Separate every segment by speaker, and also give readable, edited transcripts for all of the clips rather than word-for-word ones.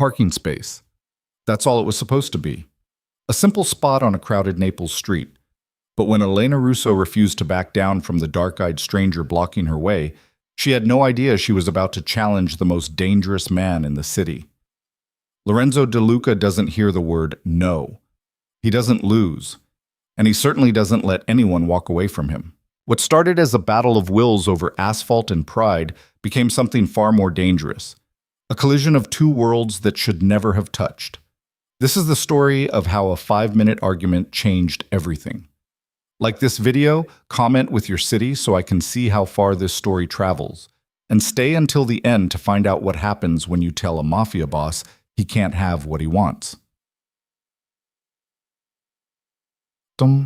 Speaker 1: parking space. That's all it was supposed to be. A simple spot on a crowded Naples street. But when Elena Russo refused to back down from the dark-eyed stranger blocking her way, she had no idea she was about to challenge the most dangerous man in the city. Lorenzo De Luca doesn't hear the word no. He doesn't lose. And he certainly doesn't let anyone walk away from him. What started as a battle of wills over asphalt and pride became something far more dangerous. A collision of two worlds that should never have touched. This is the story of how a 5-minute argument changed everything. Like this video, comment with your city so I can see how far this story travels. And stay until the end to find out what happens when you tell a mafia boss he can't have what he wants.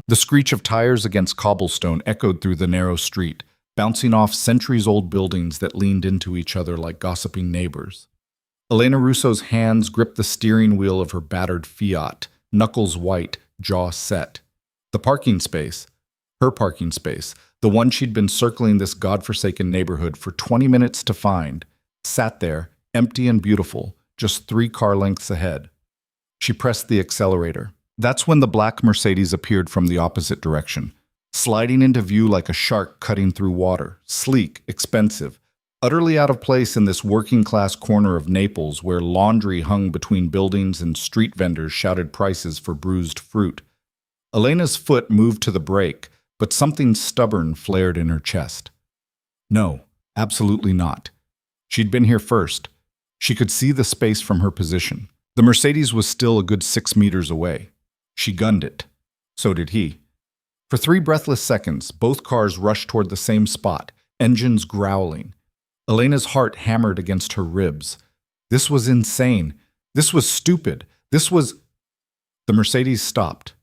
Speaker 1: The screech of tires against cobblestone echoed through the narrow street, bouncing off centuries-old buildings that leaned into each other like gossiping neighbors. Elena Russo's hands gripped the steering wheel of her battered Fiat, knuckles white, jaw set. The parking space, her parking space, the one she'd been circling this godforsaken neighborhood for 20 minutes to find, sat there, empty and beautiful, just 3 car lengths ahead. She pressed the accelerator. That's when the black Mercedes appeared from the opposite direction, sliding into view like a shark cutting through water, sleek, expensive, utterly out of place in this working-class corner of Naples where laundry hung between buildings and street vendors shouted prices for bruised fruit. Elena's foot moved to the brake, but something stubborn flared in her chest. No, absolutely not. She'd been here first. She could see the space from her position. The Mercedes was still a good 6 meters away. She gunned it. So did he. For 3 breathless seconds, both cars rushed toward the same spot, engines growling. Elena's heart hammered against her ribs. This was insane. This was stupid. This was... The Mercedes stopped.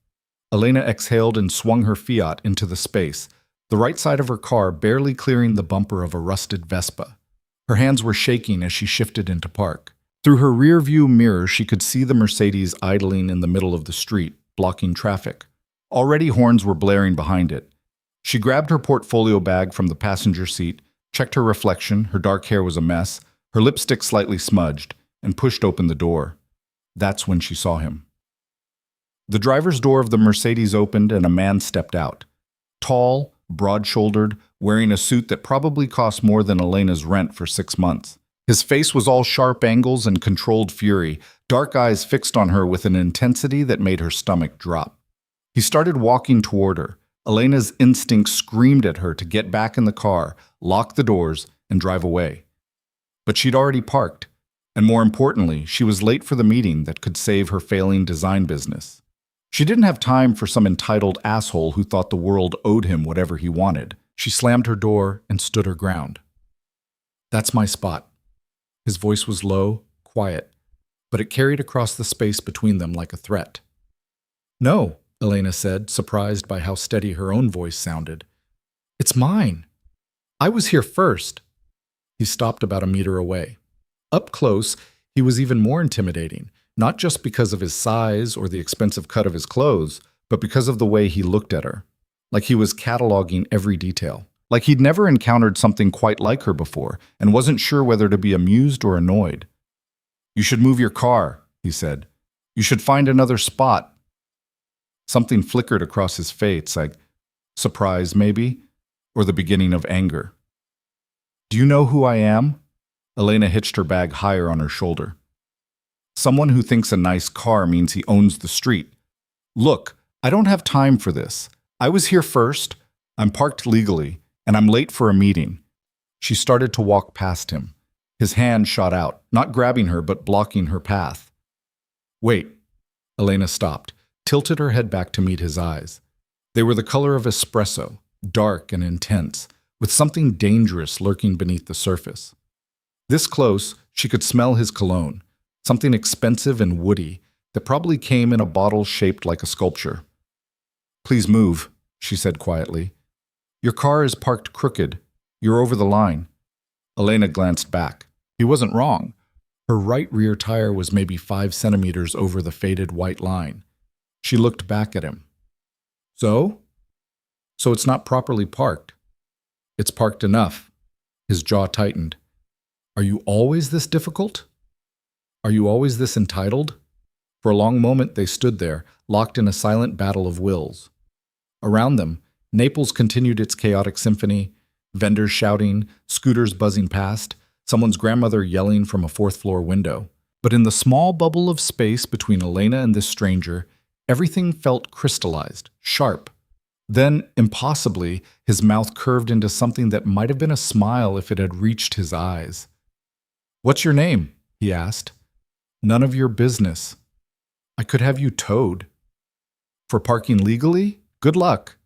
Speaker 1: Elena exhaled and swung her Fiat into the space, the right side of her car barely clearing the bumper of a rusted Vespa. Her hands were shaking as she shifted into park. Through her rear-view mirror, she could see the Mercedes idling in the middle of the street, blocking traffic. Already horns were blaring behind it. She grabbed her portfolio bag from the passenger seat, checked her reflection, her dark hair was a mess, her lipstick slightly smudged, and pushed open the door. That's when she saw him. The driver's door of the Mercedes opened and a man stepped out. Tall, broad-shouldered, wearing a suit that probably cost more than Elena's rent for 6 months. His face was all sharp angles and controlled fury, dark eyes fixed on her with an intensity that made her stomach drop. He started walking toward her. Elena's instinct screamed at her to get back in the car, lock the doors, and drive away. But she'd already parked, and more importantly, she was late for the meeting that could save her failing design business. She didn't have time for some entitled asshole who thought the world owed him whatever he wanted. She slammed her door and stood her ground. "That's my spot." His voice was low, quiet, but it carried across the space between them like a threat. "No," Elena said, surprised by how steady her own voice sounded. "It's mine. I was here first." He stopped about a meter away. Up close, he was even more intimidating, not just because of his size or the expensive cut of his clothes, but because of the way he looked at her, like he was cataloging every detail. Like he'd never encountered something quite like her before and wasn't sure whether to be amused or annoyed. "You should move your car," he said. "You should find another spot." Something flickered across his face, like surprise maybe, or the beginning of anger. "Do you know who I am?" Elena hitched her bag higher on her shoulder. "Someone who thinks a nice car means he owns the street. Look, I don't have time for this. I was here first. I'm parked legally. And I'm late for a meeting." She started to walk past him. His hand shot out, not grabbing her but blocking her path. "Wait." Elena stopped, tilted her head back to meet his eyes. They were the color of espresso, dark and intense, with something dangerous lurking beneath the surface. This close, she could smell his cologne, something expensive and woody that probably came in a bottle shaped like a sculpture. "Please move," she said quietly. "Your car is parked crooked. You're over the line." Elena glanced back. He wasn't wrong. Her right rear tire was maybe 5 centimeters over the faded white line. She looked back at him. So? So it's not properly parked. It's parked enough. His jaw tightened. "Are you always this difficult?" Are you always this entitled? For a long moment they stood there, locked in a silent battle of wills. Around them, Naples continued its chaotic symphony, vendors shouting, scooters buzzing past, someone's grandmother yelling from a fourth-floor window. But in the small bubble of space between Elena and this stranger, everything felt crystallized, sharp. Then, impossibly, his mouth curved into something that might have been a smile if it had reached his eyes. "What's your name?" he asked. "None of your business. I could have you towed." "For parking legally? Good luck."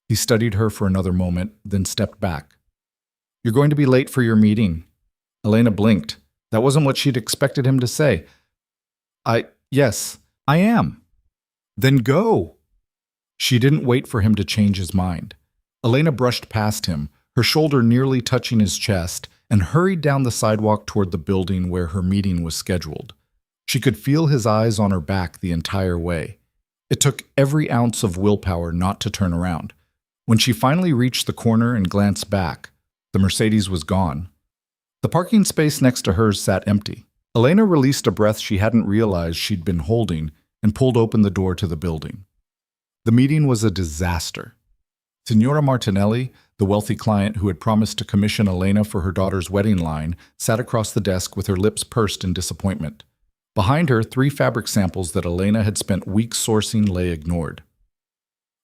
Speaker 1: He studied her for another moment, then stepped back. "You're going to be late for your meeting." Elena blinked. That wasn't what she'd expected him to say. Yes, I am." "Then go." She didn't wait for him to change his mind. Elena brushed past him, her shoulder nearly touching his chest, and hurried down the sidewalk toward the building where her meeting was scheduled. She could feel his eyes on her back the entire way. It took every ounce of willpower not to turn around. When she finally reached the corner and glanced back, the Mercedes was gone. The parking space next to hers sat empty. Elena released a breath she hadn't realized she'd been holding and pulled open the door to the building. The meeting was a disaster. Signora Martinelli, the wealthy client who had promised to commission Elena for her daughter's wedding line, sat across the desk with her lips pursed in disappointment. Behind her, 3 fabric samples that Elena had spent weeks sourcing lay ignored.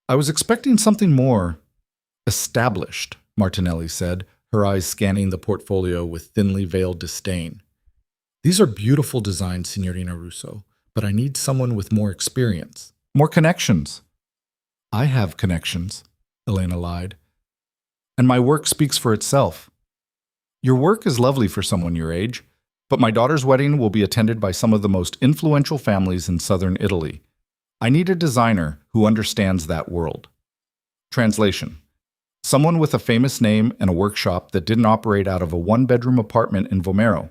Speaker 1: "I was expecting something more established," Martinelli said, her eyes scanning the portfolio with thinly veiled disdain. "These are beautiful designs, Signorina Russo, but I need someone with more experience. More connections." "I have connections," Elena lied. "And my work speaks for itself." "Your work is lovely for someone your age, but my daughter's wedding will be attended by some of the most influential families in southern Italy. I need a designer who understands that world." Translation: someone with a famous name and a workshop that didn't operate out of a 1-bedroom apartment in Vomero.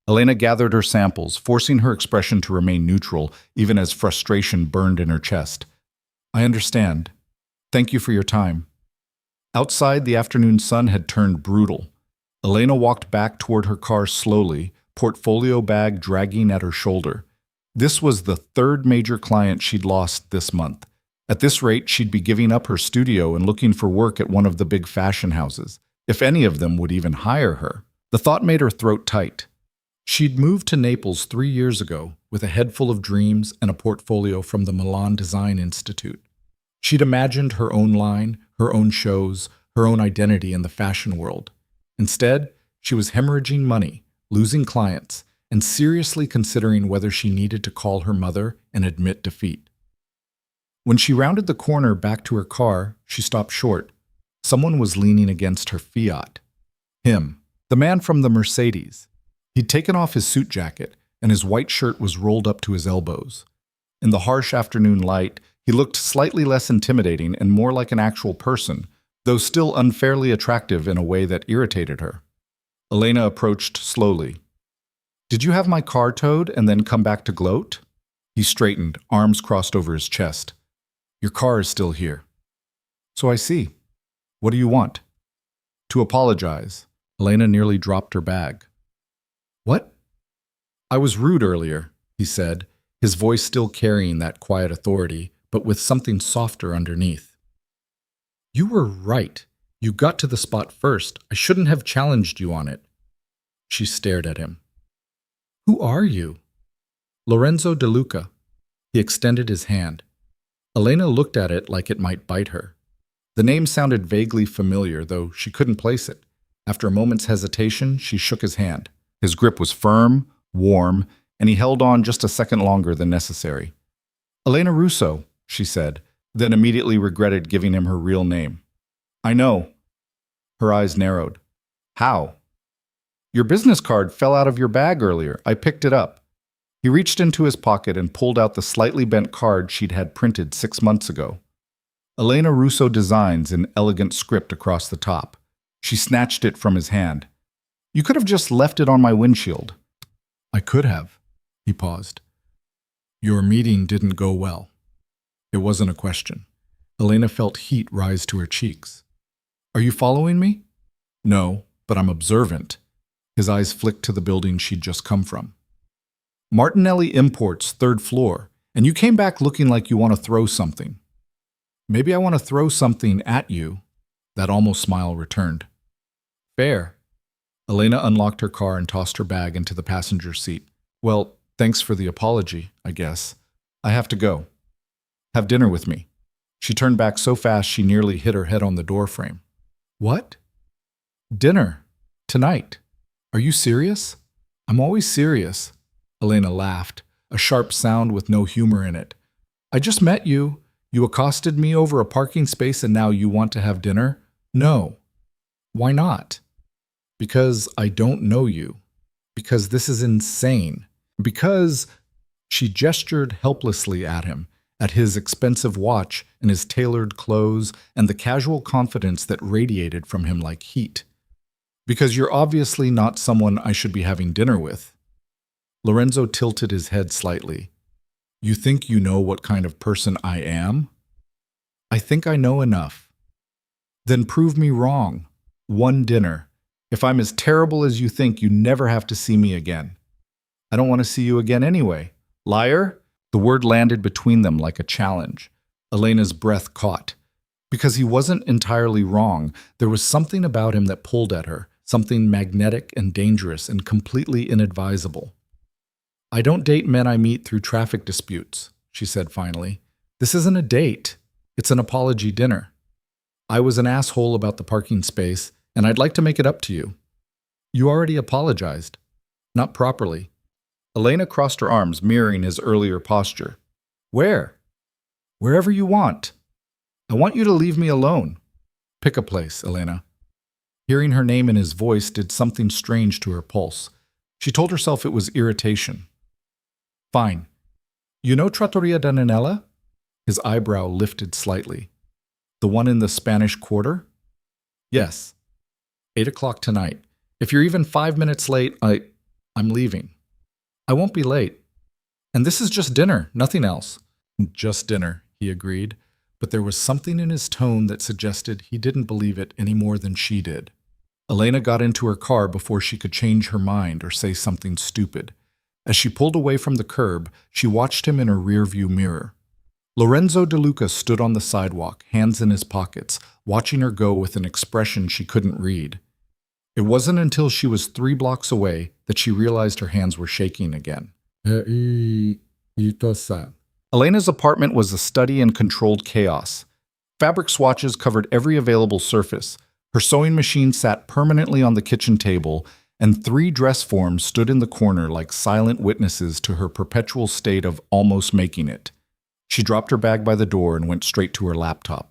Speaker 1: Elena gathered her samples, forcing her expression to remain neutral, even as frustration burned in her chest. "I understand. Thank you for your time." Outside, the afternoon sun had turned brutal. Elena walked back toward her car slowly, portfolio bag dragging at her shoulder. This was the 3rd major client she'd lost this month. At this rate, she'd be giving up her studio and looking for work at one of the big fashion houses, if any of them would even hire her. The thought made her throat tight. She'd moved to Naples 3 years ago with a head full of dreams and a portfolio from the Milan Design Institute. She'd imagined her own line, her own shows, her own identity in the fashion world. Instead, she was hemorrhaging money, losing clients, and seriously considering whether she needed to call her mother and admit defeat. When she rounded the corner back to her car, she stopped short. Someone was leaning against her Fiat. Him, the man from the Mercedes. He'd taken off his suit jacket, and his white shirt was rolled up to his elbows. In the harsh afternoon light, he looked slightly less intimidating and more like an actual person, though still unfairly attractive in a way that irritated her. Elena approached slowly. "Did you have my car towed and then come back to gloat?" He straightened, arms crossed over his chest. "Your car is still here." "So I see. What do you want?" "To apologize." Elena nearly dropped her bag. "What?" "I was rude earlier," he said, his voice still carrying that quiet authority, but with something softer underneath. "You were right. You got to the spot first. I shouldn't have challenged you on it." She stared at him. "Who are you?" "Lorenzo De Luca." He extended his hand. Elena looked at it like it might bite her. The name sounded vaguely familiar, though she couldn't place it. After a moment's hesitation, she shook his hand. His grip was firm, warm, and he held on just a second longer than necessary. "Elena Russo," she said, then immediately regretted giving him her real name. "I know." Her eyes narrowed. "How?" "Your business card fell out of your bag earlier. I picked it up." He reached into his pocket and pulled out the slightly bent card she'd had printed 6 months ago. Elena Russo Designs in elegant script across the top. She snatched it from his hand. "You could have just left it on my windshield." "I could have." He paused. "Your meeting didn't go well." It wasn't a question. Elena felt heat rise to her cheeks. "Are you following me?" "No, but I'm observant." His eyes flicked to the building she'd just come from. Martinelli Imports, third floor, and you came back looking like you want to throw something. Maybe I want to throw something at you. That almost smile returned. Fair. Elena unlocked her car and tossed her bag into the passenger seat. Well, thanks for the apology, I guess. I have to go. Have dinner with me. She turned back so fast she nearly hit her head on the doorframe. What? Dinner. Tonight. Are you serious? I'm always serious. Elena laughed, a sharp sound with no humor in it. I just met you. You accosted me over a parking space and now you want to have dinner? No. Why not? Because I don't know you. Because this is insane. Because she gestured helplessly at him, at his expensive watch and his tailored clothes and the casual confidence that radiated from him like heat. Because you're obviously not someone I should be having dinner with. Lorenzo tilted his head slightly. You think you know what kind of person I am? I think I know enough. Then prove me wrong. One dinner. If I'm as terrible as you think, you never have to see me again. I don't want to see you again anyway. Liar? The word landed between them like a challenge. Elena's breath caught. Because he wasn't entirely wrong, there was something about him that pulled at her, something magnetic and dangerous and completely inadvisable. I don't date men I meet through traffic disputes, she said finally. This isn't a date. It's an apology dinner. I was an asshole about the parking space, and I'd like to make it up to you. You already apologized. Not properly. Elena crossed her arms, mirroring his earlier posture. Where? Wherever you want. I want you to leave me alone. Pick a place, Elena. Hearing her name in his voice did something strange to her pulse. She told herself it was irritation. Fine. You know Trattoria da Nannella? His eyebrow lifted slightly. The one in the Spanish Quarter? Yes. 8 o'clock tonight. If you're even 5 minutes late, I'm leaving. I won't be late. And this is just dinner, nothing else. Just dinner, he agreed, but there was something in his tone that suggested he didn't believe it any more than she did. Elena got into her car before she could change her mind or say something stupid. As she pulled away from the curb, she watched him in her rearview mirror. Lorenzo De Luca stood on the sidewalk, hands in his pockets, watching her go with an expression she couldn't read. It wasn't until she was 3 blocks away that she realized her hands were shaking again. Elena's apartment was a study in controlled chaos. Fabric swatches covered every available surface. Her sewing machine sat permanently on the kitchen table, and 3 dress forms stood in the corner like silent witnesses to her perpetual state of almost making it. She dropped her bag by the door and went straight to her laptop.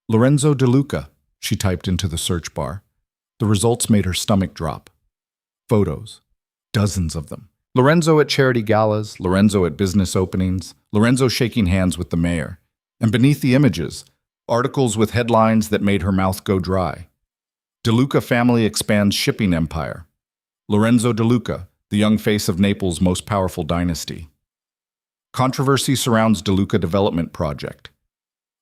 Speaker 1: Lorenzo De Luca, she typed into the search bar. The results made her stomach drop. Photos. Dozens of them. Lorenzo at charity galas, Lorenzo at business openings, Lorenzo shaking hands with the mayor. And beneath the images, articles with headlines that made her mouth go dry. De Luca family expands shipping empire. Lorenzo De Luca, the young face of Naples' most powerful dynasty. Controversy surrounds De Luca development project.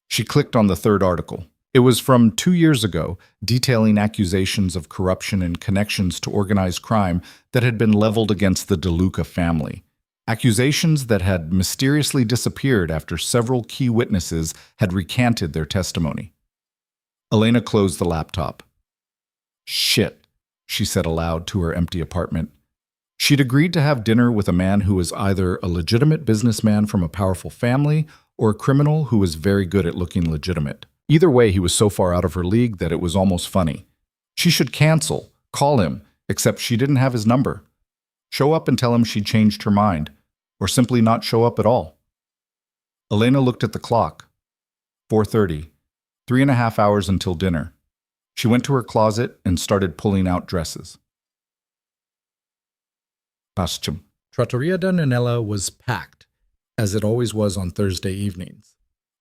Speaker 1: She clicked on the 3rd article. It was from 2 years ago, detailing accusations of corruption and connections to organized crime that had been leveled against the De Luca family. Accusations that had mysteriously disappeared after several key witnesses had recanted their testimony. Elena closed the laptop. Shit, she said aloud to her empty apartment. She'd agreed to have dinner with a man who was either a legitimate businessman from a powerful family or a criminal who was very good at looking legitimate. Either way, he was so far out of her league that it was almost funny. She should cancel, call him, except she didn't have his number. Show up and tell him she'd changed her mind, or simply not show up at all. Elena looked at the clock. 4:30, 3.5 hours until dinner. She went to her closet and started pulling out dresses. Pastum. Trattoria da Nannella was packed, as it always was on Thursday evenings.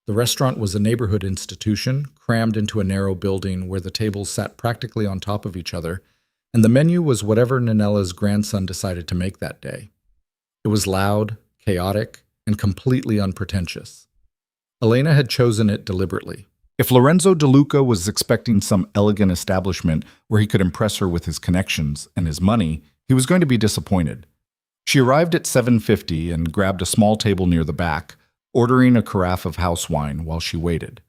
Speaker 1: The restaurant was a neighborhood institution, crammed into a narrow building where the tables sat practically on top of each other, and the menu was whatever Nannella's grandson decided to make that day. It was loud, chaotic, and completely unpretentious. Elena had chosen it deliberately. If Lorenzo De Luca was expecting some elegant establishment where he could impress her with his connections and his money, he was going to be disappointed. She arrived at 7:50 and grabbed a small table near the back, ordering a carafe of house wine while she waited.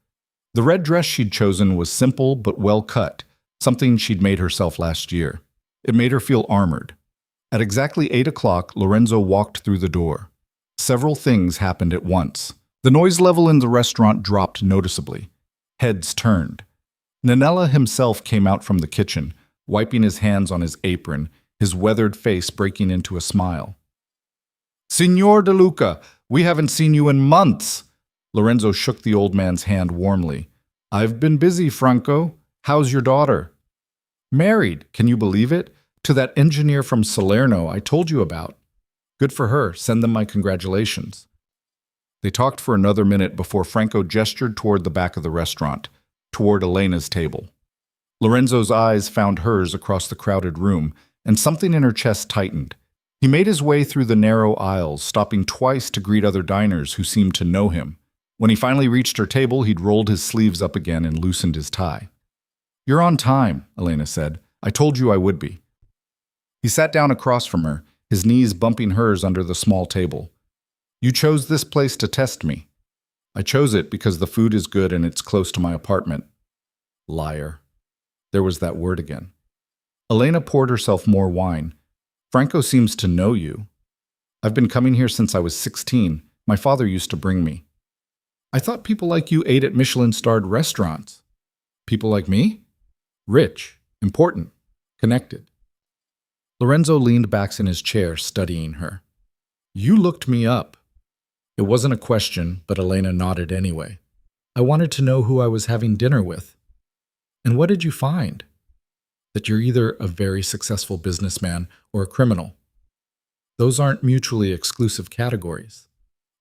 Speaker 1: The red dress she'd chosen was simple but well cut, something she'd made herself last year. It made her feel armored. At exactly 8 o'clock, Lorenzo walked through the door. Several things happened at once. The noise level in the restaurant dropped noticeably. Heads turned. Nanella himself came out from the kitchen, wiping his hands on his apron, his weathered face breaking into a smile. "Signor De Luca, we haven't seen you in months!" Lorenzo shook the old man's hand warmly. "I've been busy, Franco. How's your daughter?" "Married, can you believe it? To that engineer from Salerno I told you about." "Good for her. Send them my congratulations." They talked for another minute before Franco gestured toward the back of the restaurant, toward Elena's table. Lorenzo's eyes found hers across the crowded room, and something in her chest tightened. He made his way through the narrow aisles, stopping twice to greet other diners who seemed to know him. When he finally reached her table, he'd rolled his sleeves up again and loosened his tie. "You're on time," Elena said. "I told you I would be." He sat down across from her, his knees bumping hers under the small table. "You chose this place to test me." "I chose it because the food is good and it's close to my apartment." Liar. There was that word again. Elena poured herself more wine. "Franco seems to know you. I've been coming here since I was 16. My father used to bring me." "I thought people like you ate at Michelin-starred restaurants." "People like me? Rich, important, connected." Lorenzo leaned back in his chair, studying her. "You looked me up." It wasn't a question, but Elena nodded anyway. "I wanted to know who I was having dinner with." "And what did you find?" "That you're either a very successful businessman or a criminal. Those aren't mutually exclusive categories."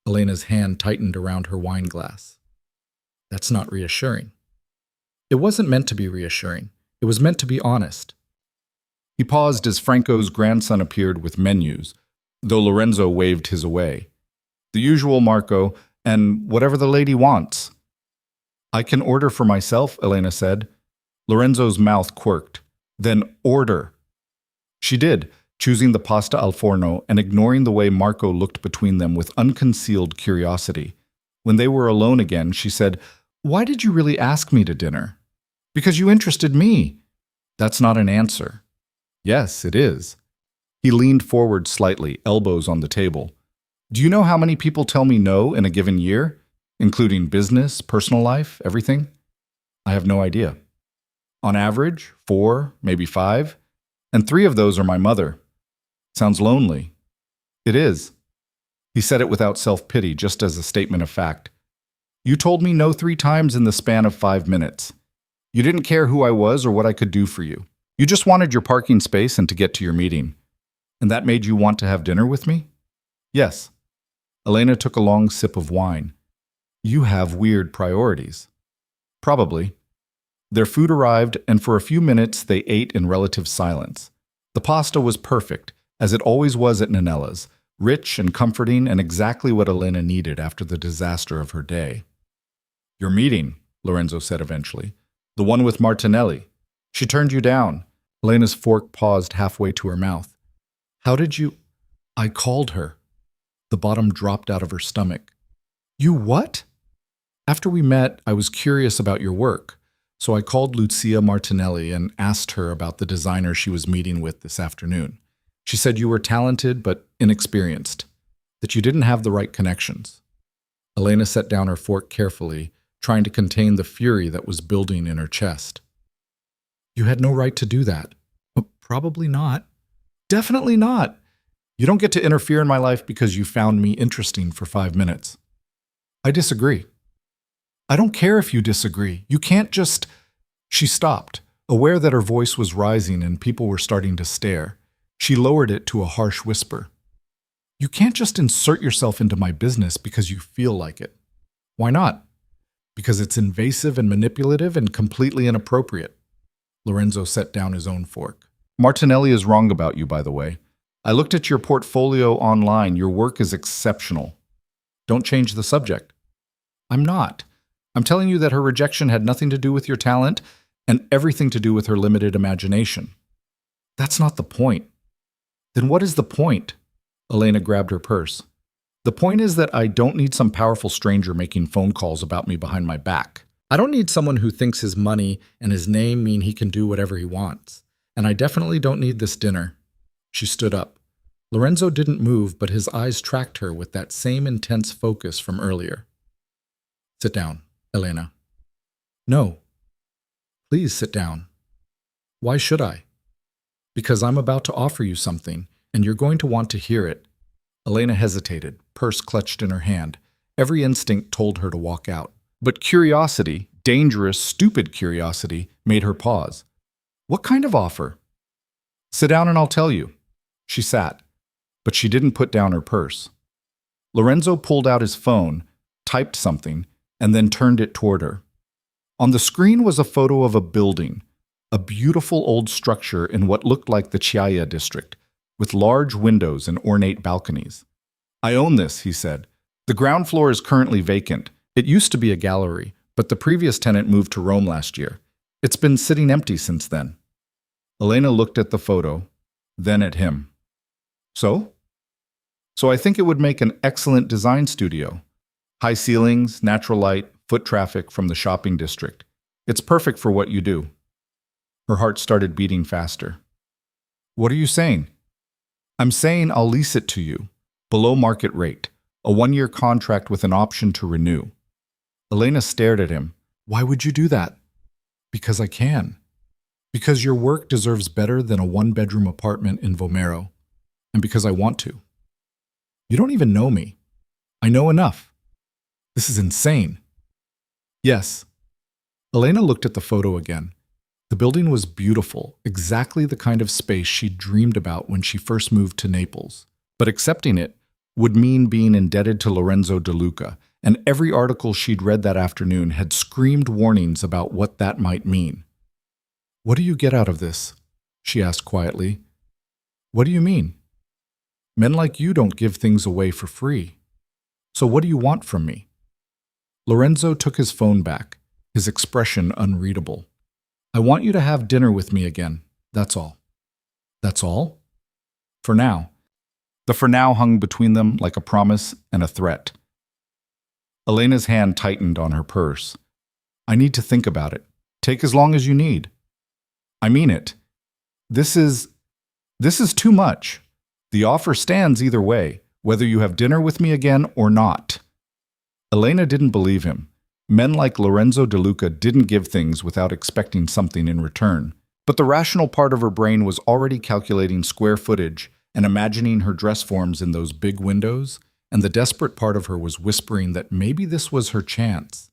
Speaker 1: Elena's hand tightened around her wine glass. "That's not reassuring." "It wasn't meant to be reassuring. It was meant to be honest." He paused as Franco's grandson appeared with menus, though Lorenzo waved his away. "The usual, Marco, and whatever the lady wants." "I can order for myself," Elena said. Lorenzo's mouth quirked. "Then order." She did, choosing the pasta al forno and ignoring the way Marco looked between them with unconcealed curiosity. When they were alone again, she said, "Why did you really ask me to dinner?" "Because you interested me." "That's not an answer." "Yes, it is." He leaned forward slightly, elbows on the table. "Do you know how many people tell me no in a given year? Including business, personal life, everything?" "I have no idea." "On average, 4, maybe 5. And 3 of those are my mother." "Sounds lonely." "It is." He said it without self-pity, just as a statement of fact. "You told me no 3 times in the span of 5 minutes. You didn't care who I was or what I could do for you. You just wanted your parking space and to get to your meeting. And that made you want to have dinner with me?" "Yes." Elena took a long sip of wine. "You have weird priorities." "Probably." Their food arrived, and for a few minutes they ate in relative silence. The pasta was perfect, as it always was at Nanella's, rich and comforting and exactly what Elena needed after the disaster of her day. "Your meeting," Lorenzo said eventually. "The one with Martinelli. She turned you down." Elena's fork paused halfway to her mouth. "How did you—" "I called her." The bottom dropped out of her stomach. "You what?" "After we met, I was curious about your work. So I called Lucia Martinelli and asked her about the designer she was meeting with this afternoon. She said you were talented but inexperienced, that you didn't have the right connections." Elena set down her fork carefully, trying to contain the fury that was building in her chest. "You had no right to do that." "Probably not." "Definitely not. You don't get to interfere in my life because you found me interesting for 5 minutes." "I disagree." "I don't care if you disagree. You can't just—" She stopped, aware that her voice was rising and people were starting to stare. She lowered it to a harsh whisper. "You can't just insert yourself into my business because you feel like it." "Why not?" "Because it's invasive and manipulative and completely inappropriate." Lorenzo set down his own fork. "Martinelli is wrong about you, by the way. I looked at your portfolio online. Your work is exceptional. Don't change the subject." "I'm not. I'm telling you that her rejection had nothing to do with your talent and everything to do with her limited imagination." "That's not the point." "Then what is the point?" Elena grabbed her purse. The point is that I don't need some powerful stranger making phone calls about me behind my back. I don't need someone who thinks his money and his name mean he can do whatever he wants. And I definitely don't need this dinner. She stood up. Lorenzo didn't move, but his eyes tracked her with that same intense focus from earlier. Sit down, Elena. No. Please sit down. Why should I? Because I'm about to offer you something, and you're going to want to hear it. Elena hesitated, purse clutched in her hand. Every instinct told her to walk out. But curiosity, dangerous, stupid curiosity, made her pause. What kind of offer? Sit down and I'll tell you. She sat, but she didn't put down her purse. Lorenzo pulled out his phone, typed something, and then turned it toward her. On the screen was a photo of a building, a beautiful old structure in what looked like the Chiaya district, with large windows and ornate balconies. I own this, he said. The ground floor is currently vacant. It used to be a gallery, but the previous tenant moved to Rome last year. It's been sitting empty since then. Elena looked at the photo, then at him. So? So I think it would make an excellent design studio. High ceilings, natural light, foot traffic from the shopping district. It's perfect for what you do. Her heart started beating faster. What are you saying? I'm saying I'll lease it to you, below market rate, a 1-year contract with an option to renew. Elena stared at him. Why would you do that? Because I can. Because your work deserves better than a 1-bedroom apartment in Vomero. And because I want to. You don't even know me. I know enough. This is insane. Yes. Elena looked at the photo again. The building was beautiful, exactly the kind of space she'd dreamed about when she first moved to Naples. But accepting it would mean being indebted to Lorenzo De Luca, and every article she'd read that afternoon had screamed warnings about what that might mean. What do you get out of this? She asked quietly. What do you mean? Men like you don't give things away for free. So what do you want from me? Lorenzo took his phone back, his expression unreadable. I want you to have dinner with me again, that's all. That's all? For now. The for now hung between them like a promise and a threat. Elena's hand tightened on her purse. I need to think about it. Take as long as you need. I mean it. This is too much. The offer stands either way, whether you have dinner with me again or not. Elena didn't believe him. Men like Lorenzo De Luca didn't give things without expecting something in return. But the rational part of her brain was already calculating square footage and imagining her dress forms in those big windows, and the desperate part of her was whispering that maybe this was her chance.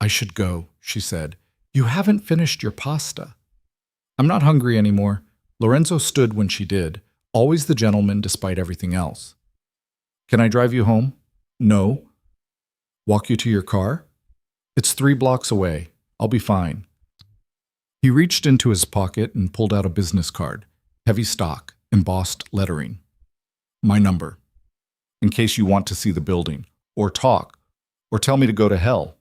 Speaker 1: I should go, she said. You haven't finished your pasta. I'm not hungry anymore. Lorenzo stood when she did, always the gentleman despite everything else. Can I drive you home? No. Walk you to your car? It's 3 blocks away. I'll be fine. He reached into his pocket and pulled out a business card, heavy stock, embossed lettering. My number. In case you want to see the building, or talk, or tell me to go to hell.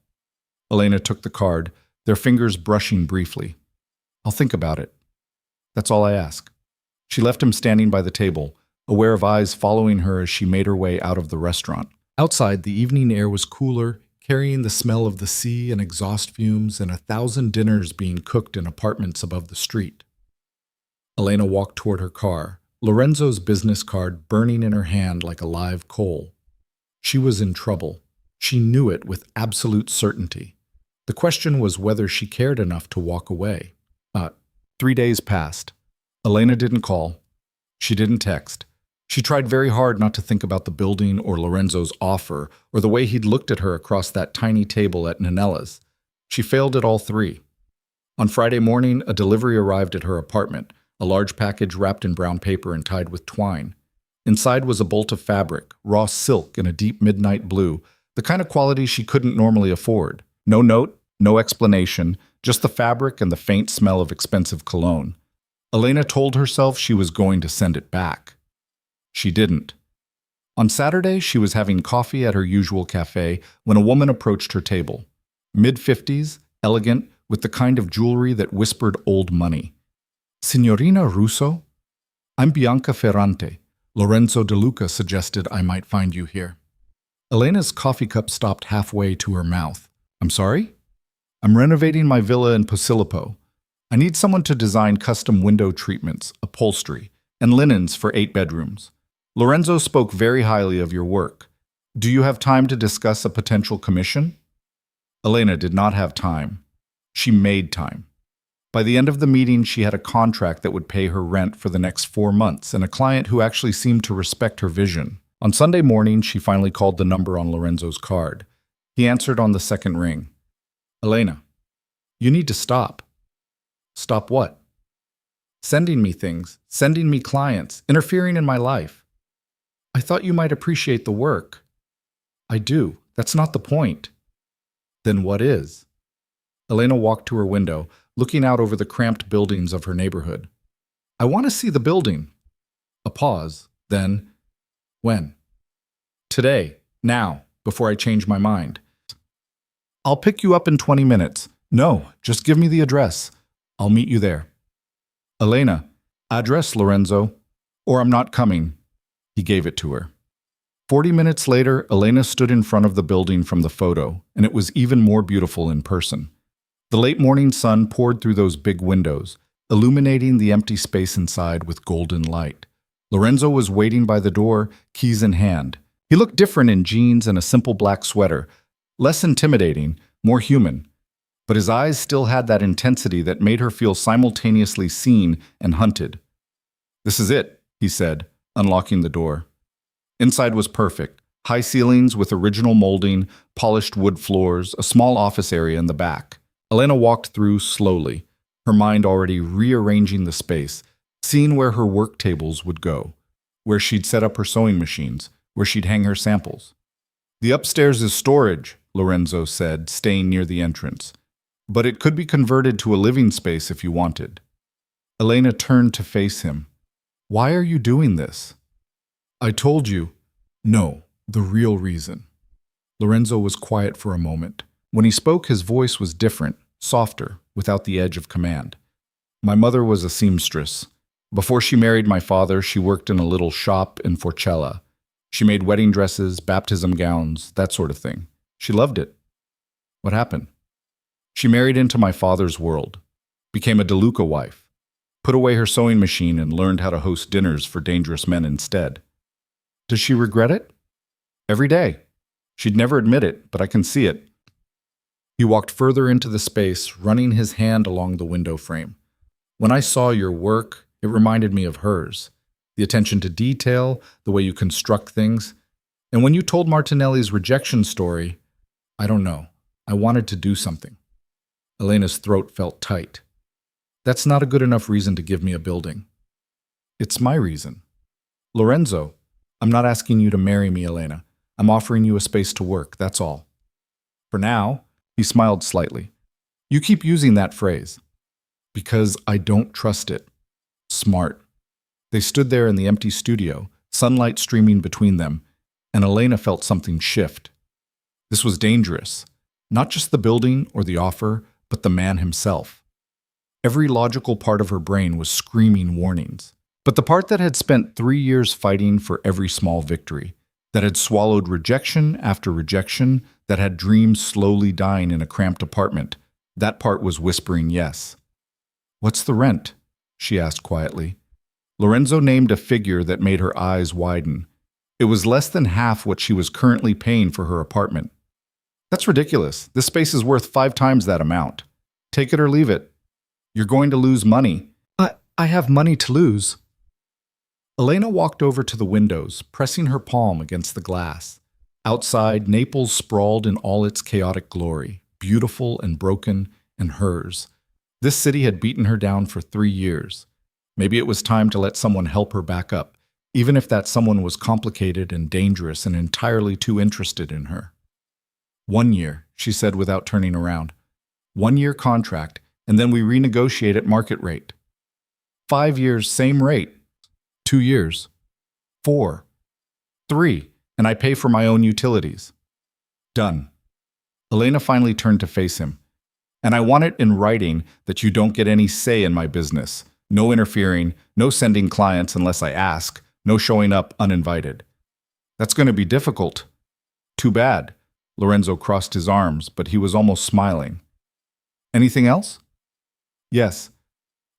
Speaker 1: Elena took the card, their fingers brushing briefly. I'll think about it. That's all I ask. She left him standing by the table, aware of eyes following her as she made her way out of the restaurant. Outside, the evening air was cooler, carrying the smell of the sea and exhaust fumes and 1,000 dinners being cooked in apartments above the street. Elena walked toward her car, Lorenzo's business card burning in her hand like a live coal. She was in trouble. She knew it with absolute certainty. The question was whether she cared enough to walk away. 3 days passed. Elena didn't call. She didn't text. She tried very hard not to think about the building or Lorenzo's offer or the way he'd looked at her across that tiny table at Nanella's. She failed at all 3. On Friday morning, a delivery arrived at her apartment, a large package wrapped in brown paper and tied with twine. Inside was a bolt of fabric, raw silk in a deep midnight blue, the kind of quality she couldn't normally afford. No note, no explanation, just the fabric and the faint smell of expensive cologne. Elena told herself she was going to send it back. She didn't. On Saturday, she was having coffee at her usual cafe when a woman approached her table. Mid-50s, elegant, with the kind of jewelry that whispered old money. Signorina Russo? I'm Bianca Ferrante. Lorenzo De Luca suggested I might find you here. Elena's coffee cup stopped halfway to her mouth. I'm sorry? I'm renovating my villa in Posillipo. I need someone to design custom window treatments, upholstery, and linens for 8 bedrooms. Lorenzo spoke very highly of your work. Do you have time to discuss a potential commission? Elena did not have time. She made time. By the end of the meeting, she had a contract that would pay her rent for the next 4 months and a client who actually seemed to respect her vision. On Sunday morning, she finally called the number on Lorenzo's card. He answered on the second ring. Elena, you need to stop. Stop what? Sending me things, sending me clients, interfering in my life. I thought you might appreciate the work. I do. That's not the point. Then what is? Elena walked to her window, looking out over the cramped buildings of her neighborhood. I want to see the building. A pause. Then, when? Today. Now. Before I change my mind. I'll pick you up in 20 minutes. No, just give me the address. I'll meet you there. Elena, address, Lorenzo, or I'm not coming. He gave it to her. 40 minutes later, Elena stood in front of the building from the photo, and it was even more beautiful in person. The late morning sun poured through those big windows, illuminating the empty space inside with golden light. Lorenzo was waiting by the door, keys in hand. He looked different in jeans and a simple black sweater, less intimidating, more human. But his eyes still had that intensity that made her feel simultaneously seen and hunted. This is it, he said, unlocking the door. Inside was perfect. High ceilings with original molding, polished wood floors, a small office area in the back. Elena walked through slowly, her mind already rearranging the space, seeing where her work tables would go, where she'd set up her sewing machines, where she'd hang her samples. The upstairs is storage, Lorenzo said, staying near the entrance. But it could be converted to a living space if you wanted. Elena turned to face him. Why are you doing this? I told you. No, the real reason. Lorenzo was quiet for a moment. When he spoke, his voice was different, softer, without the edge of command. My mother was a seamstress. Before she married my father, she worked in a little shop in Forcella. She made wedding dresses, baptism gowns, that sort of thing. She loved it. What happened? She married into my father's world, became a De Luca wife, put away her sewing machine and learned how to host dinners for dangerous men instead. Does she regret it? Every day. She'd never admit it, but I can see it. He walked further into the space, running his hand along the window frame. When I saw your work, it reminded me of hers. The attention to detail, the way you construct things. And when you told Martinelli's rejection story, I don't know, I wanted to do something. Elena's throat felt tight. That's not a good enough reason to give me a building. It's my reason. Lorenzo, I'm not asking you to marry me, Elena. I'm offering you a space to work, that's all. For now, he smiled slightly. You keep using that phrase. Because I don't trust it. Smart. They stood there in the empty studio, sunlight streaming between them, and Elena felt something shift. This was dangerous. Not just the building or the offer, but the man himself. Every logical part of her brain was screaming warnings. But the part that had spent 3 years fighting for every small victory, that had swallowed rejection after rejection, that had dreams slowly dying in a cramped apartment, that part was whispering yes. What's the rent? She asked quietly. Lorenzo named a figure that made her eyes widen. It was less than half what she was currently paying for her apartment. That's ridiculous. This space is worth 5 times that amount. Take it or leave it. You're going to lose money. I have money to lose. Elena walked over to the windows, pressing her palm against the glass. Outside, Naples sprawled in all its chaotic glory, beautiful and broken, and hers. This city had beaten her down for 3 years. Maybe it was time to let someone help her back up, even if that someone was complicated and dangerous and entirely too interested in her. 1 year, she said without turning around. 1 year contract, and then we renegotiate at market rate. 5 years, same rate. 2 years. 4. 3, and I pay for my own utilities. Done. Elena finally turned to face him. And I want it in writing that you don't get any say in my business. No interfering, no sending clients unless I ask, No showing up uninvited. That's going to be difficult. Too bad. Lorenzo crossed his arms, but he was almost smiling. Anything else? Yes.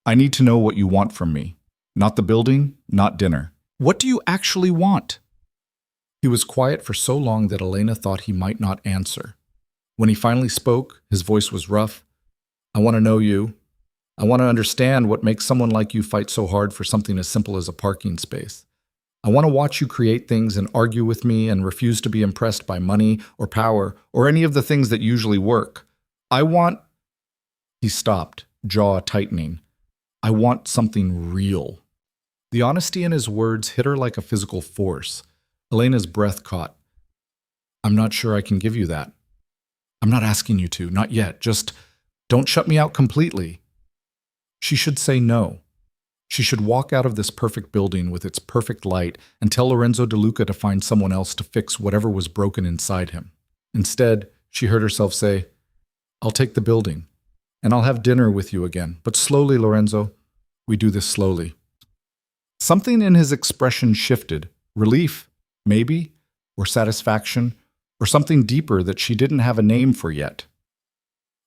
Speaker 1: I need to know what you want from me. Not the building, not dinner. What do you actually want? He was quiet for so long that Elena thought he might not answer. When he finally spoke, his voice was rough. I want to know you. I want to understand what makes someone like you fight so hard for something as simple as a parking space. I want to watch you create things and argue with me and refuse to be impressed by money or power or any of the things that usually work. I want... He stopped, jaw tightening. I want something real. The honesty in his words hit her like a physical force. Elena's breath caught. I'm not sure I can give you that. I'm not asking you to, not yet. Just don't shut me out completely. She should say no. She should walk out of this perfect building with its perfect light and tell Lorenzo De Luca to find someone else to fix whatever was broken inside him. Instead, she heard herself say, I'll take the building, and I'll have dinner with you again. But slowly, Lorenzo. We do this slowly. Something in his expression shifted. Relief, maybe, or satisfaction, or something deeper that she didn't have a name for yet.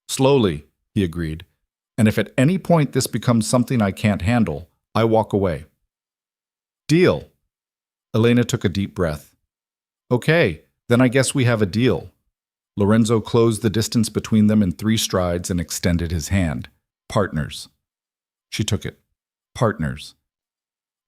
Speaker 1: Slowly, he agreed. And if at any point this becomes something I can't handle, I walk away. Deal. Elena took a deep breath. Okay, then I guess we have a deal. Lorenzo closed the distance between them in 3 strides and extended his hand. Partners. She took it. Partners.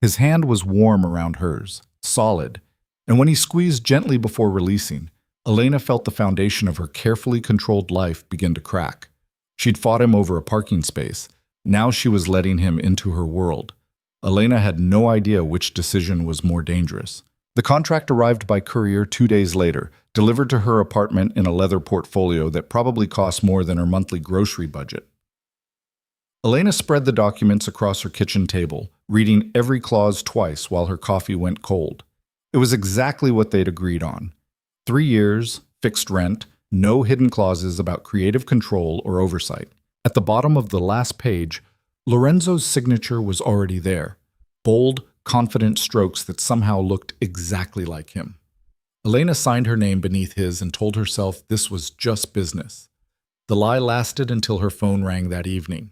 Speaker 1: His hand was warm around hers, solid, and when he squeezed gently before releasing, Elena felt the foundation of her carefully controlled life begin to crack. She'd fought him over a parking space. Now she was letting him into her world. Elena had no idea which decision was more dangerous. The contract arrived by courier 2 days later, delivered to her apartment in a leather portfolio that probably cost more than her monthly grocery budget. Elena spread the documents across her kitchen table, reading every clause twice while her coffee went cold. It was exactly what they'd agreed on. 3 years, fixed rent, no hidden clauses about creative control or oversight. At the bottom of the last page, Lorenzo's signature was already there. Bold, confident strokes that somehow looked exactly like him. Elena signed her name beneath his and told herself this was just business. The lie lasted until her phone rang that evening.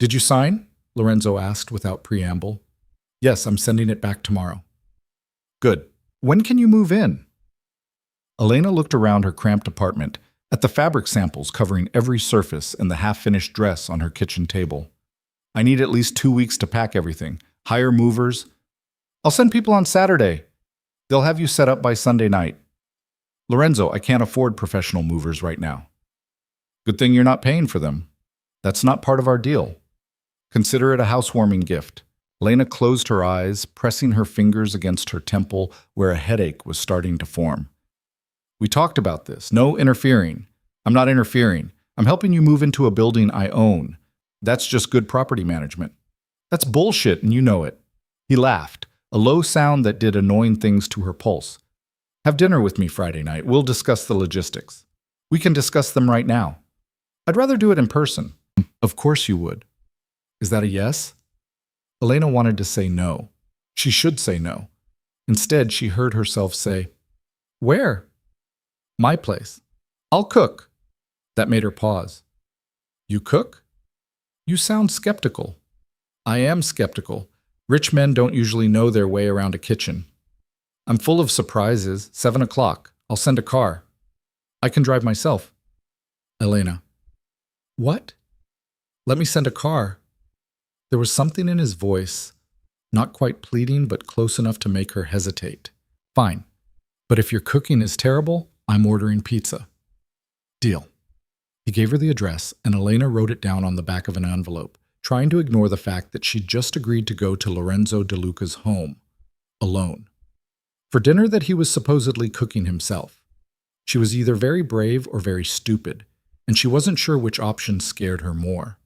Speaker 1: Did you sign? Lorenzo asked without preamble. Yes, I'm sending it back tomorrow. Good. When can you move in? Elena looked around her cramped apartment, at the fabric samples covering every surface and the half-finished dress on her kitchen table. I need at least 2 weeks to pack everything. Hire movers. I'll send people on Saturday. They'll have you set up by Sunday night. Lorenzo, I can't afford professional movers right now. Good thing you're not paying for them. That's not part of our deal. Consider it a housewarming gift. Elena closed her eyes, pressing her fingers against her temple where a headache was starting to form. We talked about this. No interfering. I'm not interfering. I'm helping you move into a building I own. That's just good property management. That's bullshit, and you know it. He laughed, a low sound that did annoying things to her pulse. Have dinner with me Friday night. We'll discuss the logistics. We can discuss them right now. I'd rather do it in person. Of course you would. Is that a yes? Elena wanted to say no. She should say no. Instead, she heard herself say, Where? My place. I'll cook. That made her pause. You cook? You sound skeptical. I am skeptical. Rich men don't usually know their way around a kitchen. I'm full of surprises. 7 o'clock. I'll send a car. I can drive myself. Elena. What? Let me send a car. There was something in his voice, not quite pleading, but close enough to make her hesitate. Fine. But if your cooking is terrible, I'm ordering pizza. Deal. He gave her the address, and Elena wrote it down on the back of an envelope, trying to ignore the fact that she'd just agreed to go to Lorenzo De Luca's home, alone, for dinner that he was supposedly cooking himself. She was either very brave or very stupid, and she wasn't sure which option scared her more.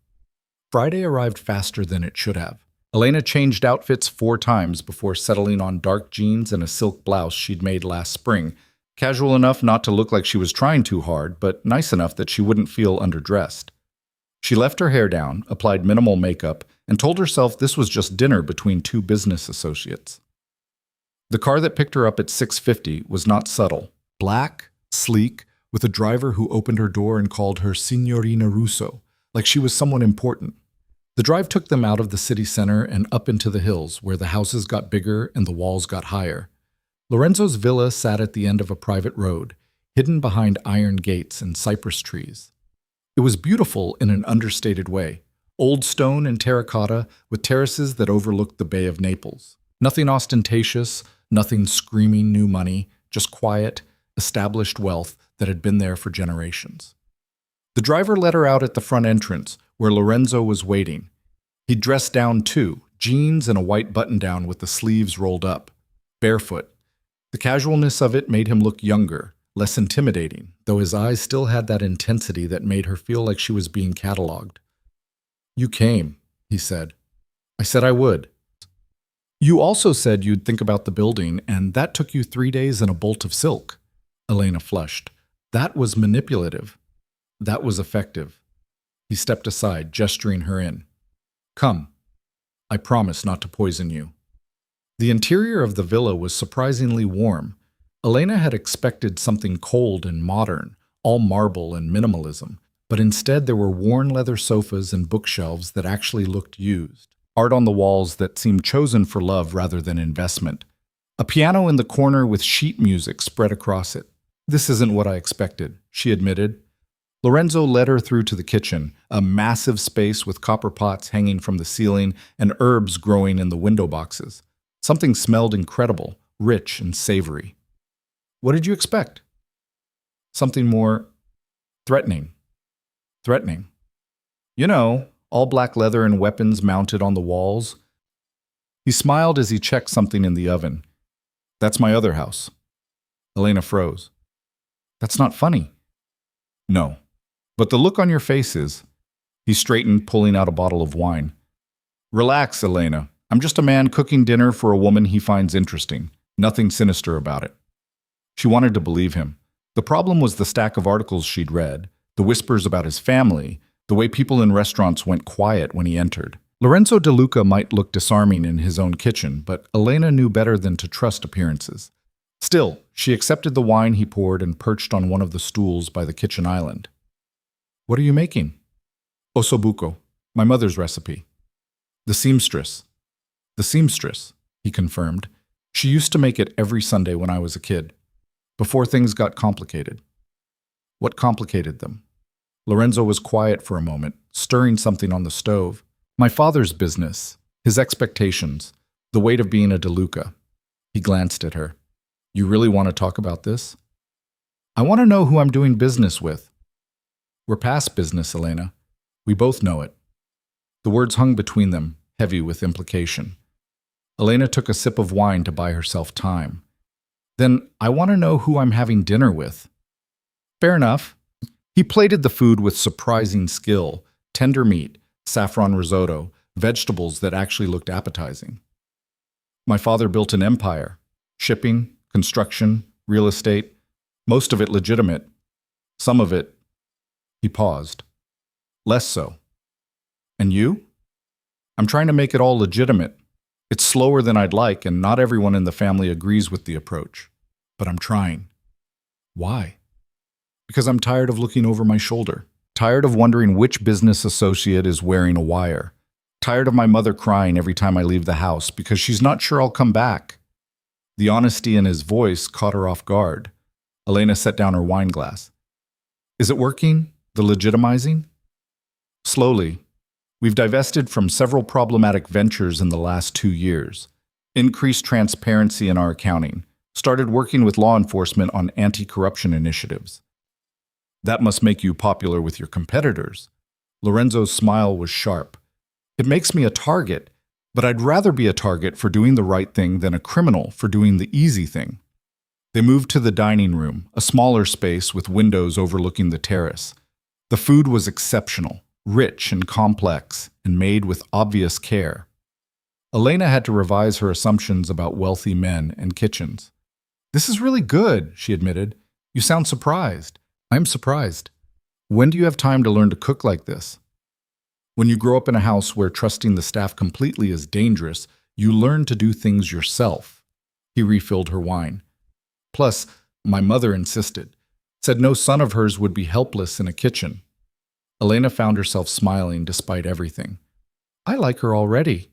Speaker 1: Friday arrived faster than it should have. Elena changed outfits 4 times before settling on dark jeans and a silk blouse she'd made last spring, casual enough not to look like she was trying too hard, but nice enough that she wouldn't feel underdressed. She left her hair down, applied minimal makeup, and told herself this was just dinner between 2 business associates. The car that picked her up at 6:50 was not subtle. Black, sleek, with a driver who opened her door and called her Signorina Russo, like she was someone important. The drive took them out of the city center and up into the hills, where the houses got bigger and the walls got higher. Lorenzo's villa sat at the end of a private road, hidden behind iron gates and cypress trees. It was beautiful in an understated way. Old stone and terracotta with terraces that overlooked the Bay of Naples. Nothing ostentatious, nothing screaming new money, just quiet, established wealth that had been there for generations. The driver let her out at the front entrance, where Lorenzo was waiting. He'd dressed down too, jeans and a white button-down with the sleeves rolled up. Barefoot. The casualness of it made him look younger, less intimidating, though his eyes still had that intensity that made her feel like she was being catalogued. "You came," he said. "I said I would." "You also said you'd think about the building, and that took you 3 days and a bolt of silk." Elena flushed. That was manipulative. That was effective. He stepped aside, gesturing her in. "Come. I promise not to poison you." The interior of the villa was surprisingly warm. Elena had expected something cold and modern, all marble and minimalism, but instead there were worn leather sofas and bookshelves that actually looked used. Art on the walls that seemed chosen for love rather than investment. A piano in the corner with sheet music spread across it. "This isn't what I expected," she admitted. Lorenzo led her through to the kitchen, a massive space with copper pots hanging from the ceiling and herbs growing in the window boxes. Something smelled incredible, rich and savory. "What did you expect?" "Something more threatening." "Threatening?" "You know, all black leather and weapons mounted on the walls." He smiled as he checked something in the oven. "That's my other house." Elena froze. "That's not funny." "No. But the look on your face is." He straightened, pulling out a bottle of wine. "Relax, Elena. I'm just a man cooking dinner for a woman he finds interesting. Nothing sinister about it." She wanted to believe him. The problem was the stack of articles she'd read, the whispers about his family, the way people in restaurants went quiet when he entered. Lorenzo De Luca might look disarming in his own kitchen, but Elena knew better than to trust appearances. Still, she accepted the wine he poured and perched on one of the stools by the kitchen island. "What are you making?" "Ossobuco, my mother's recipe." The seamstress, he confirmed. "She used to make it every Sunday when I was a kid, before things got complicated." What complicated them? Lorenzo was quiet for a moment, stirring something on the stove. "My father's business, his expectations, the weight of being a De Luca." He glanced at her. "You really want to talk about this?" "I want to know who I'm doing business with." "We're past business, Elena. We both know it." The words hung between them, heavy with implication. Elena took a sip of wine to buy herself time. "Then I want to know who I'm having dinner with." "Fair enough." He plated the food with surprising skill: tender meat, saffron risotto, vegetables that actually looked appetizing. "My father built an empire. Shipping, construction, real estate, most of it legitimate. Some of it..." He paused. "Less so." "And you?" "I'm trying to make it all legitimate. It's slower than I'd like, and not everyone in the family agrees with the approach. But I'm trying." "Why?" "Because I'm tired of looking over my shoulder. Tired of wondering which business associate is wearing a wire. Tired of my mother crying every time I leave the house because she's not sure I'll come back." The honesty in his voice caught her off guard. Elena set down her wine glass. "Is it working? The legitimizing?" "Slowly. We've divested from several problematic ventures in the last 2 years. Increased transparency in our accounting. Started working with law enforcement on anti-corruption initiatives." "That must make you popular with your competitors." Lorenzo's smile was sharp. "It makes me a target, but I'd rather be a target for doing the right thing than a criminal for doing the easy thing." They moved to the dining room, a smaller space with windows overlooking the terrace. The food was exceptional, rich and complex, and made with obvious care. Elena had to revise her assumptions about wealthy men and kitchens. "This is really good," she admitted. "You sound surprised." "I'm surprised. When do you have time to learn to cook like this?" "When you grow up in a house where trusting the staff completely is dangerous, you learn to do things yourself." He refilled her wine. Plus, my mother insisted, said no son of hers would be helpless in a kitchen. Elena found herself smiling despite everything. I like her already.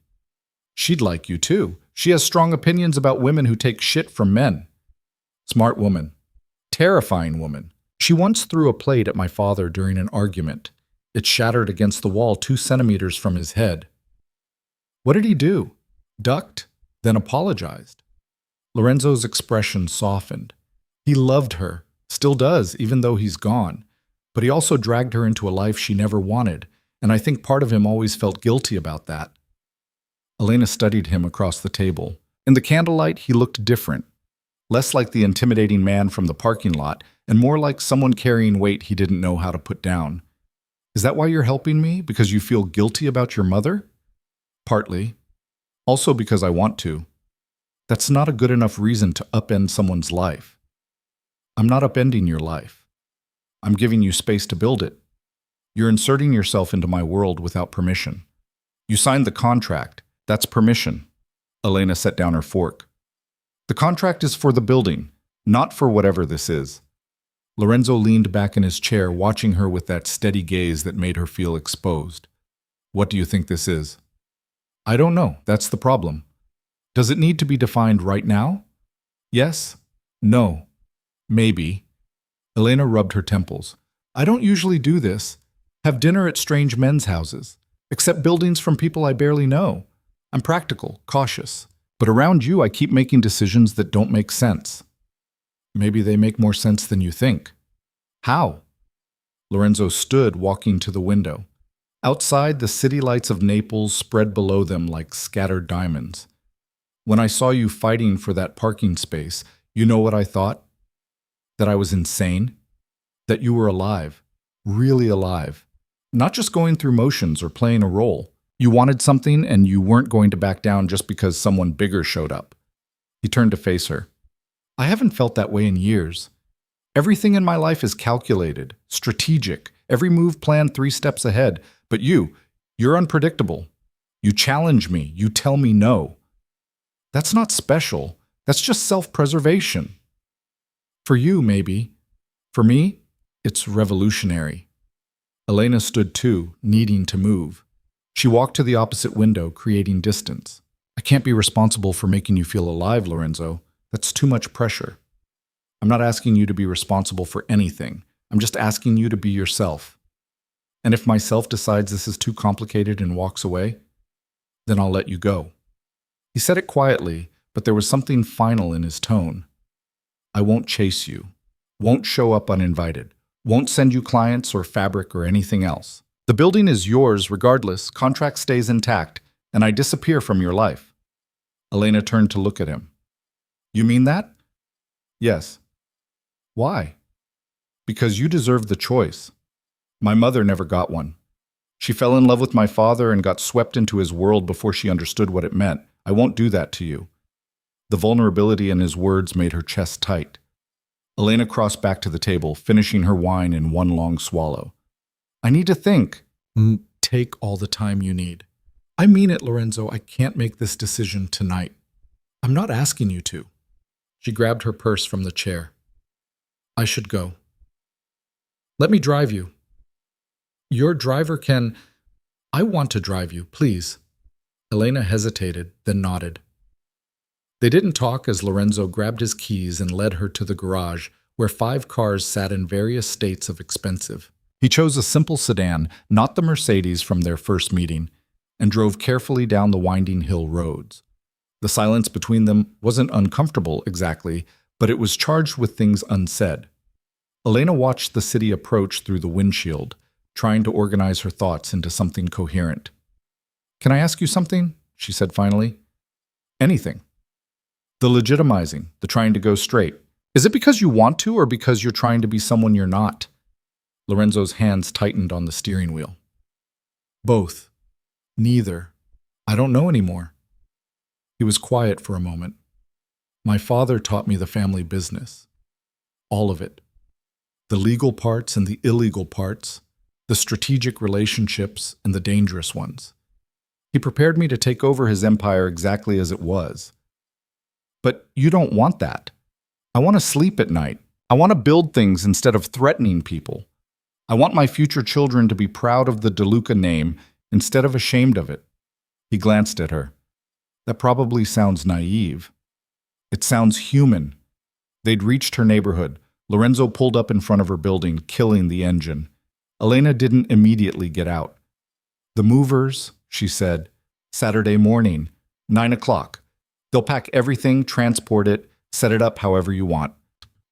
Speaker 1: She'd like you too. She has strong opinions about women who take shit from men. Smart woman. Terrifying woman. She once threw a plate at my father during an argument. It shattered against the wall 2 centimeters from his head. What did he do? Ducked, then apologized. Lorenzo's expression softened. He loved her, still does, even though he's gone. But he also dragged her into a life she never wanted, and I think part of him always felt guilty about that. Elena studied him across the table. In the candlelight, he looked different. Less like the intimidating man from the parking lot, and more like someone carrying weight he didn't know how to put down. Is that why you're helping me? Because you feel guilty about your mother? Partly. Also because I want to. That's not a good enough reason to upend someone's life. I'm not upending your life. I'm giving you space to build it. You're inserting yourself into my world without permission. You signed the contract. That's permission. Elena set down her fork. The contract is for the building, not for whatever this is. Lorenzo leaned back in his chair, watching her with that steady gaze that made her feel exposed. What do you think this is? I don't know. That's the problem. Does it need to be defined right now? Yes? No? Maybe. Elena rubbed her temples. I don't usually do this. Have dinner at strange men's houses. Accept buildings from people I barely know. I'm practical, cautious. But around you, I keep making decisions that don't make sense. Maybe they make more sense than you think. How? Lorenzo stood, walking to the window. Outside, the city lights of Naples spread below them like scattered diamonds. When I saw you fighting for that parking space, you know what I thought? That I was insane? That you were alive, really alive. Not just going through motions or playing a role. You wanted something and you weren't going to back down just because someone bigger showed up. He turned to face her. I haven't felt that way in years. Everything in my life is calculated, strategic, every move planned 3 steps ahead. But you're unpredictable. You challenge me, you tell me no. That's not special. That's just self-preservation. For you, maybe. For me, it's revolutionary. Elena stood too, needing to move. She walked to the opposite window, creating distance. I can't be responsible for making you feel alive, Lorenzo. That's too much pressure. I'm not asking you to be responsible for anything. I'm just asking you to be yourself. And if myself decides this is too complicated and walks away, then I'll let you go. He said it quietly, but there was something final in his tone. I won't chase you. Won't show up uninvited. Won't send you clients or fabric or anything else. The building is yours regardless, contract stays intact, and I disappear from your life. Elena turned to look at him. You mean that? Yes. Why? Because you deserve the choice. My mother never got one. She fell in love with my father and got swept into his world before she understood what it meant. I won't do that to you. The vulnerability in his words made her chest tight. Elena crossed back to the table, finishing her wine in one long swallow. I need to think. Take all the time you need. I mean it, Lorenzo. I can't make this decision tonight. I'm not asking you to. She grabbed her purse from the chair. I should go. Let me drive you. Your driver can... I want to drive you, please. Elena hesitated, then nodded. They didn't talk as Lorenzo grabbed his keys and led her to the garage, where 5 cars sat in various states of expensive. He chose a simple sedan, not the Mercedes from their first meeting, and drove carefully down the winding hill roads. The silence between them wasn't uncomfortable exactly, but it was charged with things unsaid. Elena watched the city approach through the windshield, trying to organize her thoughts into something coherent. Can I ask you something? She said finally. Anything. The legitimizing, the trying to go straight. Is it because you want to or because you're trying to be someone you're not? Lorenzo's hands tightened on the steering wheel. Both. Neither. I don't know anymore. He was quiet for a moment. My father taught me the family business. All of it. The legal parts and the illegal parts, the strategic relationships and the dangerous ones. He prepared me to take over his empire exactly as it was. But you don't want that. I want to sleep at night. I want to build things instead of threatening people. I want my future children to be proud of the DeLuca name instead of ashamed of it. He glanced at her. That probably sounds naive. It sounds human. They'd reached her neighborhood. Lorenzo pulled up in front of her building, killing the engine. Elena didn't immediately get out. The movers, she said, Saturday morning, 9 o'clock. They'll pack everything, transport it, set it up however you want.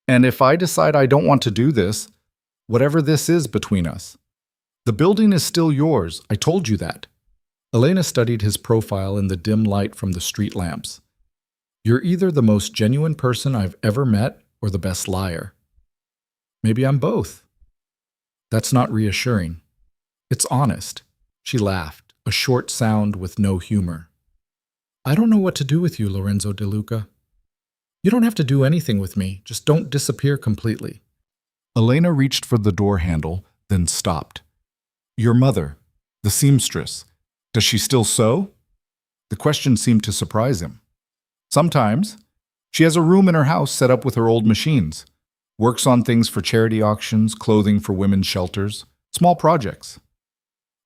Speaker 1: And if I decide I don't want to do this, whatever this is between us, the building is still yours. I told you that. Elena studied his profile in the dim light from the street lamps. You're either the most genuine person I've ever met or the best liar. Maybe I'm both. That's not reassuring. It's honest. She laughed, a short sound with no humor. I don't know what to do with you, Lorenzo DeLuca. You don't have to do anything with me. Just don't disappear completely. Elena reached for the door handle, then stopped. Your mother, the seamstress, does she still sew? The question seemed to surprise him. Sometimes. She has a room in her house set up with her old machines. Works on things for charity auctions, clothing for women's shelters, small projects.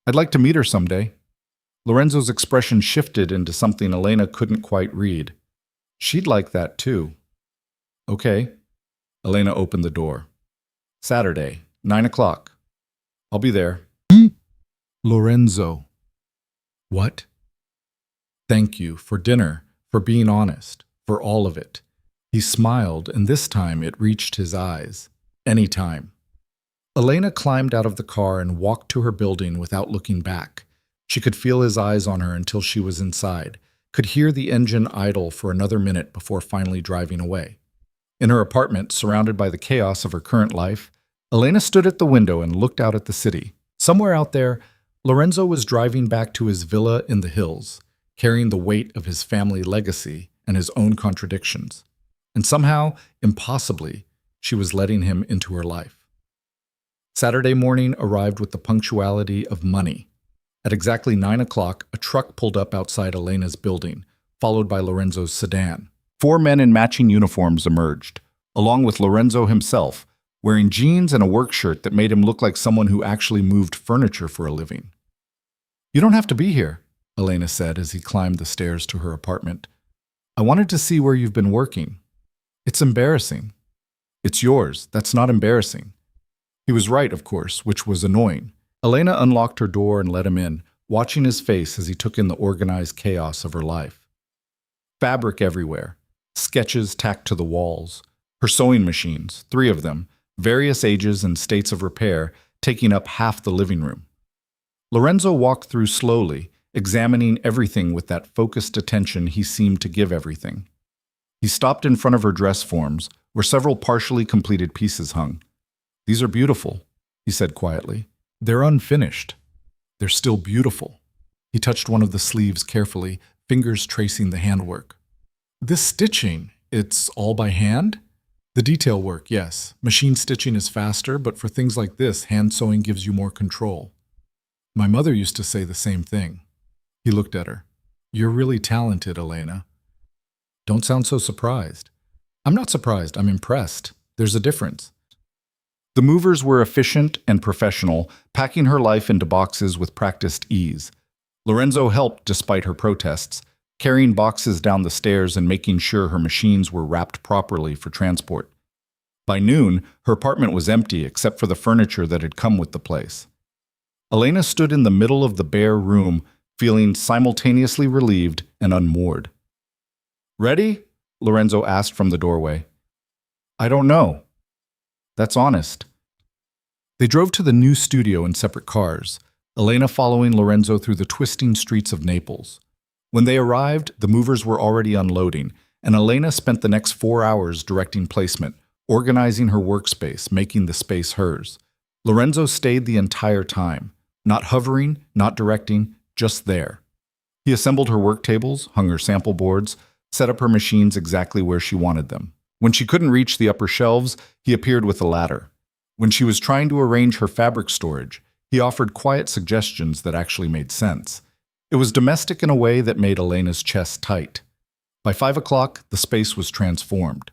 Speaker 1: I'd like to meet her someday. Lorenzo's expression shifted into something Elena couldn't quite read. She'd like that too. Okay. Elena opened the door. Saturday, 9 o'clock. I'll be there. Lorenzo. What? Thank you for dinner, for being honest, for all of it. He smiled, and this time it reached his eyes. Anytime. Elena climbed out of the car and walked to her building without looking back. She could feel his eyes on her until she was inside, could hear the engine idle for another minute before finally driving away. In her apartment, surrounded by the chaos of her current life, Elena stood at the window and looked out at the city. Somewhere out there, Lorenzo was driving back to his villa in the hills, carrying the weight of his family legacy and his own contradictions. And somehow, impossibly, she was letting him into her life. Saturday morning arrived with the punctuality of money. At exactly 9 o'clock, a truck pulled up outside Elena's building, followed by Lorenzo's sedan. 4 men in matching uniforms emerged, along with Lorenzo himself, wearing jeans and a work shirt that made him look like someone who actually moved furniture for a living. You don't have to be here, Elena said as he climbed the stairs to her apartment. I wanted to see where you've been working. It's embarrassing. It's yours. That's not embarrassing. He was right, of course, which was annoying. Elena unlocked her door and let him in, watching his face as he took in the organized chaos of her life. Fabric everywhere, sketches tacked to the walls, her sewing machines, 3 of them, various ages and states of repair, taking up half the living room. Lorenzo walked through slowly, examining everything with that focused attention he seemed to give everything. He stopped in front of her dress forms, where several partially completed pieces hung. These are beautiful, he said quietly. They're unfinished. They're still beautiful. He touched one of the sleeves carefully, fingers tracing the handwork. This stitching, it's all by hand? The detail work, yes. Machine stitching is faster, but for things like this, hand sewing gives you more control. My mother used to say the same thing. He looked at her. You're really talented, Elena. Don't sound so surprised. I'm not surprised, I'm impressed. There's a difference. The movers were efficient and professional, packing her life into boxes with practiced ease. Lorenzo helped despite her protests, carrying boxes down the stairs and making sure her machines were wrapped properly for transport. By noon, her apartment was empty except for the furniture that had come with the place. Elena stood in the middle of the bare room, feeling simultaneously relieved and unmoored. Ready? Lorenzo asked from the doorway. I don't know. That's honest. They drove to the new studio in separate cars, Elena following Lorenzo through the twisting streets of Naples. When they arrived, the movers were already unloading, and Elena spent the next 4 hours directing placement, organizing her workspace, making the space hers. Lorenzo stayed the entire time, not hovering, not directing, just there. He assembled her work tables, hung her sample boards, set up her machines exactly where she wanted them. When she couldn't reach the upper shelves, he appeared with a ladder. When she was trying to arrange her fabric storage, he offered quiet suggestions that actually made sense. It was domestic in a way that made Elena's chest tight. By 5 o'clock, the space was transformed.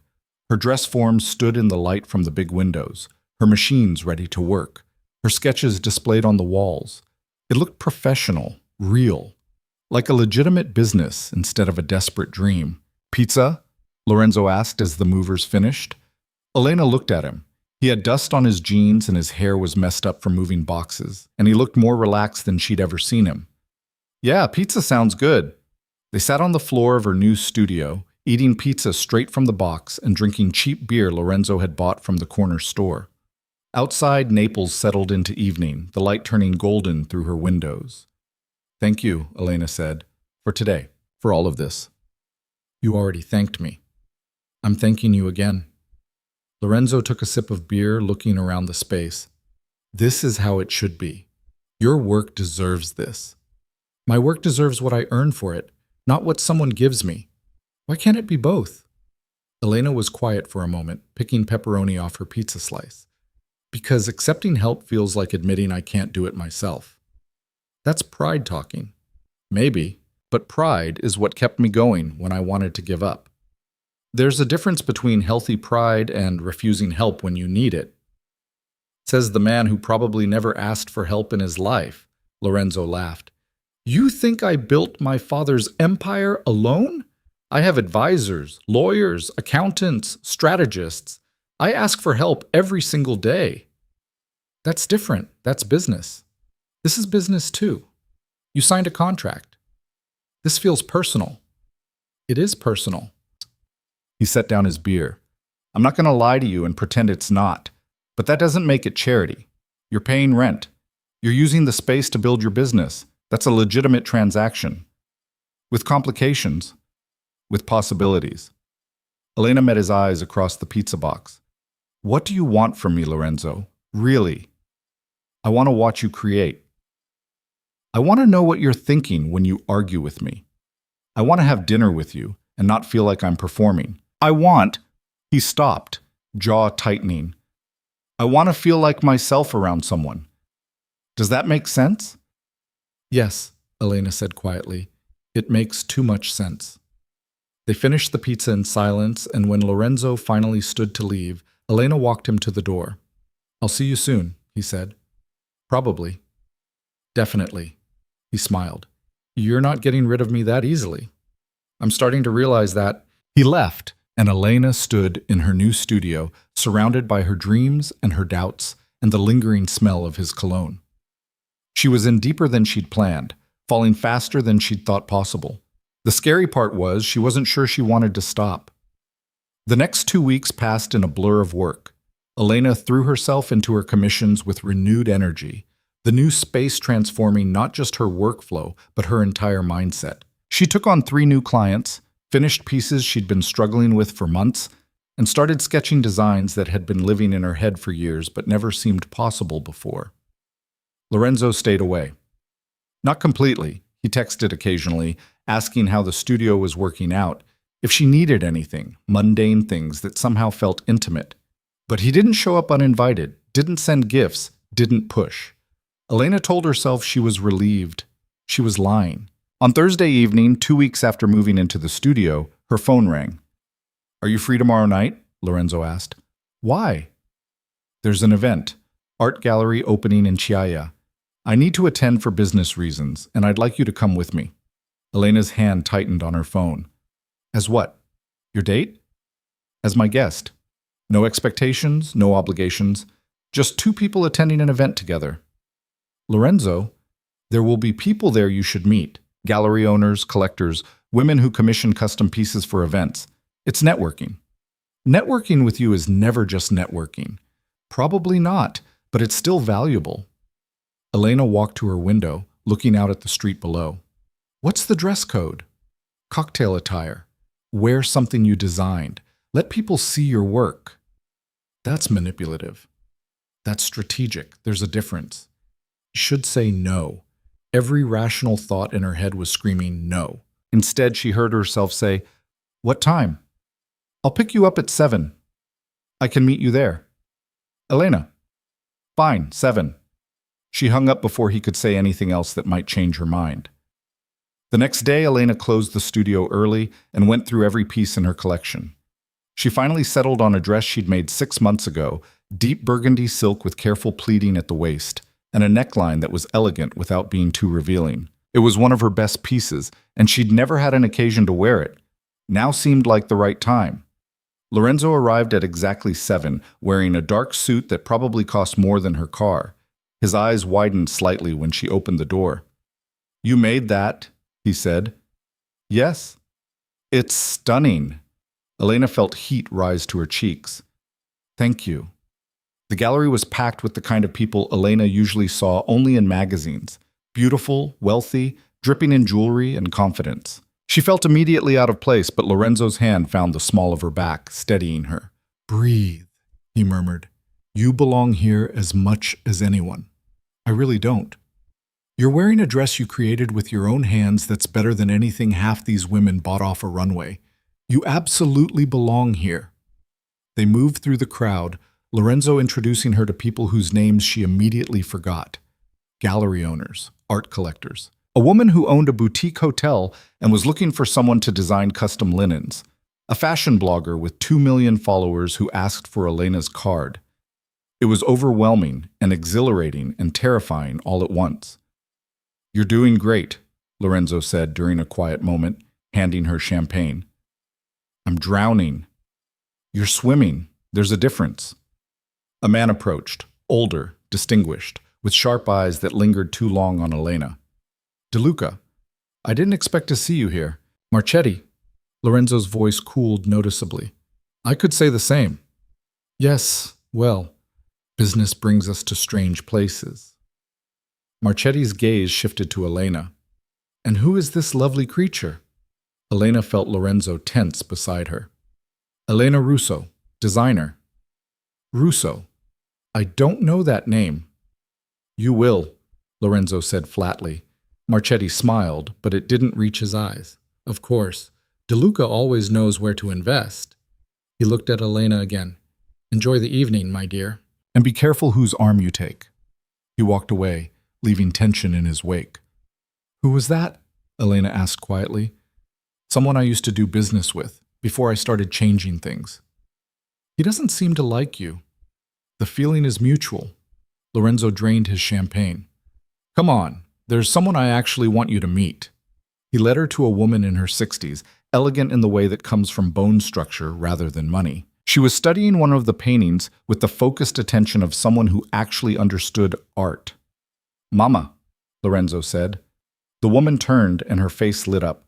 Speaker 1: Her dress forms stood in the light from the big windows, her machines ready to work, her sketches displayed on the walls. It looked professional, real, like a legitimate business instead of a desperate dream. Pizza? Lorenzo asked as the movers finished. Elena looked at him. He had dust on his jeans and his hair was messed up from moving boxes, and he looked more relaxed than she'd ever seen him. Yeah, pizza sounds good. They sat on the floor of her new studio, eating pizza straight from the box and drinking cheap beer Lorenzo had bought from the corner store. Outside, Naples settled into evening, the light turning golden through her windows. Thank you, Elena said, for today, for all of this. You already thanked me. I'm thanking you again. Lorenzo took a sip of beer, looking around the space. This is how it should be. Your work deserves this. My work deserves what I earn for it, not what someone gives me. Why can't it be both? Elena was quiet for a moment, picking pepperoni off her pizza slice. Because accepting help feels like admitting I can't do it myself. That's pride talking. Maybe, but pride is what kept me going when I wanted to give up. There's a difference between healthy pride and refusing help when you need it. Says the man who probably never asked for help in his life. Lorenzo laughed. You think I built my father's empire alone? I have advisors, lawyers, accountants, strategists. I ask for help every single day. That's different. That's business. This is business too. You signed a contract. This feels personal. It is personal. He set down his beer. I'm not going to lie to you and pretend it's not, but that doesn't make it charity. You're paying rent. You're using the space to build your business. That's a legitimate transaction. With complications. With possibilities. Elena met his eyes across the pizza box. What do you want from me, Lorenzo? Really? I want to watch you create. I want to know what you're thinking when you argue with me. I want to have dinner with you and not feel like I'm performing. He stopped, jaw tightening. I want to feel like myself around someone. Does that make sense? Yes, Elena said quietly. It makes too much sense. They finished the pizza in silence, and when Lorenzo finally stood to leave, Elena walked him to the door. I'll see you soon, he said. Probably. Definitely. He smiled. You're not getting rid of me that easily. I'm starting to realize that. He left, and Elena stood in her new studio, surrounded by her dreams and her doubts and the lingering smell of his cologne. She was in deeper than she'd planned, falling faster than she'd thought possible. The scary part was she wasn't sure she wanted to stop. The next 2 weeks passed in a blur of work. Elena threw herself into her commissions with renewed energy, the new space transforming not just her workflow, but her entire mindset. She took on 3 new clients, finished pieces she'd been struggling with for months, and started sketching designs that had been living in her head for years but never seemed possible before. Lorenzo stayed away. Not completely. He texted occasionally, asking how the studio was working out, if she needed anything, mundane things that somehow felt intimate. But he didn't show up uninvited, didn't send gifts, didn't push. Elena told herself she was relieved. She was lying. On Thursday evening, 2 weeks after moving into the studio, her phone rang. Are you free tomorrow night? Lorenzo asked. Why? There's an event, art gallery opening in Chiaia. I need to attend for business reasons, and I'd like you to come with me. Elena's hand tightened on her phone. As what? Your date? As my guest. No expectations, no obligations. Just 2 people attending an event together. Lorenzo, there will be people there you should meet. Gallery owners, collectors, women who commission custom pieces for events. It's networking. Networking with you is never just networking. Probably not, but it's still valuable. Elena walked to her window, looking out at the street below. What's the dress code? Cocktail attire. Wear something you designed. Let people see your work. That's manipulative. That's strategic. There's a difference. You should say no. Every rational thought in her head was screaming no. Instead, she heard herself say, What time? I'll pick you up at 7. I can meet you there. Elena. Fine, 7. She hung up before he could say anything else that might change her mind. The next day, Elena closed the studio early and went through every piece in her collection. She finally settled on a dress she'd made 6 months ago, deep burgundy silk with careful pleating at the waist, and a neckline that was elegant without being too revealing. It was one of her best pieces, and she'd never had an occasion to wear it. Now seemed like the right time. Lorenzo arrived at exactly 7, wearing a dark suit that probably cost more than her car. His eyes widened slightly when she opened the door. "You made that," he said. "Yes." "It's stunning." Elena felt heat rise to her cheeks. "Thank you." The gallery was packed with the kind of people Elena usually saw only in magazines. Beautiful, wealthy, dripping in jewelry and confidence. She felt immediately out of place, but Lorenzo's hand found the small of her back, steadying her. "Breathe," he murmured. "You belong here as much as anyone." "I really don't." "You're wearing a dress you created with your own hands that's better than anything half these women bought off a runway. You absolutely belong here." They moved through the crowd, Lorenzo introducing her to people whose names she immediately forgot. Gallery owners, art collectors. A woman who owned a boutique hotel and was looking for someone to design custom linens. A fashion blogger with 2 million followers who asked for Elena's card. It was overwhelming and exhilarating and terrifying all at once. "You're doing great," Lorenzo said during a quiet moment, handing her champagne. "I'm drowning." "You're swimming. There's a difference." A man approached, older, distinguished, with sharp eyes that lingered too long on Elena. "DeLuca, I didn't expect to see you here." "Marchetti." Lorenzo's voice cooled noticeably. "I could say the same." "Yes, well, business brings us to strange places." Marchetti's gaze shifted to Elena. "And who is this lovely creature?" Elena felt Lorenzo tense beside her. "Elena Russo, designer." "Russo? I don't know that name." "You will," Lorenzo said flatly. Marchetti smiled, but it didn't reach his eyes. "Of course, DeLuca always knows where to invest." He looked at Elena again. "Enjoy the evening, my dear. And be careful whose arm you take." He walked away, leaving tension in his wake. "Who was that?" Elena asked quietly. "Someone I used to do business with, before I started changing things." "He doesn't seem to like you." "The feeling is mutual." Lorenzo drained his champagne. "Come on, there's someone I actually want you to meet." He led her to a woman in her 60s, elegant in the way that comes from bone structure rather than money. She was studying one of the paintings with the focused attention of someone who actually understood art. "Mama," Lorenzo said. The woman turned and her face lit up.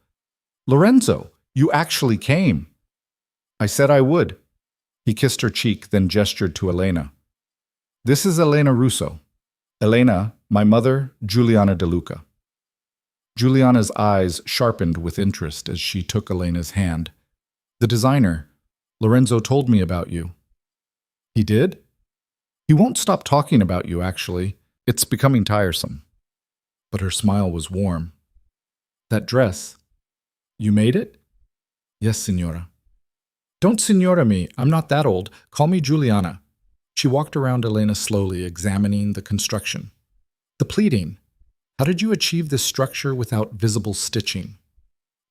Speaker 1: "Lorenzo, you actually came." "I said I would." He kissed her cheek, then gestured to Elena. "This is Elena Russo. Elena, my mother, Giuliana DeLuca." Giuliana's eyes sharpened with interest as she took Elena's hand. "The designer. Lorenzo told me about you." "He did?" "He won't stop talking about you, actually. It's becoming tiresome." But her smile was warm. "That dress. You made it?" "Yes, signora." "Don't signora me. I'm not that old. Call me Giuliana." She walked around Elena slowly, examining the construction. "The pleating. How did you achieve this structure without visible stitching?"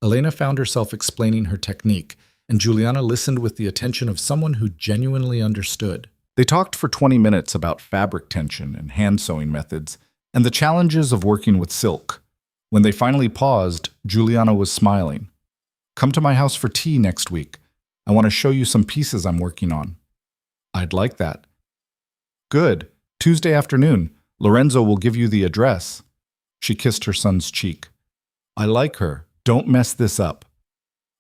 Speaker 1: Elena found herself explaining her technique, and Giuliana listened with the attention of someone who genuinely understood. They talked for 20 minutes about fabric tension and hand sewing methods, and the challenges of working with silk. When they finally paused, Giuliana was smiling. "Come to my house for tea next week. I want to show you some pieces I'm working on." "I'd like that." "Good. Tuesday afternoon. Lorenzo will give you the address." She kissed her son's cheek. "I like her. Don't mess this up."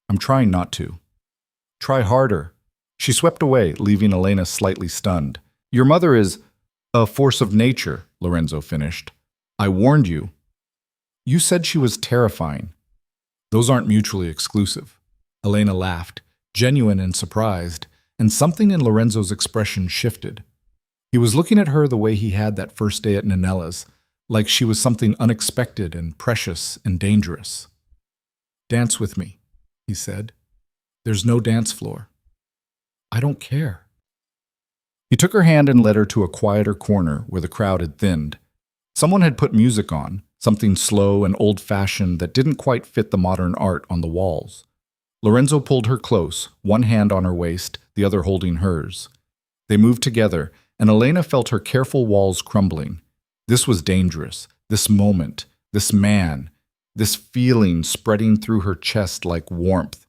Speaker 1: "I'm trying not to." "Try harder." She swept away, leaving Elena slightly stunned. "Your mother is a force of nature," Lorenzo finished. "I warned you." "You said she was terrifying." "Those aren't mutually exclusive." Elena laughed, genuine and surprised, and something in Lorenzo's expression shifted. He was looking at her the way he had that first day at Ninella's, like she was something unexpected and precious and dangerous. "Dance with me," he said. "There's no dance floor." "I don't care." He took her hand and led her to a quieter corner where the crowd had thinned. Someone had put music on, something slow and old-fashioned that didn't quite fit the modern art on the walls. Lorenzo pulled her close, one hand on her waist, the other holding hers. They moved together, and Elena felt her careful walls crumbling. This was dangerous, this moment, this man, this feeling spreading through her chest like warmth.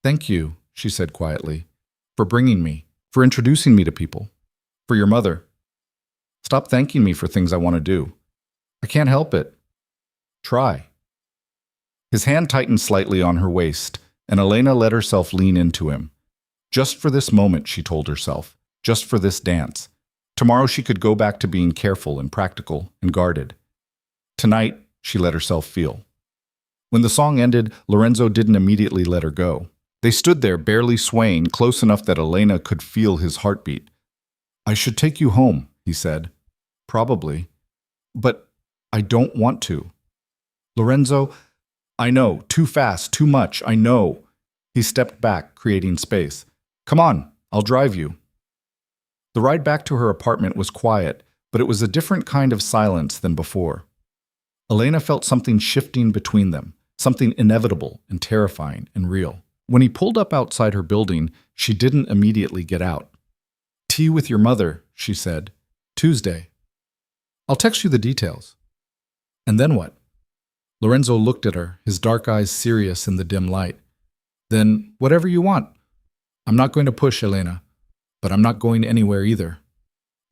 Speaker 1: "Thank you," she said quietly, "for bringing me, for introducing me to people, for your mother. Stop thanking me for things I want to do. I can't help it. Try." His hand tightened slightly on her waist, and Elena let herself lean into him. Just for this moment, she told herself, just for this dance. Tomorrow she could go back to being careful and practical and guarded. Tonight, she let herself feel. When the song ended, Lorenzo didn't immediately let her go. They stood there, barely swaying, close enough that Elena could feel his heartbeat. "I should take you home," he said. "Probably. But I don't want to." "Lorenzo, I know, too fast, too much, I know." He stepped back, creating space. "Come on, I'll drive you." The ride back to her apartment was quiet, but it was a different kind of silence than before. Elena felt something shifting between them, something inevitable and terrifying and real. When he pulled up outside her building, she didn't immediately get out. "Tea with your mother," she said. "Tuesday. I'll text you the details." "And then what?" Lorenzo looked at her, his dark eyes serious in the dim light. "Then whatever you want. I'm not going to push, Elena, but I'm not going anywhere either."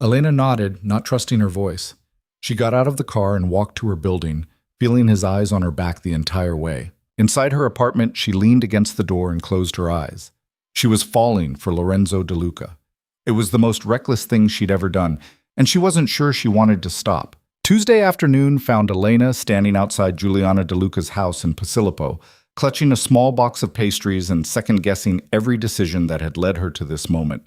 Speaker 1: Elena nodded, not trusting her voice. She got out of the car and walked to her building, feeling his eyes on her back the entire way. Inside her apartment, she leaned against the door and closed her eyes. She was falling for Lorenzo De Luca. It was the most reckless thing she'd ever done, and she wasn't sure she wanted to stop. Tuesday afternoon found Elena standing outside Giuliana De Luca's house in Posillipo, clutching a small box of pastries and second-guessing every decision that had led her to this moment.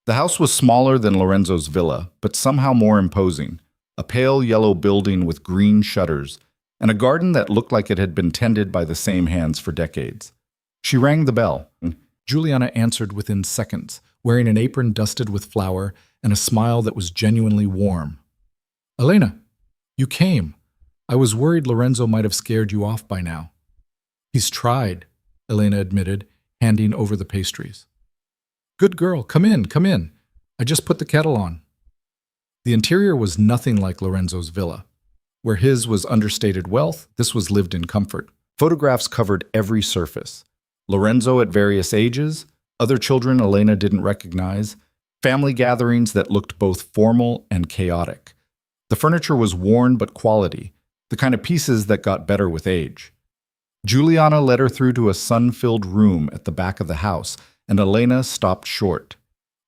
Speaker 1: The house was smaller than Lorenzo's villa, but somehow more imposing. A pale yellow building with green shutters, and a garden that looked like it had been tended by the same hands for decades. She rang the bell. Giuliana answered within seconds, wearing an apron dusted with flour and a smile that was genuinely warm. "Elena, you came. I was worried Lorenzo might have scared you off by now." "He's tried," Elena admitted, handing over the pastries. "Good girl, come in, come in. I just put the kettle on." The interior was nothing like Lorenzo's villa. Where his was understated wealth, this was lived in comfort. Photographs covered every surface. Lorenzo at various ages, other children Elena didn't recognize, family gatherings that looked both formal and chaotic. The furniture was worn but quality, the kind of pieces that got better with age. Giuliana led her through to a sun-filled room at the back of the house, and Elena stopped short.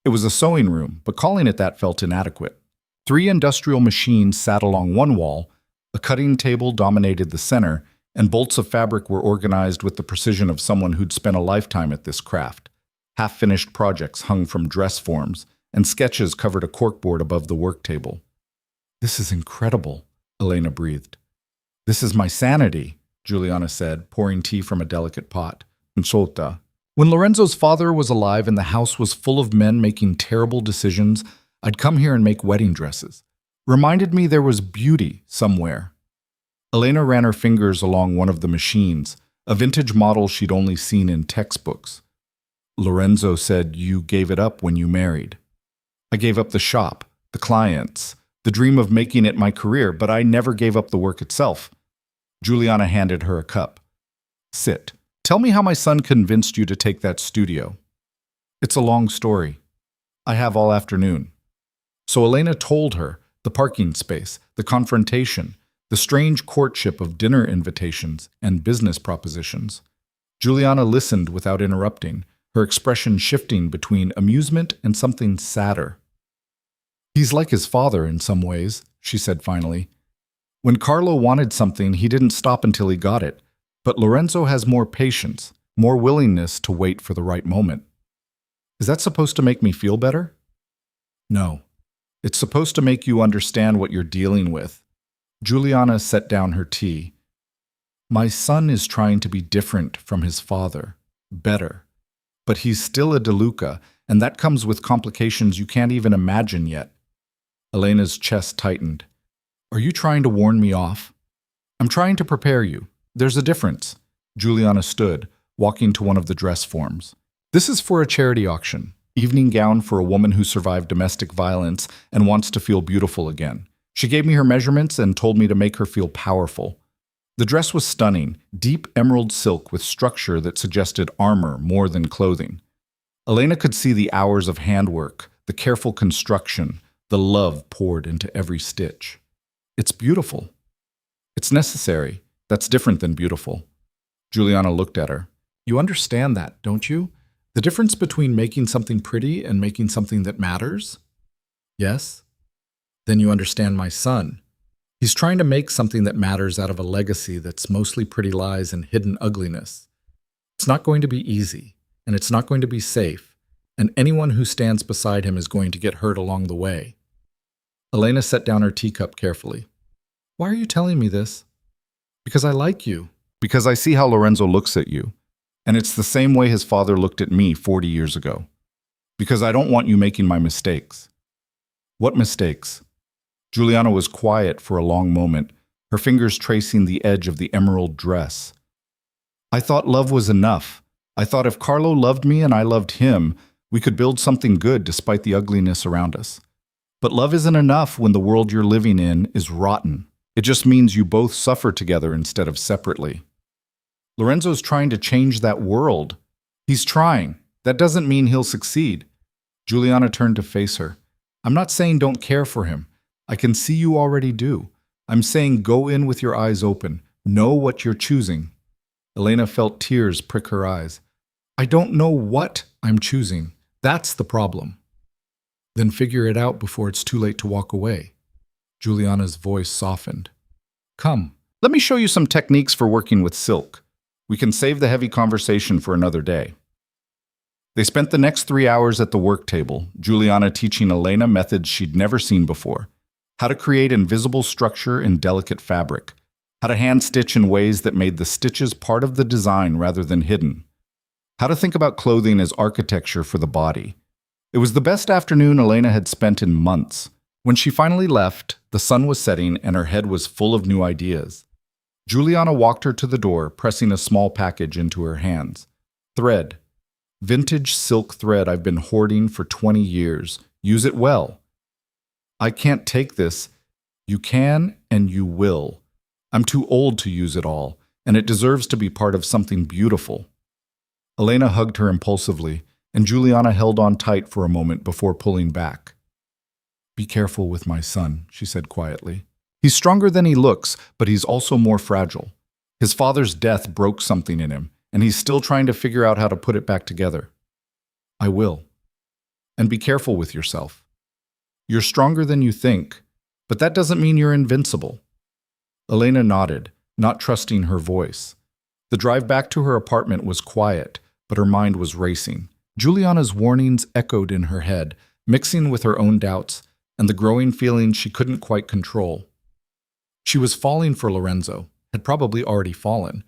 Speaker 1: It was a sewing room, but calling it that felt inadequate. 3 industrial machines sat along one wall, a cutting table dominated the center, and bolts of fabric were organized with the precision of someone who'd spent a lifetime at this craft. Half-finished projects hung from dress forms, and sketches covered a corkboard above the work table. "This is incredible," Elena breathed. "This is my sanity," Giuliana said, pouring tea from a delicate pot. "Insolta." When Lorenzo's father was alive and the house was full of men making terrible decisions, I'd come here and make wedding dresses. Reminded me there was beauty somewhere. Elena ran her fingers along one of the machines, a vintage model she'd only seen in textbooks. "Lorenzo said you gave it up when you married." "I gave up the shop, the clients, the dream of making it my career, but I never gave up the work itself." Giuliana handed her a cup. "Sit. Tell me how my son convinced you to take that studio." "It's a long story. I have all afternoon." So Elena told her the parking space, the confrontation, the strange courtship of dinner invitations and business propositions. Giuliana listened without interrupting, her expression shifting between amusement and something sadder. "He's like his father in some ways," she said finally. "When Carlo wanted something, he didn't stop until he got it. But Lorenzo has more patience, more willingness to wait for the right moment." "Is that supposed to make me feel better?" "No. It's supposed to make you understand what you're dealing with." Giuliana set down her tea. "My son is trying to be different from his father, better. But he's still a De Luca, and that comes with complications you can't even imagine yet." Elena's chest tightened. "Are you trying to warn me off?" I'm trying to prepare you. There's a difference. Juliana stood, walking to one of the dress forms. This is for a charity auction. Evening gown for a woman who survived domestic violence and wants to feel beautiful again. She gave me her measurements and told me to make her feel powerful. The dress was stunning, deep emerald silk with structure that suggested armor more than clothing. Elena could see the hours of handwork, the careful construction, the love poured into every stitch. It's beautiful. It's necessary. That's different than beautiful. Juliana looked at her. You understand that, don't you? The difference between making something pretty and making something that matters? Yes? Then you understand my son. He's trying to make something that matters out of a legacy that's mostly pretty lies and hidden ugliness. It's not going to be easy, and it's not going to be safe, and anyone who stands beside him is going to get hurt along the way. Elena set down her teacup carefully. Why are you telling me this? Because I like you. Because I see how Lorenzo looks at you. And it's the same way his father looked at me 40 years ago. Because I don't want you making my mistakes. What mistakes? Juliana was quiet for a long moment, her fingers tracing the edge of the emerald dress. I thought love was enough. I thought if Carlo loved me and I loved him, we could build something good despite the ugliness around us. But love isn't enough when the world you're living in is rotten. It just means you both suffer together instead of separately. Lorenzo's trying to change that world. He's trying. That doesn't mean he'll succeed. Juliana turned to face her. I'm not saying don't care for him. I can see you already do. I'm saying go in with your eyes open. Know what you're choosing. Elena felt tears prick her eyes. I don't know what I'm choosing. That's the problem. Then figure it out before it's too late to walk away. Juliana's voice softened. Come, let me show you some techniques for working with silk. We can save the heavy conversation for another day. They spent the next 3 hours at the work table, Juliana teaching Elena methods she'd never seen before. How to create invisible structure in delicate fabric. How to hand stitch in ways that made the stitches part of the design rather than hidden. How to think about clothing as architecture for the body. It was the best afternoon Elena had spent in months. When she finally left, the sun was setting and her head was full of new ideas. Juliana walked her to the door, pressing a small package into her hands. Thread. Vintage silk thread I've been hoarding for 20 years. Use it well. I can't take this. You can and you will. I'm too old to use it all, and it deserves to be part of something beautiful. Elena hugged her impulsively, and Juliana held on tight for a moment before pulling back. Be careful with my son, she said quietly. He's stronger than he looks, but he's also more fragile. His father's death broke something in him, and he's still trying to figure out how to put it back together. I will. And be careful with yourself. You're stronger than you think, but that doesn't mean you're invincible. Elena nodded, not trusting her voice. The drive back to her apartment was quiet, but her mind was racing. Juliana's warnings echoed in her head, mixing with her own doubts and the growing feeling she couldn't quite control. She was falling for Lorenzo, had probably already fallen,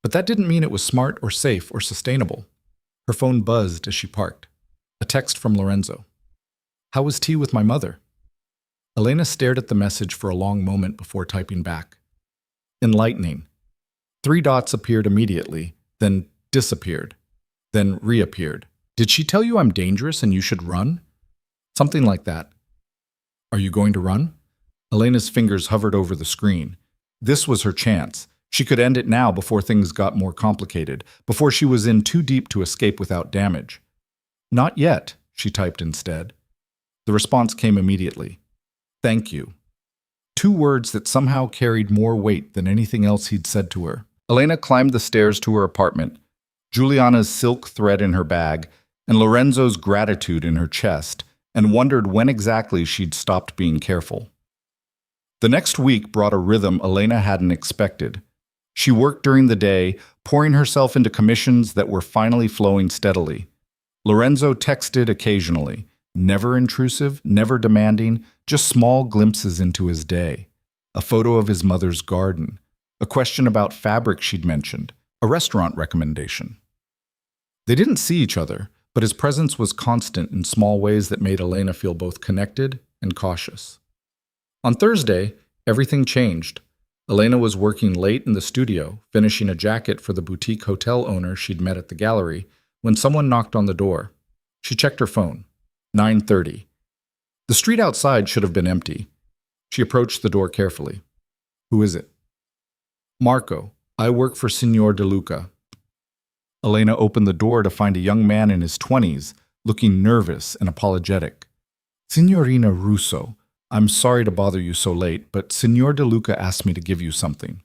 Speaker 1: but that didn't mean it was smart or safe or sustainable. Her phone buzzed as she parked. A text from Lorenzo. How was tea with my mother? Elena stared at the message for a long moment before typing back. Enlightening. 3 dots appeared immediately, then disappeared, then reappeared. Did she tell you I'm dangerous and you should run? Something like that. Are you going to run? Elena's fingers hovered over the screen. This was her chance. She could end it now before things got more complicated, before she was in too deep to escape without damage. Not yet, she typed instead. The response came immediately. Thank you. 2 words that somehow carried more weight than anything else he'd said to her. Elena climbed the stairs to her apartment, Juliana's silk thread in her bag, and Lorenzo's gratitude in her chest, and wondered when exactly she'd stopped being careful. The next week brought a rhythm Elena hadn't expected. She worked during the day, pouring herself into commissions that were finally flowing steadily. Lorenzo texted occasionally, never intrusive, never demanding, just small glimpses into his day. A photo of his mother's garden, a question about fabric she'd mentioned, a restaurant recommendation. They didn't see each other, but his presence was constant in small ways that made Elena feel both connected and cautious. On Thursday, everything changed. Elena was working late in the studio, finishing a jacket for the boutique hotel owner she'd met at the gallery, when someone knocked on the door. She checked her phone. 9:30. The street outside should have been empty. She approached the door carefully. Who is it? Marco. I work for Signor De Luca. Elena opened the door to find a young man in his 20s, looking nervous and apologetic. Signorina Russo, I'm sorry to bother you so late, but Signor De Luca asked me to give you something.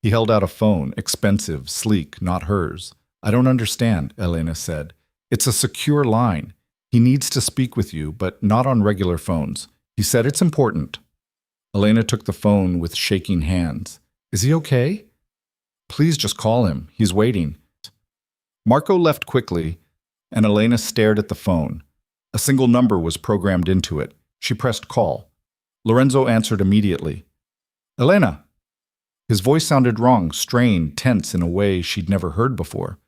Speaker 1: He held out a phone, expensive, sleek, not hers. I don't understand, Elena said. It's a secure line. He needs to speak with you, but not on regular phones. He said it's important. Elena took the phone with shaking hands. Is he okay? Please just call him. He's waiting. Marco left quickly, and Elena stared at the phone. A single number was programmed into it. She pressed call. Lorenzo answered immediately. Elena. His voice sounded wrong, strained, tense in a way she'd never heard before.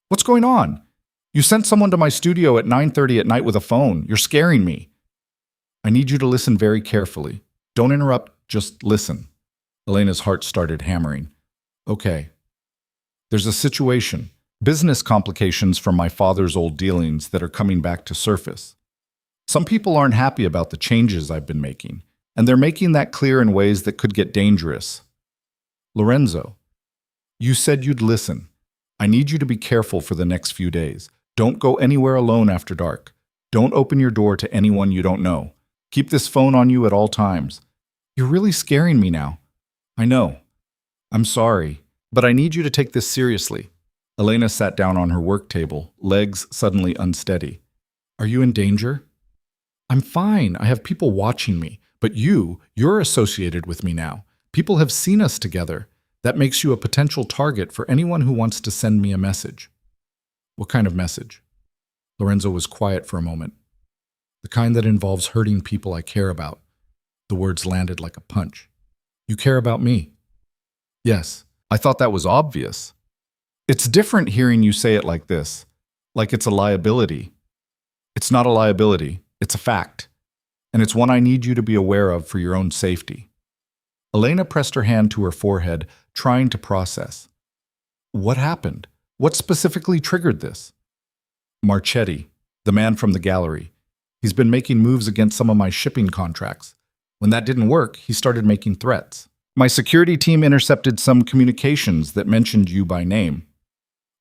Speaker 1: What's going on? You sent someone to my studio at 9:30 at night with a phone. You're scaring me. I need you to listen very carefully. Don't interrupt, just listen. Elena's heart started hammering. Okay. There's a situation, business complications from my father's old dealings that are coming back to surface. Some people aren't happy about the changes I've been making, and they're making that clear in ways that could get dangerous. Lorenzo, you said you'd listen. I need you to be careful for the next few days. Don't go anywhere alone after dark. Don't open your door to anyone you don't know. Keep this phone on you at all times. You're really scaring me now. I know. I'm sorry, but I need you to take this seriously. Elena sat down on her work table, legs suddenly unsteady. Are you in danger? I'm fine. I have people watching me. But you're associated with me now. People have seen us together. That makes you a potential target for anyone who wants to send me a message. What kind of message? Lorenzo was quiet for a moment. The kind that involves hurting people I care about. The words landed like a punch. You care about me? Yes. I thought that was obvious. It's different hearing you say it like this, like it's a liability. It's not a liability. It's a fact. And it's one I need you to be aware of for your own safety. Elena pressed her hand to her forehead, trying to process. What happened? What specifically triggered this? Marchetti, the man from the gallery. He's been making moves against some of my shipping contracts. When that didn't work, he started making threats. My security team intercepted some communications that mentioned you by name.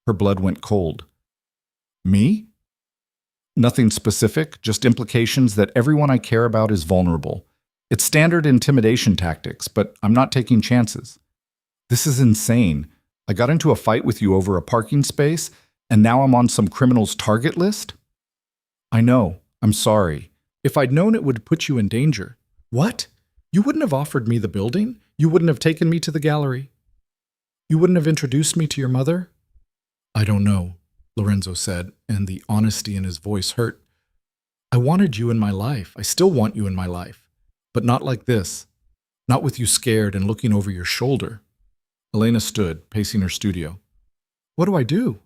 Speaker 1: Her blood went cold. Me? Nothing specific, just implications that everyone I care about is vulnerable. It's standard intimidation tactics, but I'm not taking chances. This is insane. I got into a fight with you over a parking space, and now I'm on some criminal's target list? I know. I'm sorry. If I'd known it would put you in danger. What? You wouldn't have offered me the building? You wouldn't have taken me to the gallery? You wouldn't have introduced me to your mother? I don't know, Lorenzo said, and the honesty in his voice hurt. I wanted you in my life. I still want you in my life. But not like this. Not with you scared and looking over your shoulder. Elena stood, pacing her studio. What do I do?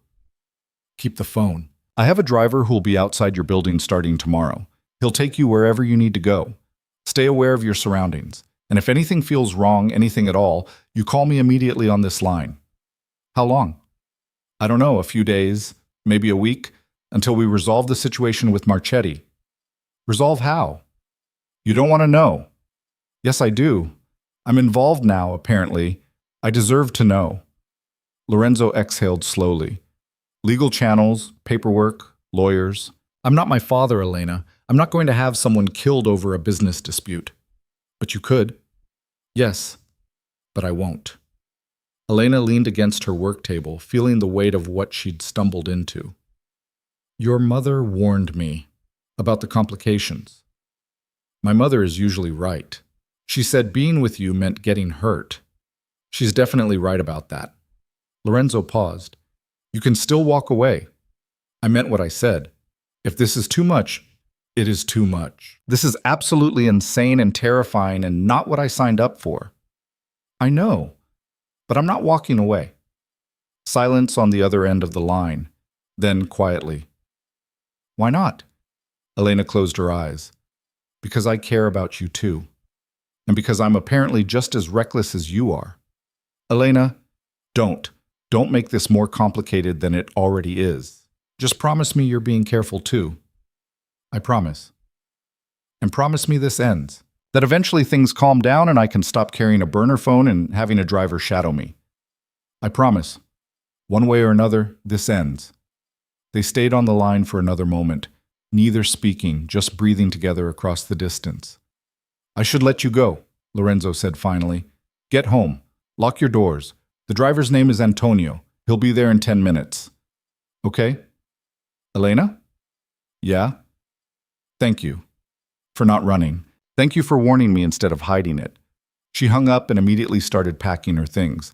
Speaker 1: Keep the phone. I have a driver who'll be outside your building starting tomorrow. He'll take you wherever you need to go. Stay aware of your surroundings. And if anything feels wrong, anything at all, you call me immediately on this line. How long? I don't know, a few days, maybe a week, until we resolve the situation with Marchetti. Resolve how? You don't want to know. Yes, I do. I'm involved now, apparently. I deserve to know. Lorenzo exhaled slowly. Legal channels, paperwork, lawyers. I'm not my father, Elena. I'm not going to have someone killed over a business dispute. But you could. Yes, but I won't. Elena leaned against her work table, feeling the weight of what she'd stumbled into. Your mother warned me about the complications. My mother is usually right. She said being with you meant getting hurt. She's definitely right about that. Lorenzo paused. You can still walk away. I meant what I said. If this is too much, it is too much. This is absolutely insane and terrifying and not what I signed up for. I know, but I'm not walking away. Silence on the other end of the line. Then quietly. Why not? Elena closed her eyes. Because I care about you too. and because I'm apparently just as reckless as you are. Elena, don't. Don't make this more complicated than it already is. Just promise me you're being careful too. I promise. And promise me this ends. That eventually things calm down and I can stop carrying a burner phone and having a driver shadow me. I promise. One way or another, this ends. They stayed on the line for another moment, neither speaking, just breathing together across the distance. I should let you go, Lorenzo said finally. Get home. Lock your doors. The driver's name is Antonio. He'll be there in 10 minutes. Okay? Elena? Yeah? Thank you. For not running. Thank you for warning me instead of hiding it. She hung up and immediately started packing her things.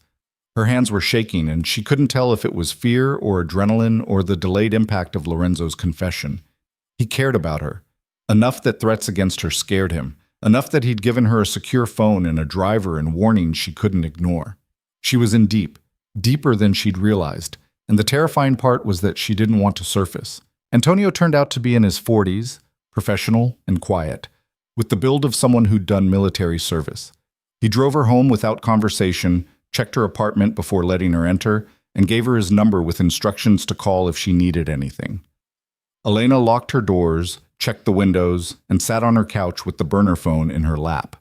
Speaker 1: Her hands were shaking, and she couldn't tell if it was fear or adrenaline or the delayed impact of Lorenzo's confession. He cared about her. Enough that threats against her scared him. Enough that he'd given her a secure phone and a driver and warnings she couldn't ignore. She was in deep, deeper than she'd realized, and the terrifying part was that she didn't want to surface. Antonio turned out to be in his 40s, professional and quiet, with the build of someone who'd done military service. He drove her home without conversation, checked her apartment before letting her enter, and gave her his number with instructions to call if she needed anything. Elena locked her doors, checked the windows, and sat on her couch with the burner phone in her lap.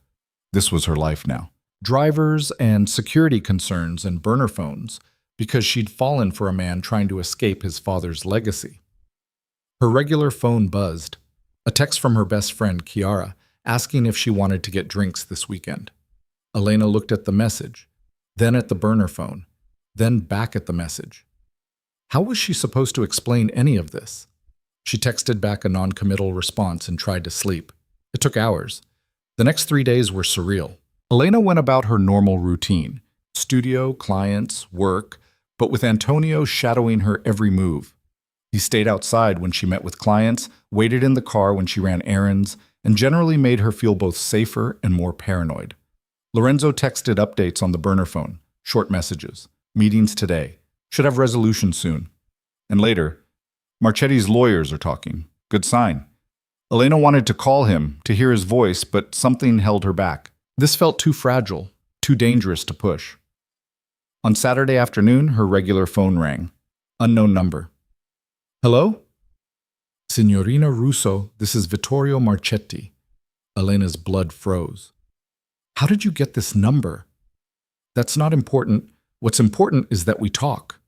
Speaker 1: This was her life now. Drivers and security concerns and burner phones, because she'd fallen for a man trying to escape his father's legacy. Her regular phone buzzed. A text from her best friend, Chiara, asking if she wanted to get drinks this weekend. Elena looked at the message, then at the burner phone, then back at the message. How was she supposed to explain any of this? She texted back a non-committal response and tried to sleep. It took hours. The next 3 days were surreal. Elena went about her normal routine, studio, clients, work, but with Antonio shadowing her every move. He stayed outside when she met with clients, waited in the car when she ran errands, and generally made her feel both safer and more paranoid. Lorenzo texted updates on the burner phone, short messages, meetings today, should have resolution soon. And later, Marchetti's lawyers are talking. Good sign. Elena wanted to call him, to hear his voice, but something held her back. This felt too fragile, too dangerous to push. On Saturday afternoon, her regular phone rang. Unknown number. Hello? Signorina Russo, this is Vittorio Marchetti. Elena's blood froze. How did you get this number? That's not important. What's important is that we talk.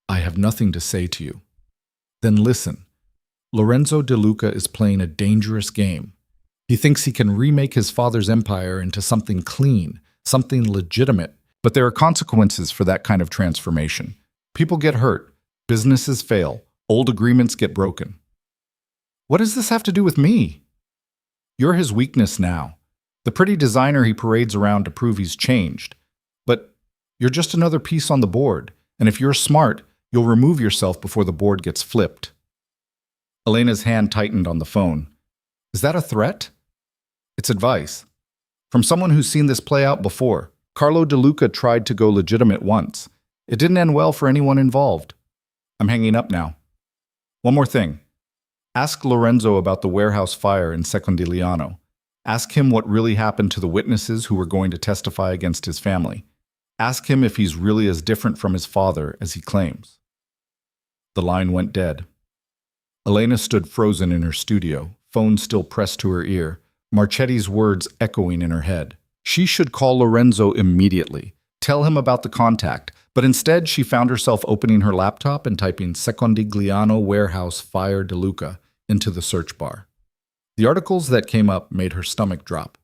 Speaker 1: I have nothing to say to you. Then listen. Lorenzo De Luca is playing a dangerous game. He thinks he can remake his father's empire into something clean, something legitimate, but there are consequences for that kind of transformation. People get hurt, businesses fail, old agreements get broken. What does this have to do with me? You're his weakness now, the pretty designer he parades around to prove he's changed. But you're just another piece on the board, and if you're smart, you'll remove yourself before the board gets flipped. Elena's hand tightened on the phone. Is that a threat? It's advice. From someone who's seen this play out before. Carlo De Luca tried to go legitimate once. It didn't end well for anyone involved. I'm hanging up now. One more thing. Ask Lorenzo about the warehouse fire in Secondigliano. Ask him what really happened to the witnesses who were going to testify against his family. Ask him if he's really as different from his father as he claims. The line went dead. Elena stood frozen in her studio, phone still pressed to her ear, Marchetti's words echoing in her head. She should call Lorenzo immediately, tell him about the contact, but instead she found herself opening her laptop and typing Secondigliano Warehouse Fire De Luca into the search bar. The articles that came up made her stomach drop.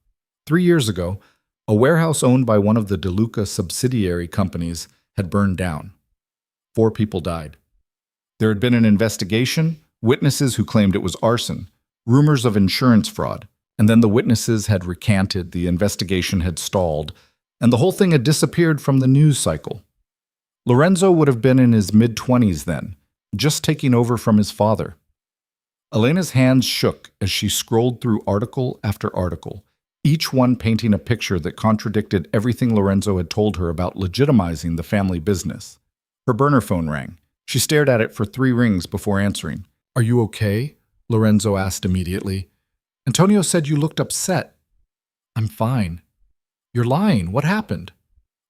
Speaker 1: 3 years ago, a warehouse owned by one of the De Luca subsidiary companies had burned down. 4 people died. There had been an investigation, witnesses who claimed it was arson, rumors of insurance fraud, and then the witnesses had recanted, the investigation had stalled, and the whole thing had disappeared from the news cycle. Lorenzo would have been in his mid-20s then, just taking over from his father. Elena's hands shook as she scrolled through article after article, each one painting a picture that contradicted everything Lorenzo had told her about legitimizing the family business. Her burner phone rang. She stared at it for 3 rings before answering. Are you okay? Lorenzo asked immediately. Antonio said you looked upset. I'm fine. You're lying. What happened?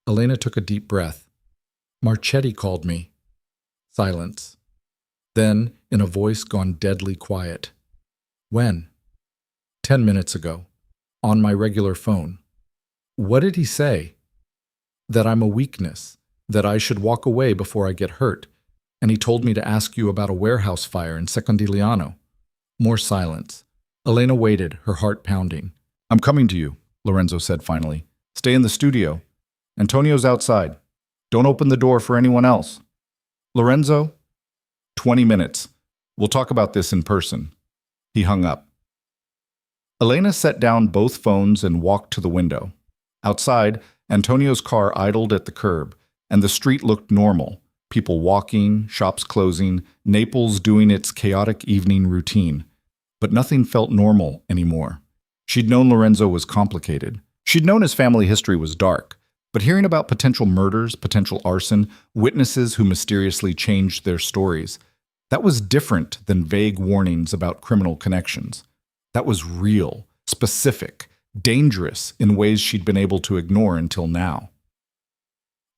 Speaker 1: Elena took a deep breath. Marchetti called me. Silence. Then, in a voice gone deadly quiet. When? 10 minutes ago. On my regular phone. What did he say? That I'm a weakness. That I should walk away before I get hurt. And he told me to ask you about a warehouse fire in Secondigliano. More silence. Elena waited, her heart pounding. I'm coming to you, Lorenzo said finally. Stay in the studio. Antonio's outside. Don't open the door for anyone else. Lorenzo? 20 minutes. We'll talk about this in person. He hung up. Elena set down both phones and walked to the window. Outside, Antonio's car idled at the curb, and the street looked normal. People walking, shops closing, Naples doing its chaotic evening routine. But nothing felt normal anymore. She'd known Lorenzo was complicated. She'd known his family history was dark. But hearing about potential murders, potential arson, witnesses who mysteriously changed their stories, that was different than vague warnings about criminal connections. That was real, specific, dangerous in ways she'd been able to ignore until now.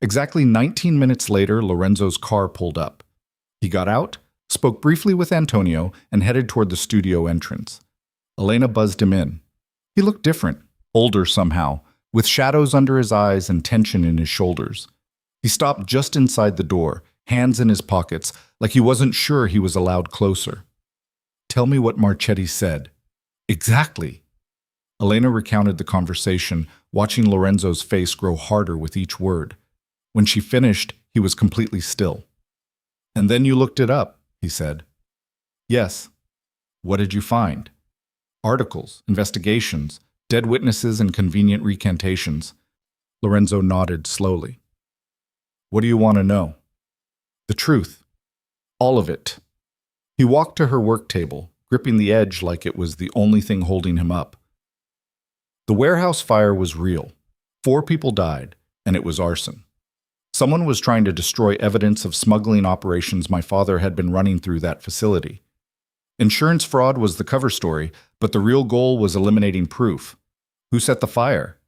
Speaker 1: Exactly 19 minutes later, Lorenzo's car pulled up. He got out, spoke briefly with Antonio, and headed toward the studio entrance. Elena buzzed him in. He looked different, older somehow, with shadows under his eyes and tension in his shoulders. He stopped just inside the door, hands in his pockets, like he wasn't sure he was allowed closer. Tell me what Marchetti said. Exactly. Elena recounted the conversation, watching Lorenzo's face grow harder with each word. When she finished, he was completely still. And then you looked it up, he said. Yes. What did you find? Articles, investigations, dead witnesses and convenient recantations. Lorenzo nodded slowly. What do you want to know? The truth. All of it. He walked to her work table, gripping the edge like it was the only thing holding him up. The warehouse fire was real. 4 people died, and it was arson. Someone was trying to destroy evidence of smuggling operations my father had been running through that facility. Insurance fraud was the cover story, but the real goal was eliminating proof. Who set the fire?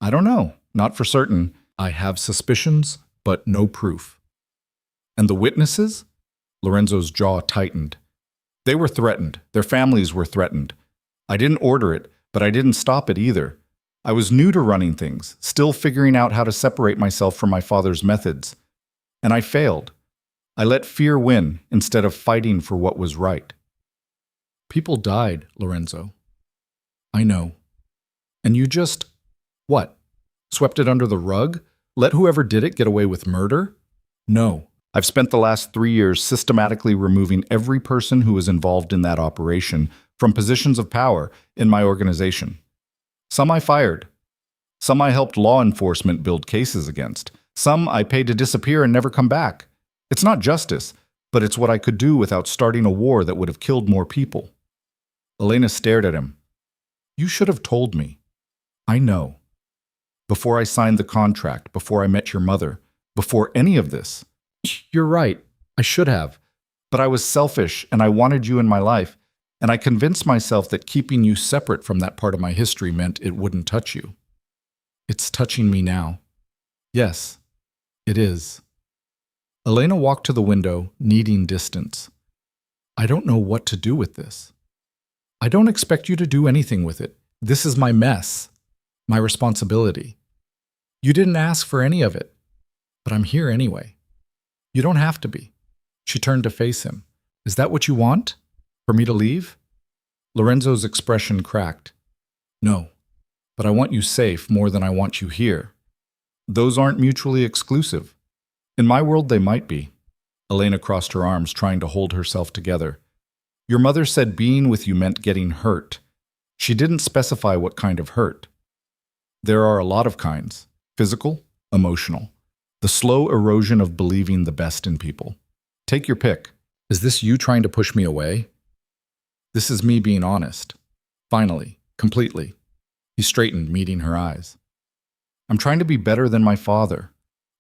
Speaker 1: I don't know, not for certain. I have suspicions, but no proof. And the witnesses? Lorenzo's jaw tightened. They were threatened. Their families were threatened. I didn't order it, but I didn't stop it either. I was new to running things, still figuring out how to separate myself from my father's methods. And I failed. I let fear win instead of fighting for what was right. People died, Lorenzo. I know. And you just, what? Swept it under the rug? Let whoever did it get away with murder? No. I've spent the last 3 years systematically removing every person who was involved in that operation from positions of power in my organization. Some I fired. Some I helped law enforcement build cases against. Some I paid to disappear and never come back. It's not justice, but it's what I could do without starting a war that would have killed more people. Elena stared at him. You should have told me. I know. Before I signed the contract, before I met your mother, before any of this. You're right. I should have. But I was selfish and I wanted you in my life. And I convinced myself that keeping you separate from that part of my history meant it wouldn't touch you. It's touching me now. Yes, it is. Elena walked to the window, needing distance. I don't know what to do with this. I don't expect you to do anything with it. This is my mess, my responsibility. You didn't ask for any of it, but I'm here anyway. You don't have to be. She turned to face him. Is that what you want? For me to leave? Lorenzo's expression cracked. No, but I want you safe more than I want you here. Those aren't mutually exclusive. In my world, they might be. Elena crossed her arms, trying to hold herself together. Your mother said being with you meant getting hurt. She didn't specify what kind of hurt. There are a lot of kinds. Physical, emotional. The slow erosion of believing the best in people. Take your pick. Is this you trying to push me away? This is me being honest. Finally, completely. He straightened, meeting her eyes. I'm trying to be better than my father.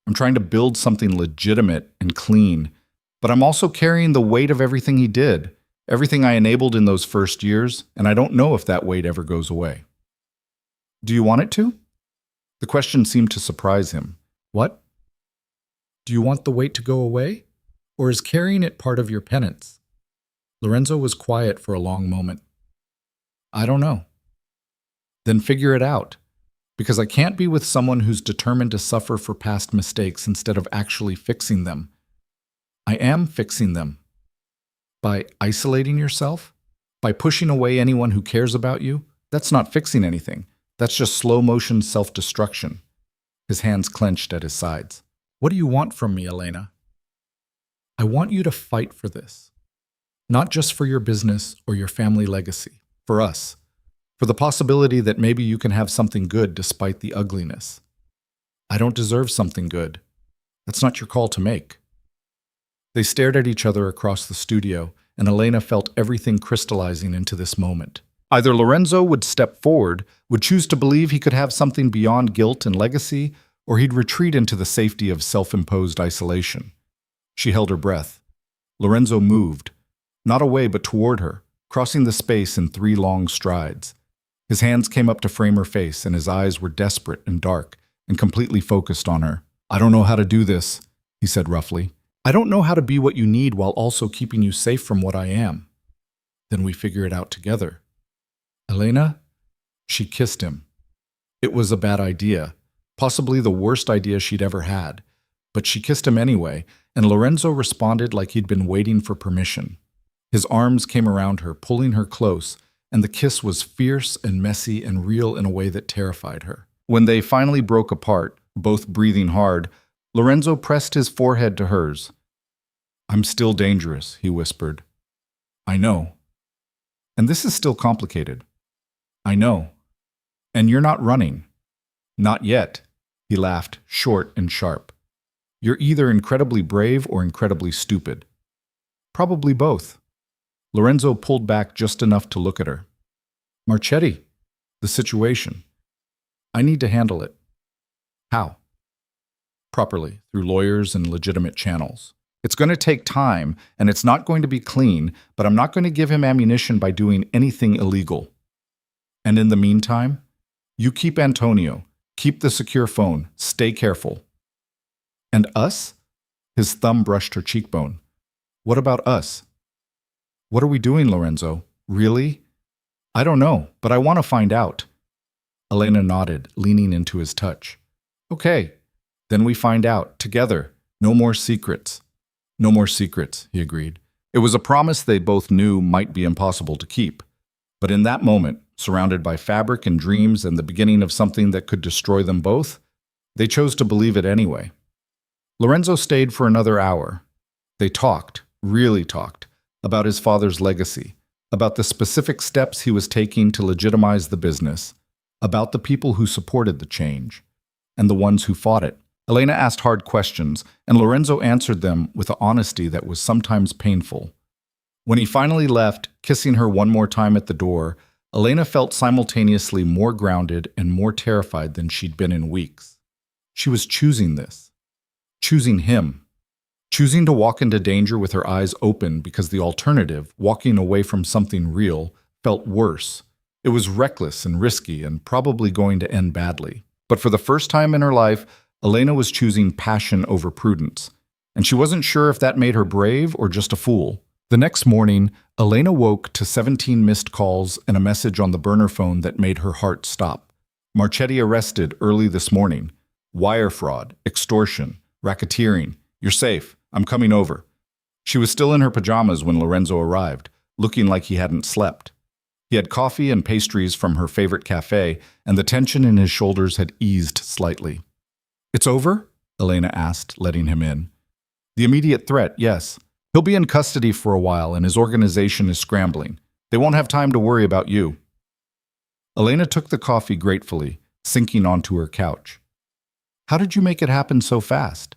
Speaker 1: I'm trying to build something legitimate and clean, but I'm also carrying the weight of everything he did, everything I enabled in those first years, and I don't know if that weight ever goes away. Do you want it to? The question seemed to surprise him. What? Do you want the weight to go away? Or is carrying it part of your penance? Lorenzo was quiet for a long moment. I don't know. Then figure it out. Because I can't be with someone who's determined to suffer for past mistakes instead of actually fixing them. I am fixing them. By isolating yourself? By pushing away anyone who cares about you? That's not fixing anything. That's just slow-motion self-destruction. His hands clenched at his sides. What do you want from me, Elena? I want you to fight for this. Not just for your business or your family legacy. For us. For the possibility that maybe you can have something good despite the ugliness. I don't deserve something good. That's not your call to make. They stared at each other across the studio, and Elena felt everything crystallizing into this moment. Either Lorenzo would step forward, would choose to believe he could have something beyond guilt and legacy, or he'd retreat into the safety of self-imposed isolation. She held her breath. Lorenzo moved, not away but toward her, crossing the space in 3 long strides. His hands came up to frame her face, and his eyes were desperate and dark and completely focused on her. I don't know how to do this, he said roughly. I don't know how to be what you need while also keeping you safe from what I am. Then we figure it out together. Elena? She kissed him. It was a bad idea, possibly the worst idea she'd ever had. But she kissed him anyway, and Lorenzo responded like he'd been waiting for permission. His arms came around her, pulling her close, and the kiss was fierce and messy and real in a way that terrified her. When they finally broke apart, both breathing hard, Lorenzo pressed his forehead to hers. I'm still dangerous, he whispered. I know. And this is still complicated. I know. And you're not running. Not yet, he laughed, short and sharp. You're either incredibly brave or incredibly stupid. Probably both. Lorenzo pulled back just enough to look at her. Marchetti, the situation. I need to handle it. How? Properly, through lawyers and legitimate channels. It's going to take time, and it's not going to be clean, but I'm not going to give him ammunition by doing anything illegal. And in the meantime, you keep Antonio, keep the secure phone, stay careful. And us? His thumb brushed her cheekbone. What about us? What are we doing, Lorenzo? Really? I don't know, but I want to find out. Elena nodded, leaning into his touch. Okay, then we find out, together. No more secrets. No more secrets, he agreed. It was a promise they both knew might be impossible to keep. But in that moment, surrounded by fabric and dreams and the beginning of something that could destroy them both, they chose to believe it anyway. Lorenzo stayed for another hour. They talked, really talked, about his father's legacy, about the specific steps he was taking to legitimize the business, about the people who supported the change, and the ones who fought it. Elena asked hard questions, and Lorenzo answered them with an honesty that was sometimes painful. When he finally left, kissing her one more time at the door, Elena felt simultaneously more grounded and more terrified than she'd been in weeks. She was choosing this. Choosing him. Choosing to walk into danger with her eyes open because the alternative, walking away from something real, felt worse. It was reckless and risky and probably going to end badly. But for the first time in her life, Elena was choosing passion over prudence, and she wasn't sure if that made her brave or just a fool. The next morning, Elena woke to 17 missed calls and a message on the burner phone that made her heart stop. Marchetti arrested early this morning. Wire fraud, extortion, racketeering. You're safe. I'm coming over. She was still in her pajamas when Lorenzo arrived, looking like he hadn't slept. He had coffee and pastries from her favorite cafe, and the tension in his shoulders had eased slightly. It's over? Elena asked, letting him in. The immediate threat, yes. He'll be in custody for a while, and his organization is scrambling. They won't have time to worry about you. Elena took the coffee gratefully, sinking onto her couch. How did you make it happen so fast?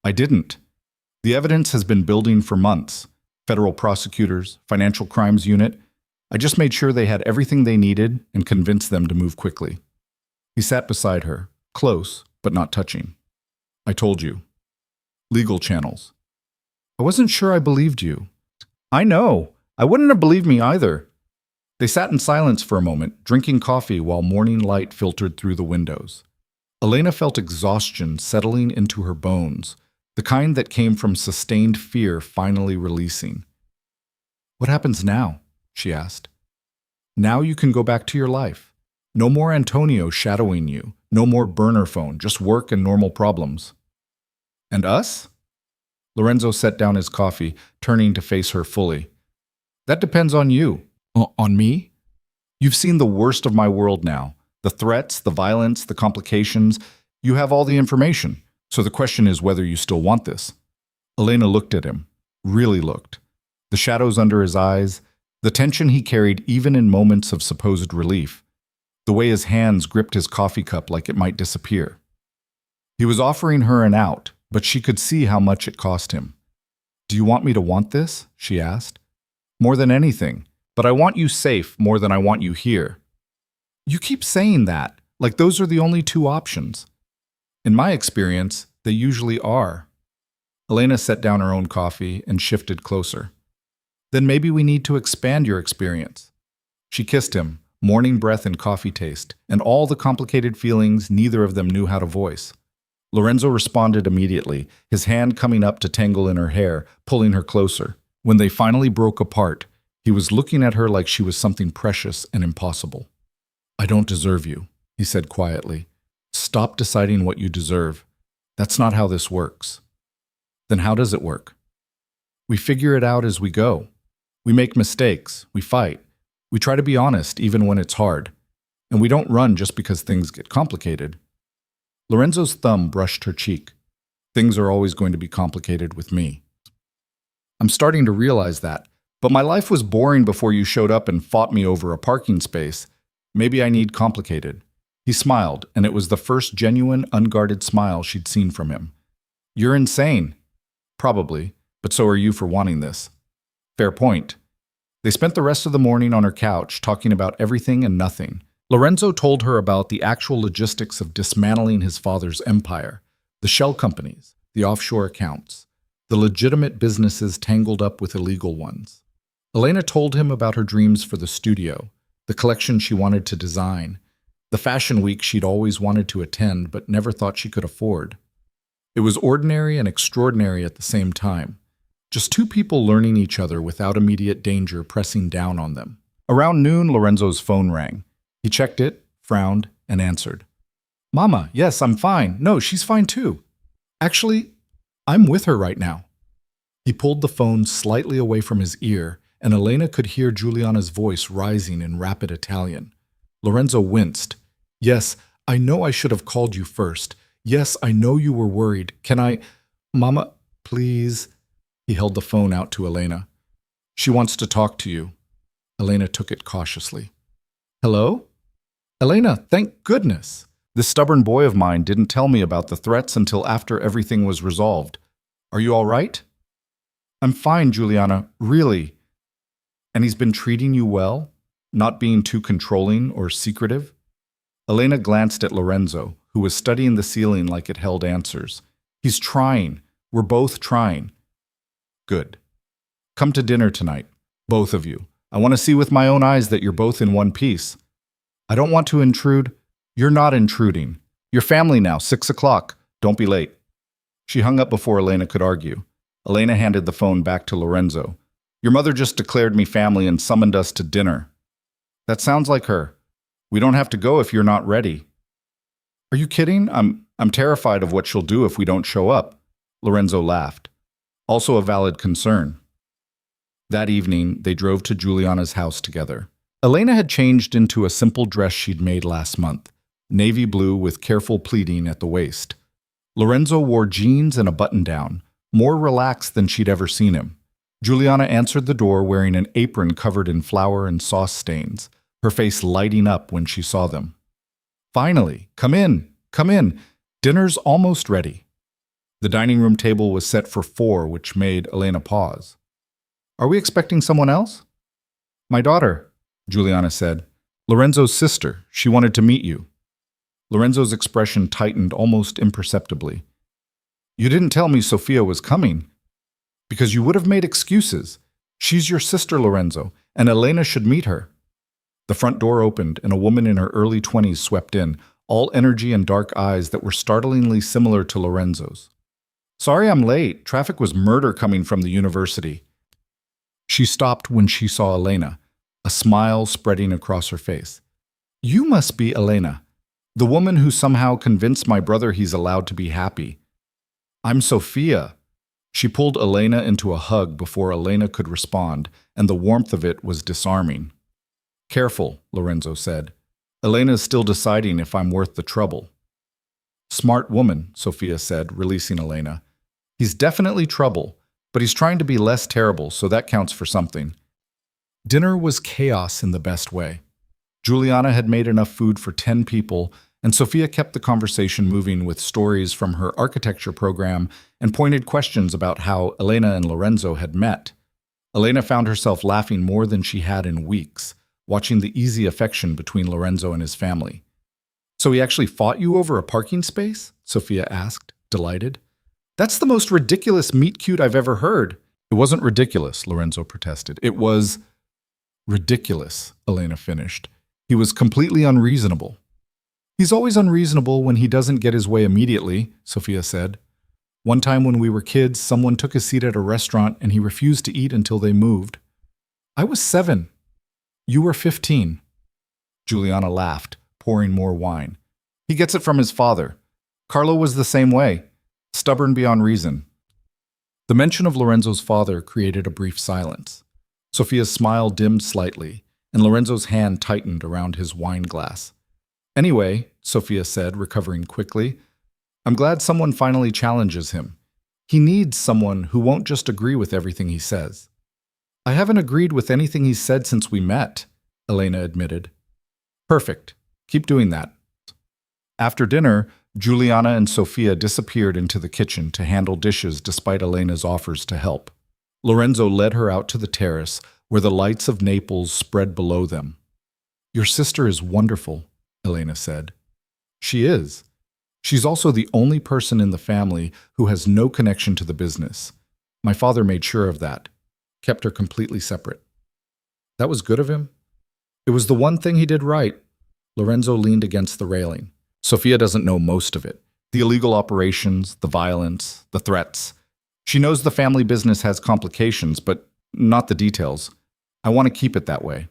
Speaker 1: I didn't. The evidence has been building for months. Federal prosecutors, financial crimes unit. I just made sure they had everything they needed and convinced them to move quickly. He sat beside her, close, but not touching. I told you. Legal channels. I wasn't sure I believed you. I know. I wouldn't have believed me either. They sat in silence for a moment, drinking coffee while morning light filtered through the windows. Elena felt exhaustion settling into her bones, the kind that came from sustained fear finally releasing. "What happens now?" she asked. "Now you can go back to your life. No more Antonio shadowing you, no more burner phone, just work and normal problems." "And us?" Lorenzo set down his coffee, turning to face her fully. "That depends on you." On me? "You've seen the worst of my world now. The threats, the violence, the complications. You have all the information. So the question is whether you still want this." Elena looked at him, really looked. The shadows under his eyes, the tension he carried even in moments of supposed relief, the way his hands gripped his coffee cup like it might disappear. He was offering her an out, but she could see how much it cost him. "Do you want me to want this?" she asked. "More than anything, but I want you safe more than I want you here." "You keep saying that, like those are the only two options." "In my experience, they usually are." Elena set down her own coffee and shifted closer. "Then maybe we need to expand your experience." She kissed him, morning breath and coffee taste, and all the complicated feelings neither of them knew how to voice. Lorenzo responded immediately, his hand coming up to tangle in her hair, pulling her closer. When they finally broke apart, he was looking at her like she was something precious and impossible. "I don't deserve you," he said quietly. "Stop deciding what you deserve. That's not how this works." "Then how does it work?" "We figure it out as we go. We make mistakes, we fight. We try to be honest even when it's hard. And we don't run just because things get complicated." Lorenzo's thumb brushed her cheek. "Things are always going to be complicated with me. I'm starting to realize that. But my life was boring before you showed up and fought me over a parking space. Maybe I need complicated." He smiled, and it was the first genuine, unguarded smile she'd seen from him. "You're insane." "Probably, but so are you for wanting this." "Fair point." They spent the rest of the morning on her couch, talking about everything and nothing. Lorenzo told her about the actual logistics of dismantling his father's empire, the shell companies, the offshore accounts, the legitimate businesses tangled up with illegal ones. Elena told him about her dreams for the studio, the collection she wanted to design, the fashion week she'd always wanted to attend but never thought she could afford. It was ordinary and extraordinary at the same time. Just two people learning each other without immediate danger pressing down on them. Around noon, Lorenzo's phone rang. He checked it, frowned, and answered. "Mama, yes, I'm fine. No, she's fine too. Actually, I'm with her right now." He pulled the phone slightly away from his ear, and Elena could hear Giuliana's voice rising in rapid Italian. Lorenzo winced. "Yes, I know I should have called you first. Yes, I know you were worried. Can I... Mama, please..." He held the phone out to Elena. "She wants to talk to you." Elena took it cautiously. "Hello?" "Elena, thank goodness. This stubborn boy of mine didn't tell me about the threats until after everything was resolved. Are you all right?" "I'm fine, Giuliana, really." "And he's been treating you well? Not being too controlling or secretive?" Elena glanced at Lorenzo, who was studying the ceiling like it held answers. "He's trying. We're both trying." "Good. Come to dinner tonight, both of you. I want to see with my own eyes that you're both in one piece." "I don't want to intrude." "You're not intruding. Your family now, 6 o'clock. Don't be late." She hung up before Elena could argue. Elena handed the phone back to Lorenzo. "Your mother just declared me family and summoned us to dinner." "That sounds like her. We don't have to go if you're not ready." "Are you kidding? I'm terrified of what she'll do if we don't show up." Lorenzo laughed. Also a valid concern. That evening, they drove to Giuliana's house together. Elena had changed into a simple dress she'd made last month, navy blue with careful pleating at the waist. Lorenzo wore jeans and a button-down, more relaxed than she'd ever seen him. Giuliana answered the door wearing an apron covered in flour and sauce stains, her face lighting up when she saw them. "Finally, come in, come in. Dinner's almost ready." The dining room table was set for 4, which made Elena pause. "Are we expecting someone else?" "My daughter," Giuliana said. "Lorenzo's sister. She wanted to meet you." Lorenzo's expression tightened almost imperceptibly. "You didn't tell me Sofia was coming." "Because you would have made excuses. She's your sister, Lorenzo, and Elena should meet her." The front door opened, and a woman in her early 20s swept in, all energy and dark eyes that were startlingly similar to Lorenzo's. "Sorry I'm late. Traffic was murder coming from the university." She stopped when she saw Elena, a smile spreading across her face. "You must be Elena, the woman who somehow convinced my brother he's allowed to be happy." "I'm Sophia." She pulled Elena into a hug before Elena could respond, and the warmth of it was disarming. "Careful," Lorenzo said. "Elena's still deciding if I'm worth the trouble." "Smart woman," Sophia said, releasing Elena. "He's definitely trouble, but he's trying to be less terrible, so that counts for something." Dinner was chaos in the best way. Juliana had made enough food for 10 people, and Sophia kept the conversation moving with stories from her architecture program and pointed questions about how Elena and Lorenzo had met. Elena found herself laughing more than she had in weeks, watching the easy affection between Lorenzo and his family. "So he actually fought you over a parking space?" Sophia asked, delighted. "That's the most ridiculous meet-cute I've ever heard." "It wasn't ridiculous," Lorenzo protested. "It was ridiculous," Elena finished. "He was completely unreasonable." "He's always unreasonable when he doesn't get his way immediately," Sophia said. "One time when we were kids, someone took a seat at a restaurant and he refused to eat until they moved." "I was 7. You were 15. Juliana laughed, pouring more wine. "He gets it from his father. Carlo was the same way, stubborn beyond reason." The mention of Lorenzo's father created a brief silence. Sophia's smile dimmed slightly, and Lorenzo's hand tightened around his wine glass. "Anyway," Sophia said, recovering quickly, "I'm glad someone finally challenges him. He needs someone who won't just agree with everything he says." "I haven't agreed with anything he's said since we met," Elena admitted. "Perfect. Keep doing that." After dinner, Juliana and Sophia disappeared into the kitchen to handle dishes despite Elena's offers to help. Lorenzo led her out to the terrace, where the lights of Naples spread below them. "Your sister is wonderful," Elena said. "She is. She's also the only person in the family who has no connection to the business. My father made sure of that, kept her completely separate." "That was good of him?" "It was the one thing he did right." Lorenzo leaned against the railing. "Sophia doesn't know most of it. The illegal operations, the violence, the threats. She knows the family business has complications, but not the details. I want to keep it that way."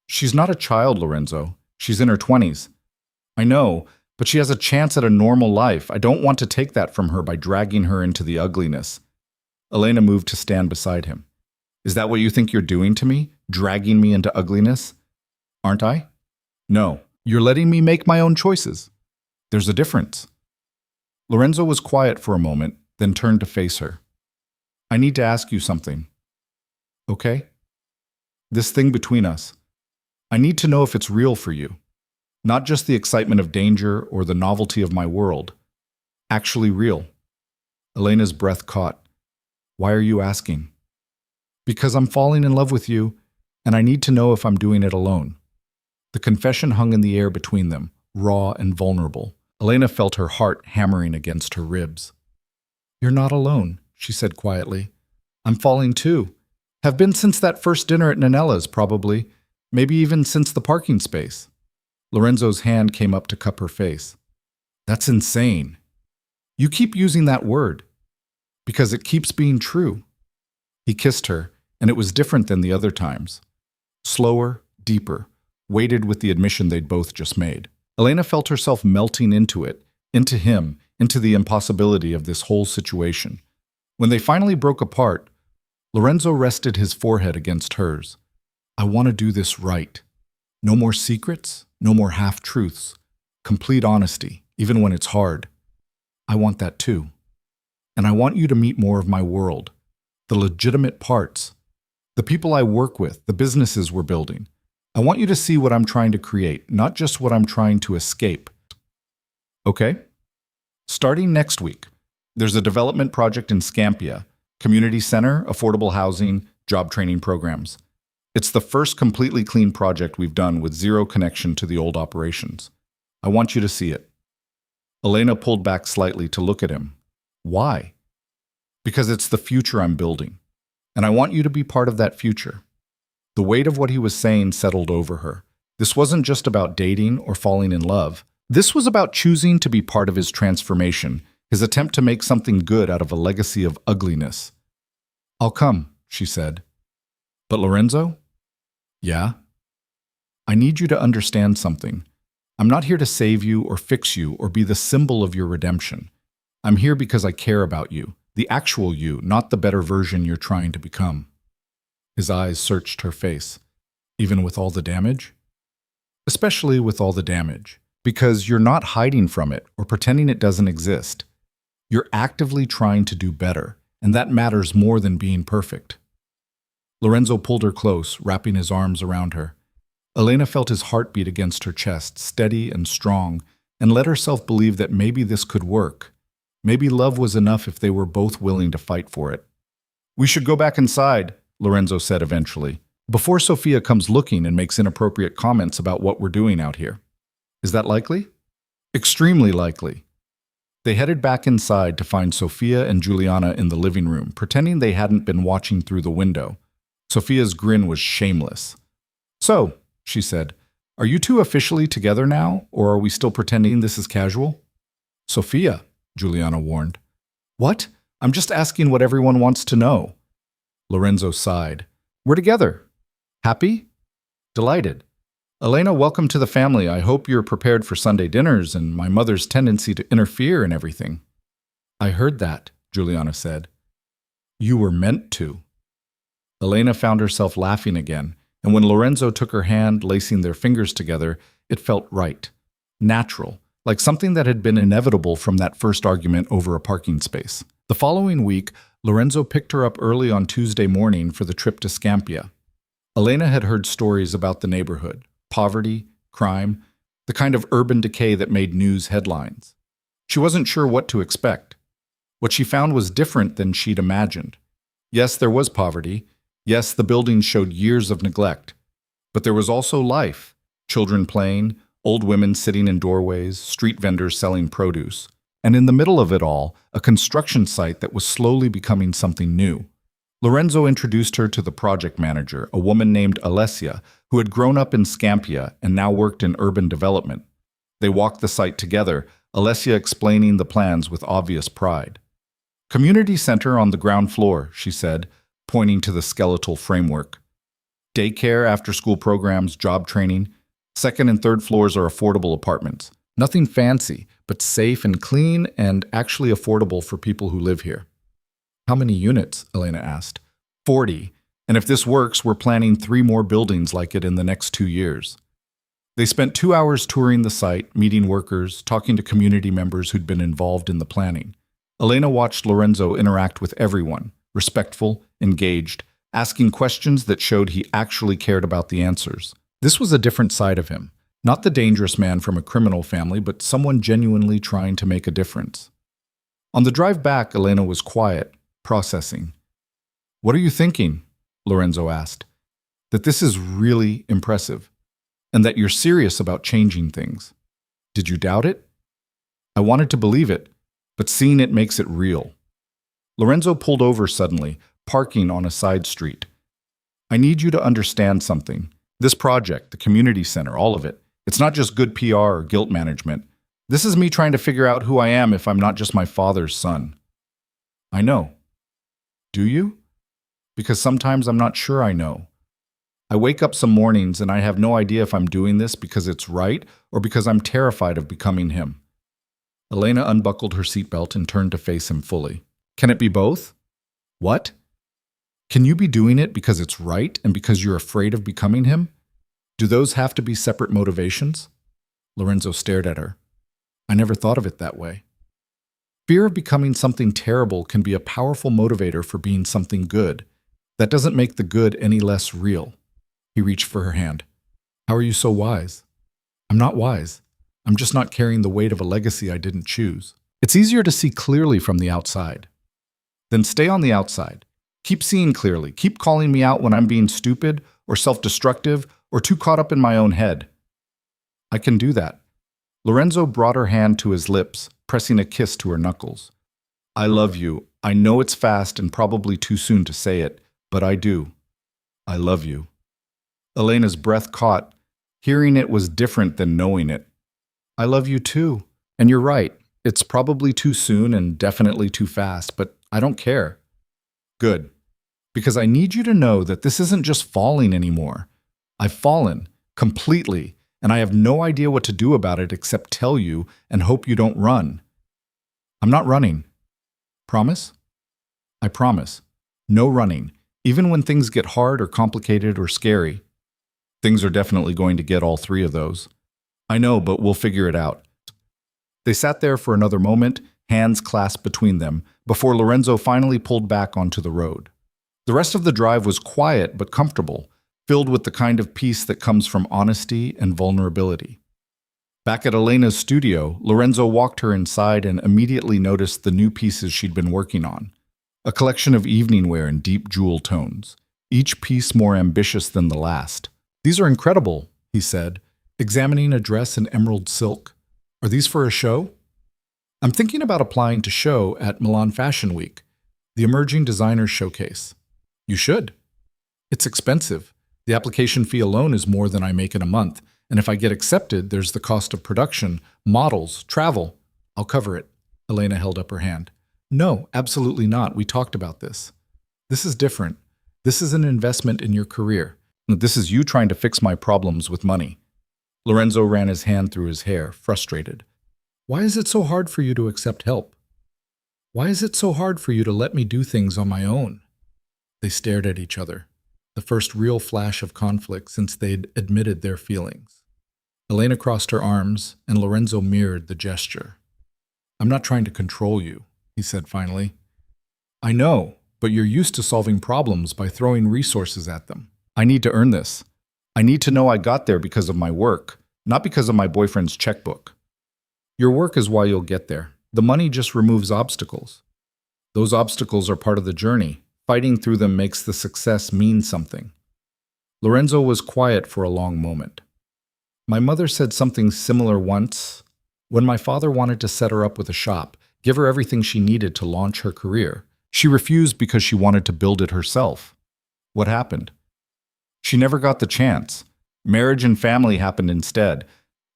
Speaker 1: "She's not a child, Lorenzo. She's in her 20s. "I know, but she has a chance at a normal life. I don't want to take that from her by dragging her into the ugliness." Elena moved to stand beside him. "Is that what you think you're doing to me? Dragging me into ugliness?" "Aren't I?" "No, you're letting me make my own choices. There's a difference." Lorenzo was quiet for a moment, then turned to face her. "I need to ask you something." "Okay?" "This thing between us. I need to know if it's real for you. Not just the excitement of danger or the novelty of my world. Actually real." Elena's breath caught. "Why are you asking?" "Because I'm falling in love with you, and I need to know if I'm doing it alone." The confession hung in the air between them, raw and vulnerable. Elena felt her heart hammering against her ribs. "You're not alone," she said quietly. "I'm falling too. Have been since that first dinner at Nanella's, probably. Maybe even since the parking space." Lorenzo's hand came up to cup her face. "That's insane. You keep using that word. Because it keeps being true." He kissed her, and it was different than the other times. Slower, deeper, weighted with the admission they'd both just made. Elena felt herself melting into it, into him, into the impossibility of this whole situation. When they finally broke apart, Lorenzo rested his forehead against hers. "I want to do this right. No more secrets, no more half-truths. Complete honesty, even when it's hard. I want that too. And I want you to meet more of my world, the legitimate parts, the people I work with, the businesses we're building. I want you to see what I'm trying to create, not just what I'm trying to escape." "Okay?" "Starting next week, there's a development project in Scampia, community center, affordable housing, job training programs. It's the first completely clean project we've done with zero connection to the old operations. I want you to see it." Elena pulled back slightly to look at him. "Why?" "Because it's the future I'm building, and I want you to be part of that future." The weight of what he was saying settled over her, This wasn't just about dating or falling in love. This was about choosing to be part of his transformation, his attempt to make something good out of a legacy of ugliness. "I'll come," she said. "But Lorenzo?" "Yeah?" "I need you to understand something. I'm not here to save you or fix you or be the symbol of your redemption. I'm here because I care about you, the actual you, not the better version you're trying to become." His eyes searched her face. "Even with all the damage?" "Especially with all the damage. Because you're not hiding from it or pretending it doesn't exist. You're actively trying to do better, and that matters more than being perfect." Lorenzo pulled her close, wrapping his arms around her. Elena felt his heartbeat against her chest, steady and strong, and let herself believe that maybe this could work. Maybe love was enough if they were both willing to fight for it. "We should go back inside," Lorenzo said eventually, "before Sophia comes looking and makes inappropriate comments about what we're doing out here." "Is that likely?" "Extremely likely." They headed back inside to find Sophia and Juliana in the living room, pretending they hadn't been watching through the window. Sophia's grin was shameless. "So," she said, "are you two officially together now, or are we still pretending this is casual?" "Sophia," Juliana warned. "What? I'm just asking what everyone wants to know." Lorenzo sighed. "We're together." "Happy?" "Delighted." "Elena, welcome to the family. I hope you're prepared for Sunday dinners and my mother's tendency to interfere in everything." "I heard that," Juliana said. "You were meant to." Elena found herself laughing again, and when Lorenzo took her hand, lacing their fingers together, it felt right, natural, like something that had been inevitable from that first argument over a parking space. The following week, Lorenzo picked her up early on Tuesday morning for the trip to Scampia. Elena had heard stories about the neighborhood, poverty, crime, the kind of urban decay that made news headlines. She wasn't sure what to expect. What she found was different than she'd imagined. Yes, there was poverty. Yes, the buildings showed years of neglect. But there was also life, children playing, old women sitting in doorways, street vendors selling produce. And in the middle of it all, a construction site that was slowly becoming something new. Lorenzo introduced her to the project manager, a woman named Alessia, who had grown up in Scampia and now worked in urban development. They walked the site together, Alessia explaining the plans with obvious pride. "Community center on the ground floor," she said, pointing to the skeletal framework. "Daycare, after-school programs, job training. Second and third floors are affordable apartments. Nothing fancy, but safe and clean and actually affordable for people who live here." "How many units?" Elena asked. 40. And if this works, we're planning 3 more buildings like it in the next 2 years. They spent 2 hours touring the site, meeting workers, talking to community members who'd been involved in the planning. Elena watched Lorenzo interact with everyone, respectful, engaged, asking questions that showed he actually cared about the answers. This was a different side of him, not the dangerous man from a criminal family, but someone genuinely trying to make a difference. On the drive back, Elena was quiet, processing. "What are you thinking?" Lorenzo asked. "That this is really impressive, and that you're serious about changing things. Did you doubt it?" "I wanted to believe it, but seeing it makes it real." Lorenzo pulled over suddenly, parking on a side street. "I need you to understand something. This project, the community center, all of it, it's not just good PR or guilt management. This is me trying to figure out who I am if I'm not just my father's son." "I know." "Do you?" "Because sometimes I'm not sure I know. I wake up some mornings and I have no idea if I'm doing this because it's right or because I'm terrified of becoming him." Elena unbuckled her seatbelt and turned to face him fully. "Can it be both?" "What?" "Can you be doing it because it's right and because you're afraid of becoming him? Do those have to be separate motivations?" Lorenzo stared at her. "I never thought of it that way." Fear of becoming something terrible can be a powerful motivator for being something good. That doesn't make the good any less real. He reached for her hand. "How are you so wise?" "I'm not wise. I'm just not carrying the weight of a legacy I didn't choose. It's easier to see clearly from the outside." "Then stay on the outside. Keep seeing clearly. Keep calling me out when I'm being stupid or self-destructive or too caught up in my own head." "I can do that." Lorenzo brought her hand to his lips, pressing a kiss to her knuckles. "I love you. I know it's fast and probably too soon to say it, but I do. I love you." Elena's breath caught, Hearing it was different than knowing it. I love you too. And you're right. It's probably too soon and definitely too fast, but I don't care. Good. Because I need you to know that this isn't just falling anymore. I've fallen completely, and I have no idea what to do about it except tell you and hope you don't run. I'm not running. Promise? I promise. No running, even when things get hard or complicated or scary. Things are definitely going to get all three of those. I know, but we'll figure it out. They sat there for another moment, hands clasped between them, before Lorenzo finally pulled back onto the road. The rest of the drive was quiet but comfortable, filled with the kind of peace that comes from honesty and vulnerability. Back at Elena's studio, Lorenzo walked her inside and immediately noticed the new pieces she'd been working on. A collection of evening wear in deep jewel tones, each piece more ambitious than the last. "These are incredible," he said, examining a dress in emerald silk. "Are these for a show?" "I'm thinking about applying to show at Milan Fashion Week, the Emerging Designers Showcase." "You should." "It's expensive. The application fee alone is more than I make in a month, and if I get accepted, there's the cost of production, models, travel." "I'll cover it." Elena held up her hand. "No, absolutely not. We talked about this. This is different. This is an investment in your career. This is you trying to fix my problems with money." Lorenzo ran his hand through his hair, frustrated. "Why is it so hard for you to accept help? Why is it so hard for you to let me do things on my own?" They stared at each other, the first real flash of conflict since they'd admitted their feelings. Elena crossed her arms, and Lorenzo mirrored the gesture. "I'm not trying to control you," he said finally. "I know, but you're used to solving problems by throwing resources at them. I need to earn this. I need to know I got there because of my work, not because of my boyfriend's checkbook. Your work is why you'll get there. The money just removes obstacles. Those obstacles are part of the journey. Fighting through them makes the success mean something." Lorenzo was quiet for a long moment. "My mother said something similar once. When my father wanted to set her up with a shop, give her everything she needed to launch her career, she refused because she wanted to build it herself. What happened? She never got the chance. Marriage and family happened instead,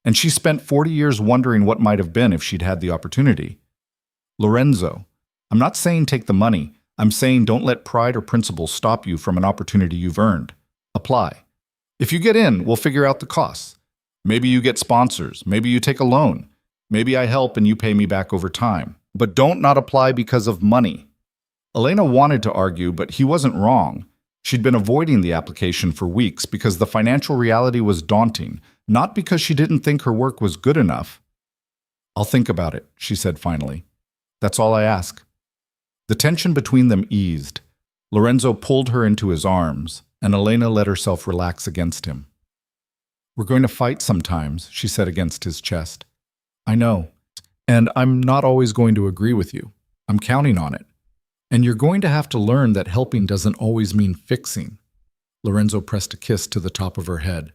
Speaker 1: and she spent 40 years wondering what might have been if she'd had the opportunity. Lorenzo, I'm not saying take the money. I'm saying don't let pride or principle stop you from an opportunity you've earned. Apply. If you get in, we'll figure out the costs. Maybe you get sponsors. Maybe you take a loan. Maybe I help and you pay me back over time. But don't not apply because of money." Elena wanted to argue, but he wasn't wrong. She'd been avoiding the application for weeks because the financial reality was daunting, not because she didn't think her work was good enough. "I'll think about it," she said finally. "That's all I ask." The tension between them eased. Lorenzo pulled her into his arms, and Elena let herself relax against him. "We're going to fight sometimes," she said against his chest. "I know, and I'm not always going to agree with you. I'm counting on it. And you're going to have to learn that helping doesn't always mean fixing." Lorenzo pressed a kiss to the top of her head.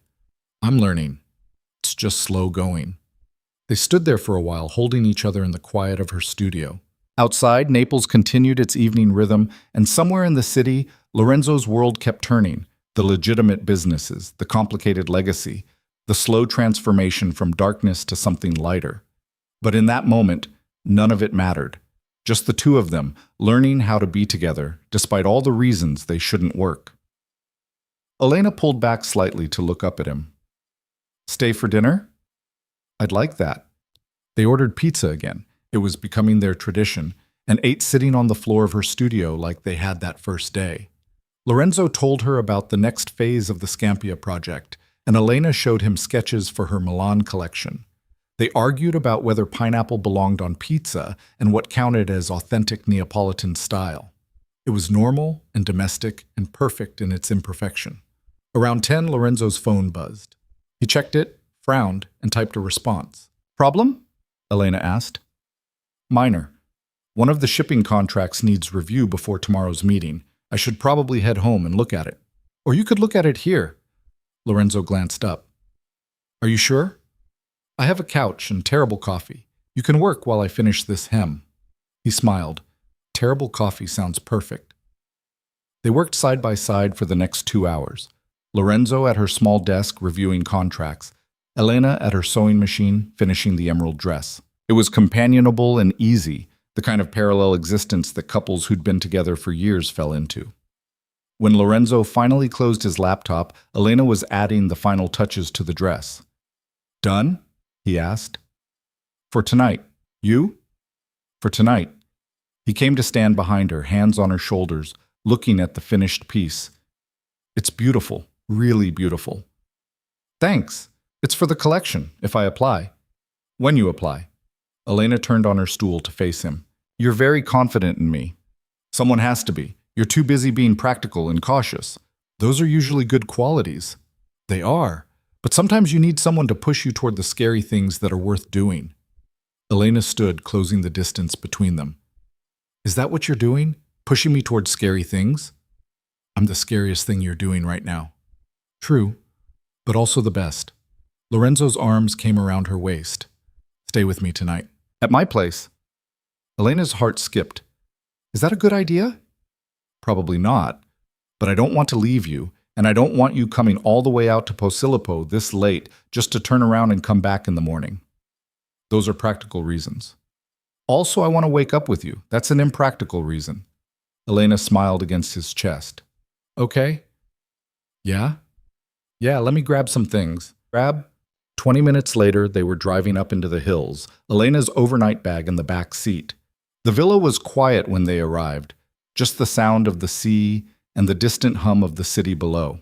Speaker 1: "I'm learning. It's just slow going." They stood there for a while, holding each other in the quiet of her studio. Outside, Naples continued its evening rhythm, and somewhere in the city, Lorenzo's world kept turning. The legitimate businesses, the complicated legacy, the slow transformation from darkness to something lighter. But in that moment, none of it mattered. Just the two of them, learning how to be together, despite all the reasons they shouldn't work. Elena pulled back slightly to look up at him. "Stay for dinner?" "I'd like that." They ordered pizza again. It was becoming their tradition, and ate sitting on the floor of her studio like they had that first day. Lorenzo told her about the next phase of the Scampia project, and Elena showed him sketches for her Milan collection. They argued about whether pineapple belonged on pizza and what counted as authentic Neapolitan style. It was normal and domestic and perfect in its imperfection. Around 10, Lorenzo's phone buzzed. He checked it, frowned, and typed a response. "Problem?" Elena asked. "Minor. One of the shipping contracts needs review before tomorrow's meeting. I should probably head home and look at it. Or you could look at it here." Lorenzo glanced up. "Are you sure? I have a couch and terrible coffee. You can work while I finish this hem." He smiled. Terrible coffee sounds perfect. They worked side by side for the next 2 hours. Lorenzo at her small desk reviewing contracts, Elena at her sewing machine finishing the emerald dress. It was companionable and easy, the kind of parallel existence that couples who'd been together for years fell into. When Lorenzo finally closed his laptop, Elena was adding the final touches to the dress. "Done?" he asked. "For tonight. You?" "For tonight." He came to stand behind her, hands on her shoulders, looking at the finished piece. "It's beautiful, really beautiful." "Thanks. It's for the collection, if I apply." "When you apply." Elena turned on her stool to face him. "You're very confident in me." "Someone has to be. You're too busy being practical and cautious. Those are usually good qualities." "They are. But sometimes you need someone to push you toward the scary things that are worth doing." Elena stood, closing the distance between them. "Is that what you're doing? Pushing me toward scary things?" "I'm the scariest thing you're doing right now." "True, but also the best." Lorenzo's arms came around her waist. "Stay with me tonight." "At my place?" Elena's heart skipped. "Is that a good idea?" "Probably not, but I don't want to leave you, and I don't want you coming all the way out to Posillipo this late just to turn around and come back in the morning." "Those are practical reasons." "Also, I want to wake up with you. That's an impractical reason." Elena smiled against his chest. "Okay." "Yeah?" "Yeah, let me grab some things." "Grab?" 20 minutes later, they were driving up into the hills, Elena's overnight bag in the back seat. The villa was quiet when they arrived, just the sound of the sea and the distant hum of the city below.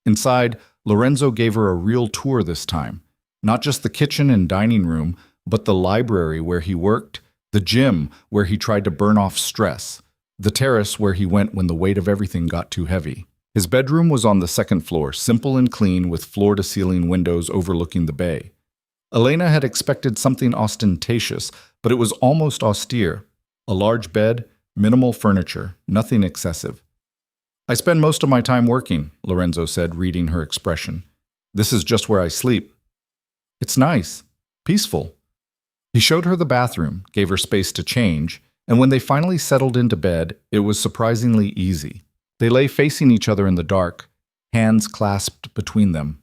Speaker 1: Inside, Lorenzo gave her a real tour this time, not just the kitchen and dining room, but the library where he worked, the gym where he tried to burn off stress, the terrace where he went when the weight of everything got too heavy. His bedroom was on the second floor, simple and clean with floor-to-ceiling windows overlooking the bay. Elena had expected something ostentatious, but it was almost austere. A large bed, minimal furniture, nothing excessive. "I spend most of my time working," Lorenzo said, reading her expression. "This is just where I sleep." "It's nice. Peaceful." He showed her the bathroom, gave her space to change, and when they finally settled into bed, it was surprisingly easy. They lay facing each other in the dark, hands clasped between them.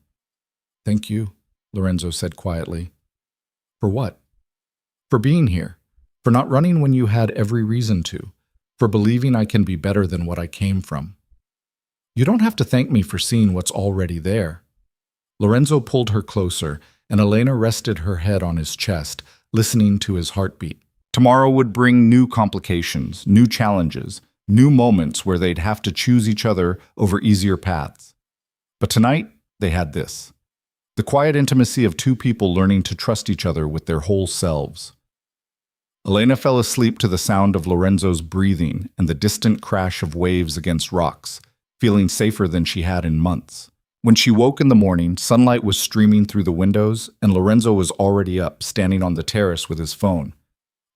Speaker 1: "Thank you," Lorenzo said quietly. "For what?" "For being here. For not running when you had every reason to. For believing I can be better than what I came from." "You don't have to thank me for seeing what's already there." Lorenzo pulled her closer, and Elena rested her head on his chest, listening to his heartbeat. Tomorrow would bring new complications, new challenges, new moments where they'd have to choose each other over easier paths. But tonight, they had this. The quiet intimacy of two people learning to trust each other with their whole selves. Elena fell asleep to the sound of Lorenzo's breathing and the distant crash of waves against rocks, feeling safer than she had in months. When she woke in the morning, sunlight was streaming through the windows, and Lorenzo was already up, standing on the terrace with his phone.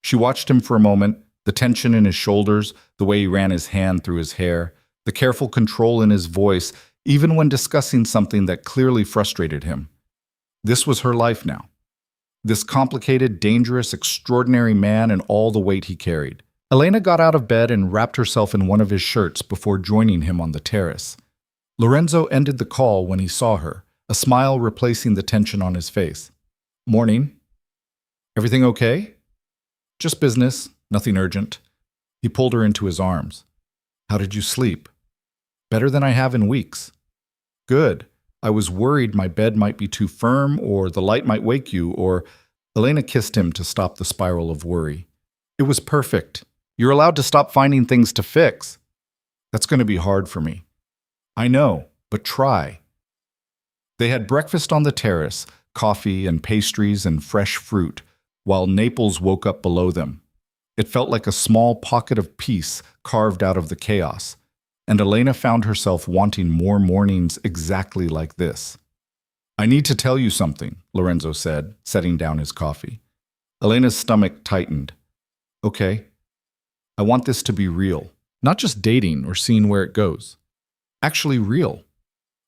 Speaker 1: She watched him for a moment, the tension in his shoulders, the way he ran his hand through his hair, the careful control in his voice, even when discussing something that clearly frustrated him. This was her life now. This complicated, dangerous, extraordinary man and all the weight he carried. Elena got out of bed and wrapped herself in one of his shirts before joining him on the terrace. Lorenzo ended the call when he saw her, a smile replacing the tension on his face. "Morning. Everything okay?" "Just business, nothing urgent." He pulled her into his arms. "How did you sleep?" "Better than I have in weeks." "Good. I was worried my bed might be too firm, or the light might wake you, or—" Elena kissed him to stop the spiral of worry. "It was perfect. You're allowed to stop finding things to fix." "That's going to be hard for me." "I know, but try." They had breakfast on the terrace, coffee and pastries and fresh fruit, while Naples woke up below them. It felt like a small pocket of peace carved out of the chaos, and Elena found herself wanting more mornings exactly like this. "I need to tell you something," Lorenzo said, setting down his coffee. Elena's stomach tightened. "Okay. I want this to be real. Not just dating or seeing where it goes. Actually real.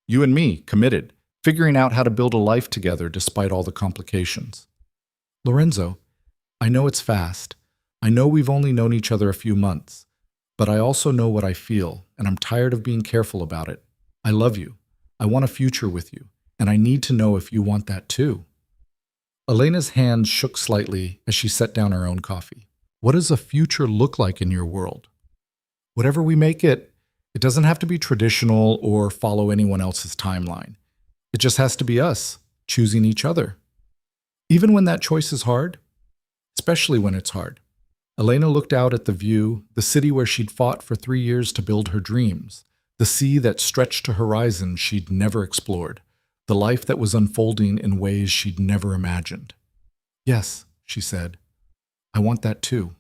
Speaker 1: You and me, committed, figuring out how to build a life together despite all the complications." "Lorenzo, I know it's fast. I know we've only known each other a few months. But I also know what I feel, and I'm tired of being careful about it. I love you. I want a future with you, and I need to know if you want that too. Elena's hands shook slightly as she set down her own coffee. What does a future look like in your world? Whatever we make it, it doesn't have to be traditional or follow anyone else's timeline. It just has to be us, choosing each other. Even when that choice is hard, especially when it's hard. Elena looked out at the view, the city where she'd fought for 3 years to build her dreams, the sea that stretched to horizons she'd never explored, the life that was unfolding in ways she'd never imagined. Yes, she said, I want that too.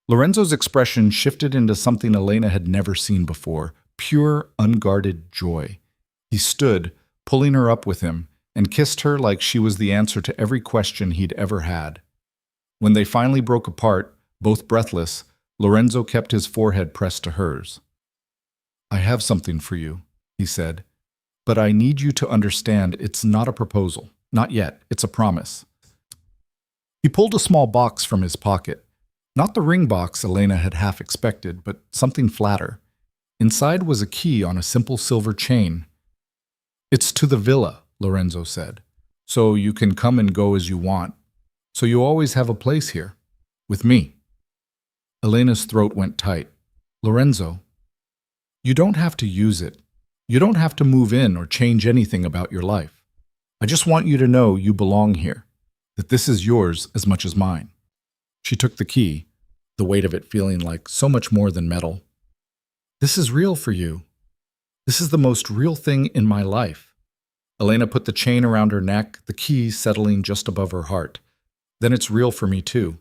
Speaker 1: Lorenzo's expression shifted into something Elena had never seen before, pure, unguarded joy. He stood, pulling her up with him, and kissed her like she was the answer to every question he'd ever had. When they finally broke apart, both breathless, Lorenzo kept his forehead pressed to hers. I have something for you, he said, but I need you to understand it's not a proposal. Not yet, it's a promise. He pulled a small box from his pocket. Not the ring box Elena had half expected, but something flatter. Inside was a key on a simple silver chain. It's to the villa, Lorenzo said, so you can come and go as you want. So you always have a place here, with me. Elena's throat went tight. Lorenzo, you don't have to use it. You don't have to move in or change anything about your life. I just want you to know you belong here, that this is yours as much as mine. She took the key, the weight of it feeling like so much more than metal. This is real for you. This is the most real thing in my life. Elena put the chain around her neck, the key settling just above her heart. Then it's real for me too.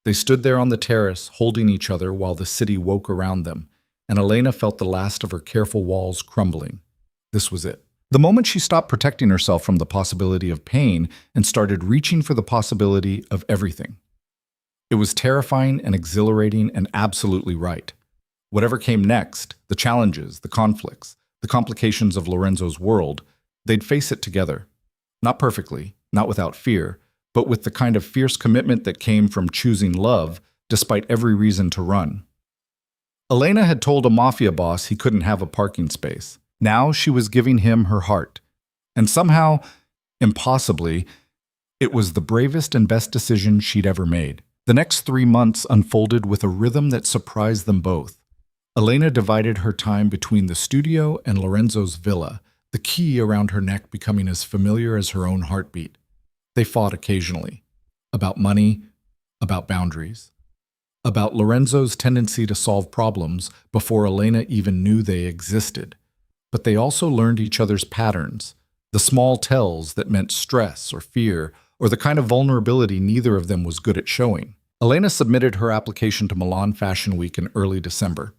Speaker 1: They stood there on the terrace, holding each other while the city woke around them, and Elena felt the last of her careful walls crumbling. This was it. The moment she stopped protecting herself from the possibility of pain and started reaching for the possibility of everything. It was terrifying and exhilarating and absolutely right. Whatever came next, the challenges, the conflicts, the complications of Lorenzo's world, they'd face it together. Not perfectly, not without fear, but with the kind of fierce commitment that came from choosing love despite every reason to run. Elena had told a mafia boss he couldn't have a parking space. Now she was giving him her heart. And somehow, impossibly, it was the bravest and best decision she'd ever made. The next 3 months unfolded with a rhythm that surprised them both. Elena divided her time between the studio and Lorenzo's villa, the key around her neck becoming as familiar as her own heartbeat. They fought occasionally. About money, about boundaries. About Lorenzo's tendency to solve problems before Elena even knew they existed. But they also learned each other's patterns, the small tells that meant stress or fear, or the kind of vulnerability neither of them was good at showing. Elena submitted her application to Milan Fashion Week in early December.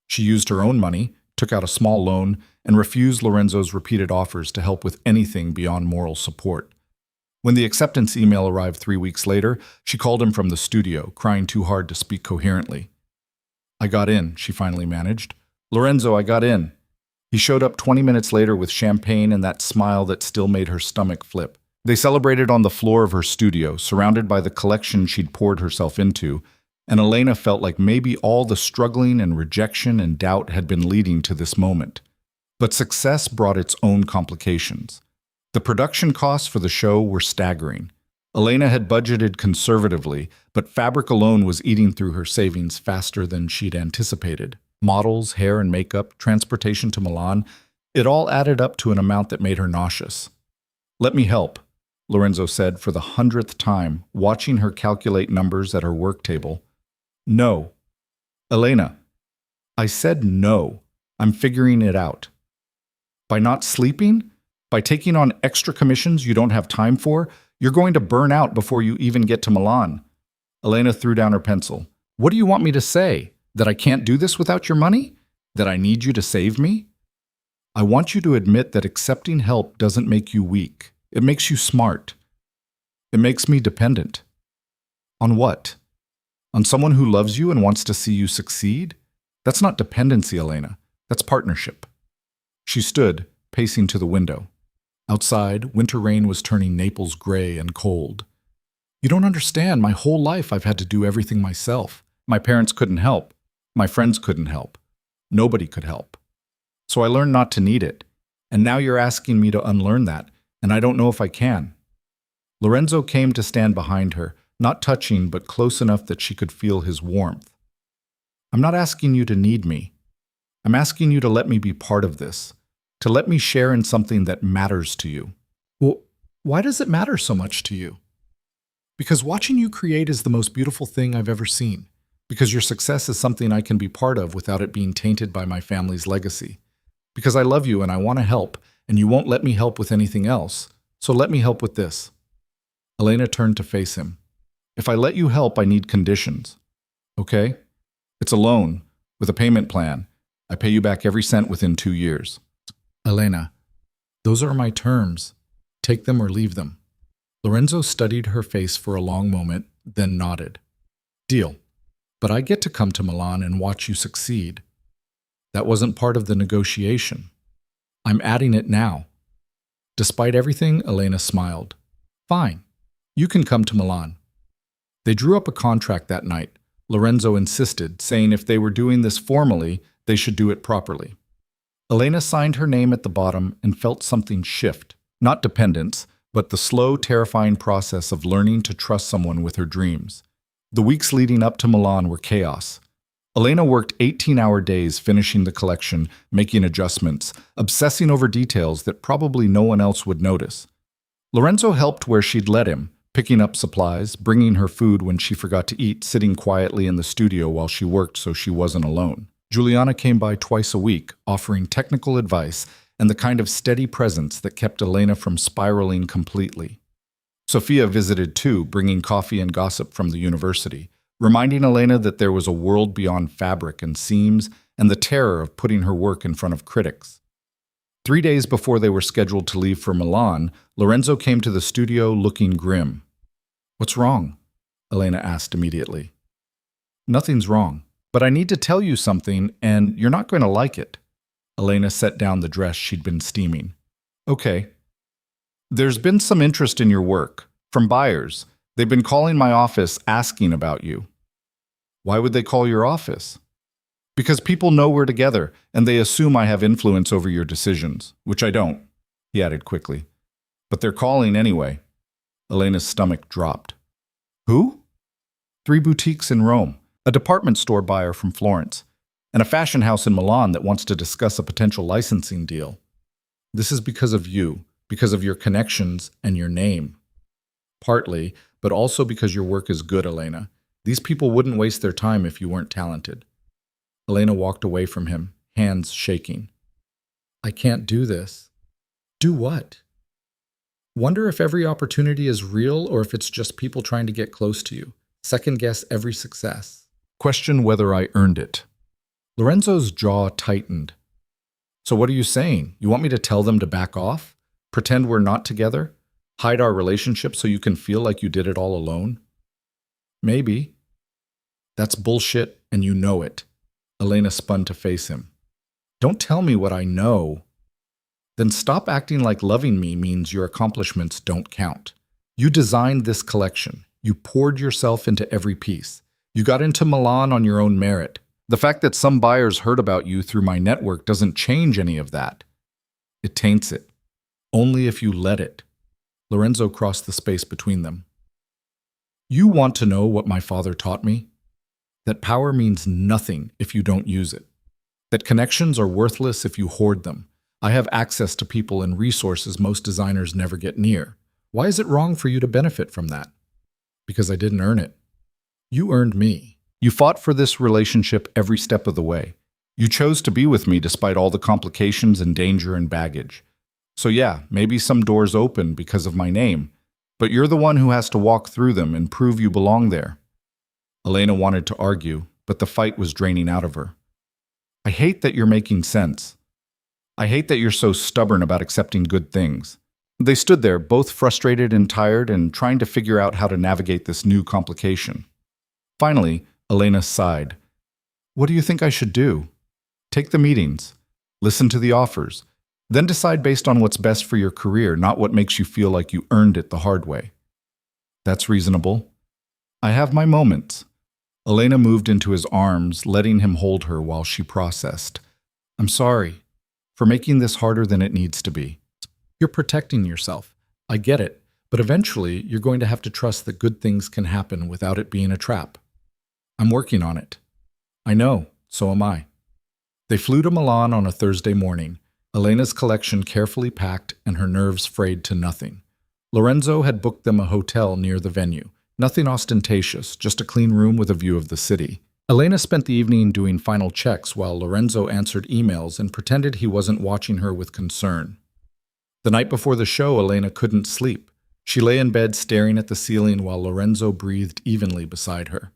Speaker 1: She used her own money, took out a small loan, and refused Lorenzo's repeated offers to help with anything beyond moral support. When the acceptance email arrived 3 weeks later, she called him from the studio, crying too hard to speak coherently. I got in, she finally managed. Lorenzo, I got in. He showed up 20 minutes later with champagne and that smile that still made her stomach flip. They celebrated on the floor of her studio, surrounded by the collection she'd poured herself into, and Elena felt like maybe all the struggling and rejection and doubt had been leading to this moment. But success brought its own complications. The production costs for the show were staggering. Elena had budgeted conservatively, but fabric alone was eating through her savings faster than she'd anticipated. Models, hair and makeup, transportation to Milan, it all added up to an amount that made her nauseous. Let me help, Lorenzo said for the 100th time, watching her calculate numbers at her work table. No. Elena, I said no. I'm figuring it out. By not sleeping? By taking on extra commissions you don't have time for, you're going to burn out before you even get to Milan. Elena threw down her pencil. What do you want me to say? That I can't do this without your money? That I need you to save me? I want you to admit that accepting help doesn't make you weak. It makes you smart. It makes me dependent. On what? On someone who loves you and wants to see you succeed? That's not dependency, Elena. That's partnership. She stood, pacing to the window. Outside, winter rain was turning Naples gray and cold. You don't understand. My whole life I've had to do everything myself. My parents couldn't help. My friends couldn't help. Nobody could help. So I learned not to need it. And now you're asking me to unlearn that, and I don't know if I can. Lorenzo came to stand behind her, not touching but close enough that she could feel his warmth. I'm not asking you to need me. I'm asking you to let me be part of this, to let me share in something that matters to you. Well, why does it matter so much to you? Because watching you create is the most beautiful thing I've ever seen. Because your success is something I can be part of without it being tainted by my family's legacy. Because I love you and I want to help, and you won't let me help with anything else, so let me help with this. Elena turned to face him. If I let you help, I need conditions. Okay? It's a loan, with a payment plan. I pay you back every cent within 2 years. Elena, those are my terms. Take them or leave them. Lorenzo studied her face for a long moment, then nodded. Deal. But I get to come to Milan and watch you succeed. That wasn't part of the negotiation. I'm adding it now. Despite everything, Elena smiled. Fine. You can come to Milan. They drew up a contract that night. Lorenzo insisted, saying if they were doing this formally, they should do it properly. Elena signed her name at the bottom and felt something shift. Not dependence, but the slow, terrifying process of learning to trust someone with her dreams. The weeks leading up to Milan were chaos. Elena worked 18-hour days finishing the collection, making adjustments, obsessing over details that probably no one else would notice. Lorenzo helped where she'd let him, picking up supplies, bringing her food when she forgot to eat, sitting quietly in the studio while she worked so she wasn't alone. Juliana came by twice a week, offering technical advice and the kind of steady presence that kept Elena from spiraling completely. Sophia visited too, bringing coffee and gossip from the university, reminding Elena that there was a world beyond fabric and seams and the terror of putting her work in front of critics. 3 days before they were scheduled to leave for Milan, Lorenzo came to the studio looking grim. What's wrong? Elena asked immediately. Nothing's wrong, but I need to tell you something, and you're not going to like it. Elena set down the dress she'd been steaming. Okay. There's been some interest in your work, from buyers. They've been calling my office asking about you. Why would they call your office? Because people know we're together, and they assume I have influence over your decisions, which I don't, he added quickly. But they're calling anyway. Elena's stomach dropped. Who? 3 boutiques in Rome, a department store buyer from Florence, and a fashion house in Milan that wants to discuss a potential licensing deal. This is because of you, because of your connections and your name. Partly, but also because your work is good, Elena. These people wouldn't waste their time if you weren't talented. Elena walked away from him, hands shaking. I can't do this. Do what? Wonder if every opportunity is real or if it's just people trying to get close to you. Second guess every success. Question whether I earned it. Lorenzo's jaw tightened. So what are you saying? You want me to tell them to back off? Pretend we're not together? Hide our relationship so you can feel like you did it all alone? Maybe. That's bullshit, and you know it. Elena spun to face him. Don't tell me what I know. Then stop acting like loving me means your accomplishments don't count. You designed this collection. You poured yourself into every piece. You got into Milan on your own merit. The fact that some buyers heard about you through my network doesn't change any of that. It taints it. Only if you let it. Lorenzo crossed the space between them. You want to know what my father taught me? That power means nothing if you don't use it. That connections are worthless if you hoard them. I have access to people and resources most designers never get near. Why is it wrong for you to benefit from that? Because I didn't earn it. You earned me. You fought for this relationship every step of the way. You chose to be with me despite all the complications and danger and baggage. So yeah, maybe some doors open because of my name, but you're the one who has to walk through them and prove you belong there. Elena wanted to argue, but the fight was draining out of her. I hate that you're making sense. I hate that you're so stubborn about accepting good things. They stood there, both frustrated and tired, and trying to figure out how to navigate this new complication. Finally, Elena sighed. What do you think I should do? Take the meetings. Listen to the offers. Then decide based on what's best for your career, not what makes you feel like you earned it the hard way. That's reasonable. I have my moments. Elena moved into his arms, letting him hold her while she processed. I'm sorry. for making this harder than it needs to be. You're protecting yourself. I get it, but eventually you're going to have to trust that good things can happen without it being a trap. I'm working on it. I know, so am I. They flew to Milan on a Thursday morning, Elena's collection carefully packed and her nerves frayed to nothing. Lorenzo had booked them a hotel near the venue. Nothing ostentatious, just a clean room with a view of the city. Elena spent the evening doing final checks while Lorenzo answered emails and pretended he wasn't watching her with concern. The night before the show, Elena couldn't sleep. She lay in bed staring at the ceiling while Lorenzo breathed evenly beside her.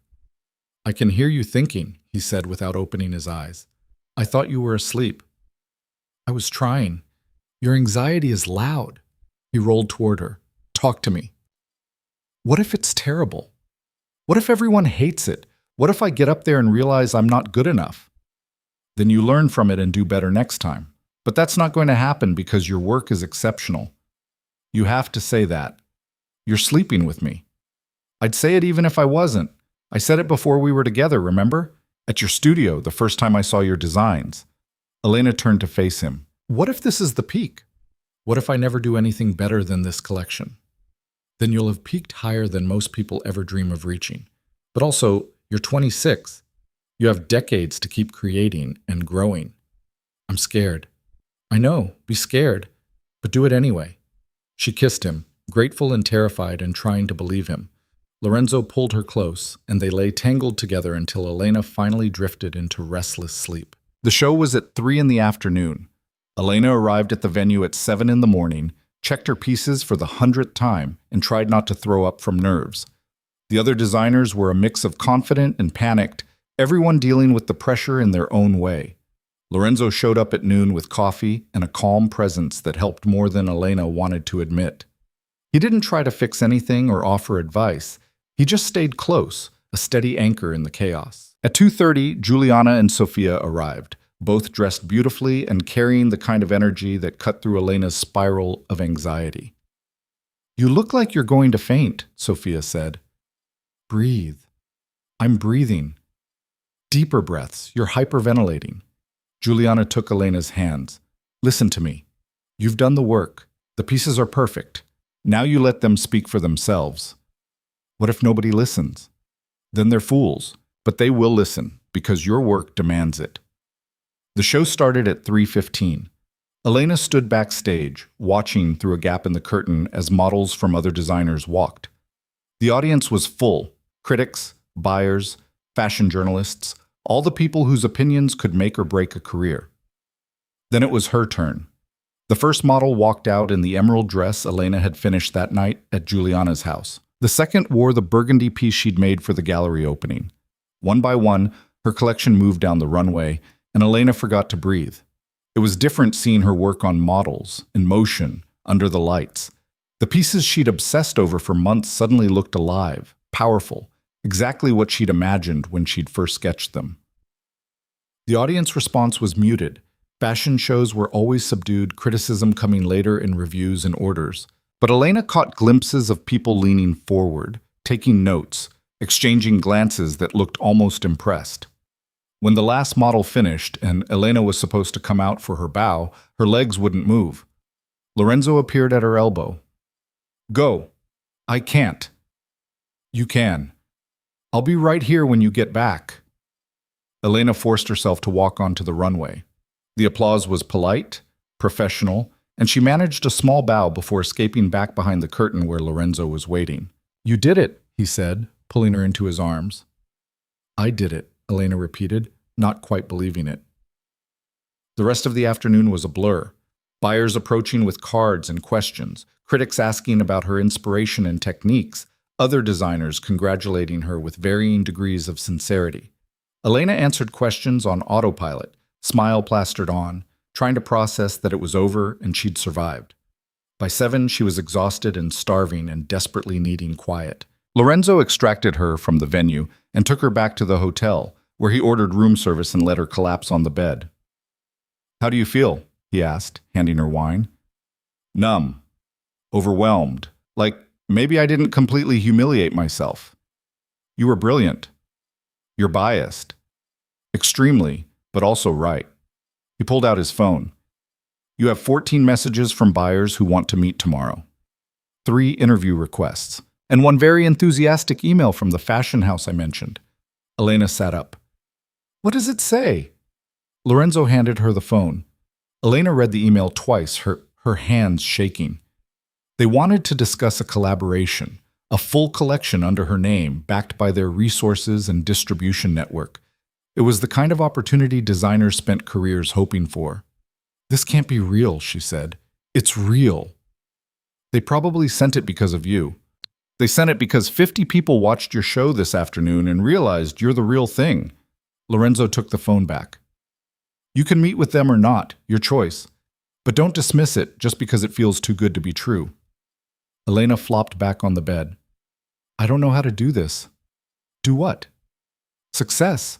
Speaker 1: "I can hear you thinking," he said without opening his eyes. "I thought you were asleep." "I was trying. Your anxiety is loud." He rolled toward her. "Talk to me. What if it's terrible? What if everyone hates it? What if I get up there and realize I'm not good enough?" "Then you learn from it and do better next time. But that's not going to happen because your work is exceptional." "You have to say that. You're sleeping with me." "I'd say it even if I wasn't. I said it before we were together, remember? At your studio, the first time I saw your designs." Elena turned to face him. "What if this is the peak? What if I never do anything better than this collection?" "Then you'll have peaked higher than most people ever dream of reaching. But also, you're 26. You have decades to keep creating and growing." "I'm scared." "I know, be scared, but do it anyway." She kissed him, grateful and terrified and trying to believe him. Lorenzo pulled her close, and they lay tangled together until Elena finally drifted into restless sleep. The show was at 3 in the afternoon. Elena arrived at the venue at 7 in the morning, checked her pieces for the 100th time, and tried not to throw up from nerves. The other designers were a mix of confident and panicked, everyone dealing with the pressure in their own way. Lorenzo showed up at noon with coffee and a calm presence that helped more than Elena wanted to admit. He didn't try to fix anything or offer advice. He just stayed close, a steady anchor in the chaos. At 2:30, Juliana and Sofia arrived, both dressed beautifully and carrying the kind of energy that cut through Elena's spiral of anxiety. "You look like you're going to faint," Sofia said. "Breathe." "I'm breathing." "Deeper breaths. You're hyperventilating." Juliana took Elena's hands. "Listen to me. You've done the work. The pieces are perfect. Now you let them speak for themselves." "What if nobody listens?" "Then they're fools. But they will listen, because your work demands it." The show started at 3:15. Elena stood backstage, watching through a gap in the curtain as models from other designers walked. The audience was full: critics, buyers, fashion journalists, all the people whose opinions could make or break a career. Then it was her turn. The first model walked out in the emerald dress Elena had finished that night at Juliana's house. The second wore the burgundy piece she'd made for the gallery opening. One by one, her collection moved down the runway, and Elena forgot to breathe. It was different seeing her work on models, in motion, under the lights. The pieces she'd obsessed over for months suddenly looked alive, powerful, exactly what she'd imagined when she'd first sketched them. The audience response was muted. Fashion shows were always subdued, criticism coming later in reviews and orders. But Elena caught glimpses of people leaning forward, taking notes, exchanging glances that looked almost impressed. When the last model finished and Elena was supposed to come out for her bow, her legs wouldn't move. Lorenzo appeared at her elbow. "Go." "I can't." "You can." "I'll be right here when you get back." Elena forced herself to walk onto the runway. The applause was polite, professional, and she managed a small bow before escaping back behind the curtain where Lorenzo was waiting. "You did it," he said, pulling her into his arms. "I did it," Elena repeated, not quite believing it. The rest of the afternoon was a blur. Buyers approaching with cards and questions, critics asking about her inspiration and techniques, other designers congratulating her with varying degrees of sincerity. Elena answered questions on autopilot, smile plastered on, trying to process that it was over and she'd survived. By 7, she was exhausted and starving and desperately needing quiet. Lorenzo extracted her from the venue and took her back to the hotel, where he ordered room service and let her collapse on the bed. "How do you feel?" he asked, handing her wine. "Numb. Overwhelmed. Like maybe I didn't completely humiliate myself." "You were brilliant." "You're biased." "Extremely, but also right." He pulled out his phone. You have 14 messages from buyers who want to meet tomorrow, 3 interview requests, and 1 very enthusiastic email from the fashion house I mentioned. Elena sat up. What does it say? Lorenzo handed her the phone. Elena read the email twice, her hands shaking. They wanted to discuss a collaboration, a full collection under her name, backed by their resources and distribution network. It was the kind of opportunity designers spent careers hoping for. This can't be real, she said. It's real. They probably sent it because of you. They sent it because 50 people watched your show this afternoon and realized you're the real thing. Lorenzo took the phone back. You can meet with them or not, your choice. But don't dismiss it just because it feels too good to be true. Elena flopped back on the bed. I don't know how to do this. Do what? Success.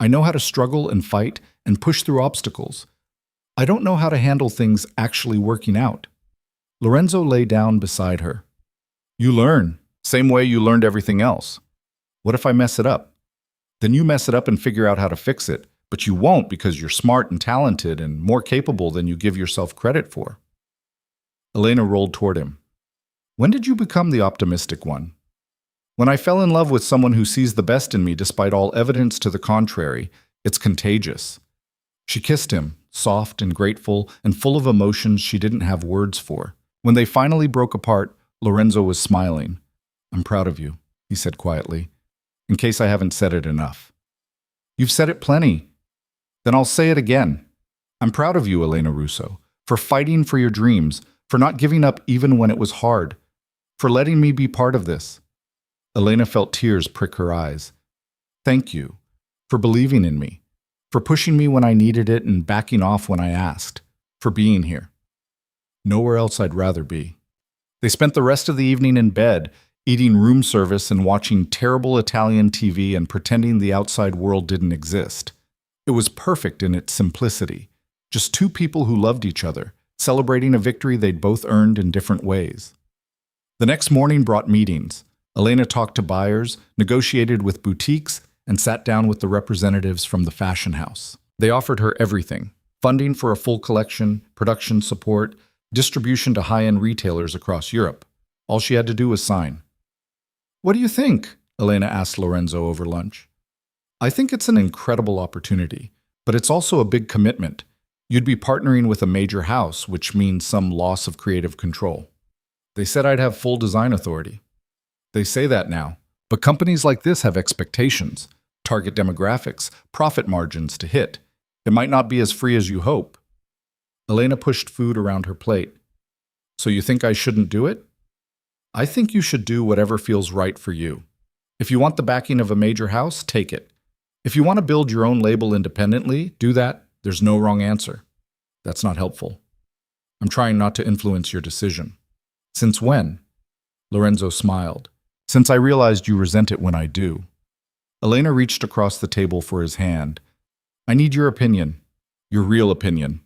Speaker 1: I know how to struggle and fight and push through obstacles. I don't know how to handle things actually working out. Lorenzo lay down beside her. You learn, same way you learned everything else. What if I mess it up? Then you mess it up and figure out how to fix it, but you won't because you're smart and talented and more capable than you give yourself credit for. Elena rolled toward him. When did you become the optimistic one? When I fell in love with someone who sees the best in me despite all evidence to the contrary, it's contagious. She kissed him, soft and grateful and full of emotions she didn't have words for. When they finally broke apart, Lorenzo was smiling. I'm proud of you, he said quietly, in case I haven't said it enough. You've said it plenty. Then I'll say it again. I'm proud of you, Elena Russo, for fighting for your dreams, for not giving up even when it was hard, for letting me be part of this. Elena felt tears prick her eyes. Thank you, for believing in me, for pushing me when I needed it and backing off when I asked, for being here. Nowhere else I'd rather be. They spent the rest of the evening in bed, eating room service and watching terrible Italian TV and pretending the outside world didn't exist. It was perfect in its simplicity. Just 2 people who loved each other, celebrating a victory they'd both earned in different ways. The next morning brought meetings. Elena talked to buyers, negotiated with boutiques, and sat down with the representatives from the fashion house. They offered her everything: funding for a full collection, production support, distribution to high-end retailers across Europe. All she had to do was sign. What do you think? Elena asked Lorenzo over lunch. I think it's an incredible opportunity, but it's also a big commitment. You'd be partnering with a major house, which means some loss of creative control. They said I'd have full design authority. They say that now, but companies like this have expectations, target demographics, profit margins to hit. It might not be as free as you hope. Elena pushed food around her plate. So you think I shouldn't do it? I think you should do whatever feels right for you. If you want the backing of a major house, take it. If you want to build your own label independently, do that. There's no wrong answer. That's not helpful. I'm trying not to influence your decision. Since when? Lorenzo smiled. Since I realized you resent it when I do. Elena reached across the table for his hand. I need your opinion. Your real opinion.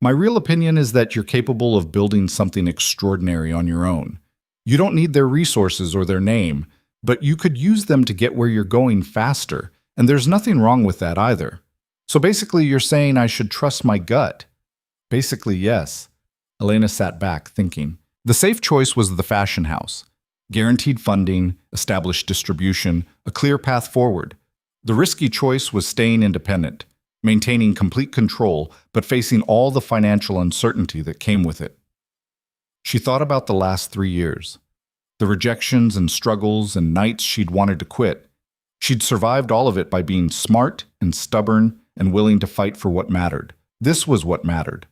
Speaker 1: My real opinion is that you're capable of building something extraordinary on your own. You don't need their resources or their name, but you could use them to get where you're going faster, and there's nothing wrong with that either. So basically you're saying I should trust my gut. Basically, yes. Elena sat back, thinking. The safe choice was the fashion house. Guaranteed funding, established distribution, a clear path forward. The risky choice was staying independent, maintaining complete control, but facing all the financial uncertainty that came with it. She thought about the last 3 years, the rejections and struggles and nights she'd wanted to quit. She'd survived all of it by being smart and stubborn and willing to fight for what mattered. This was what mattered.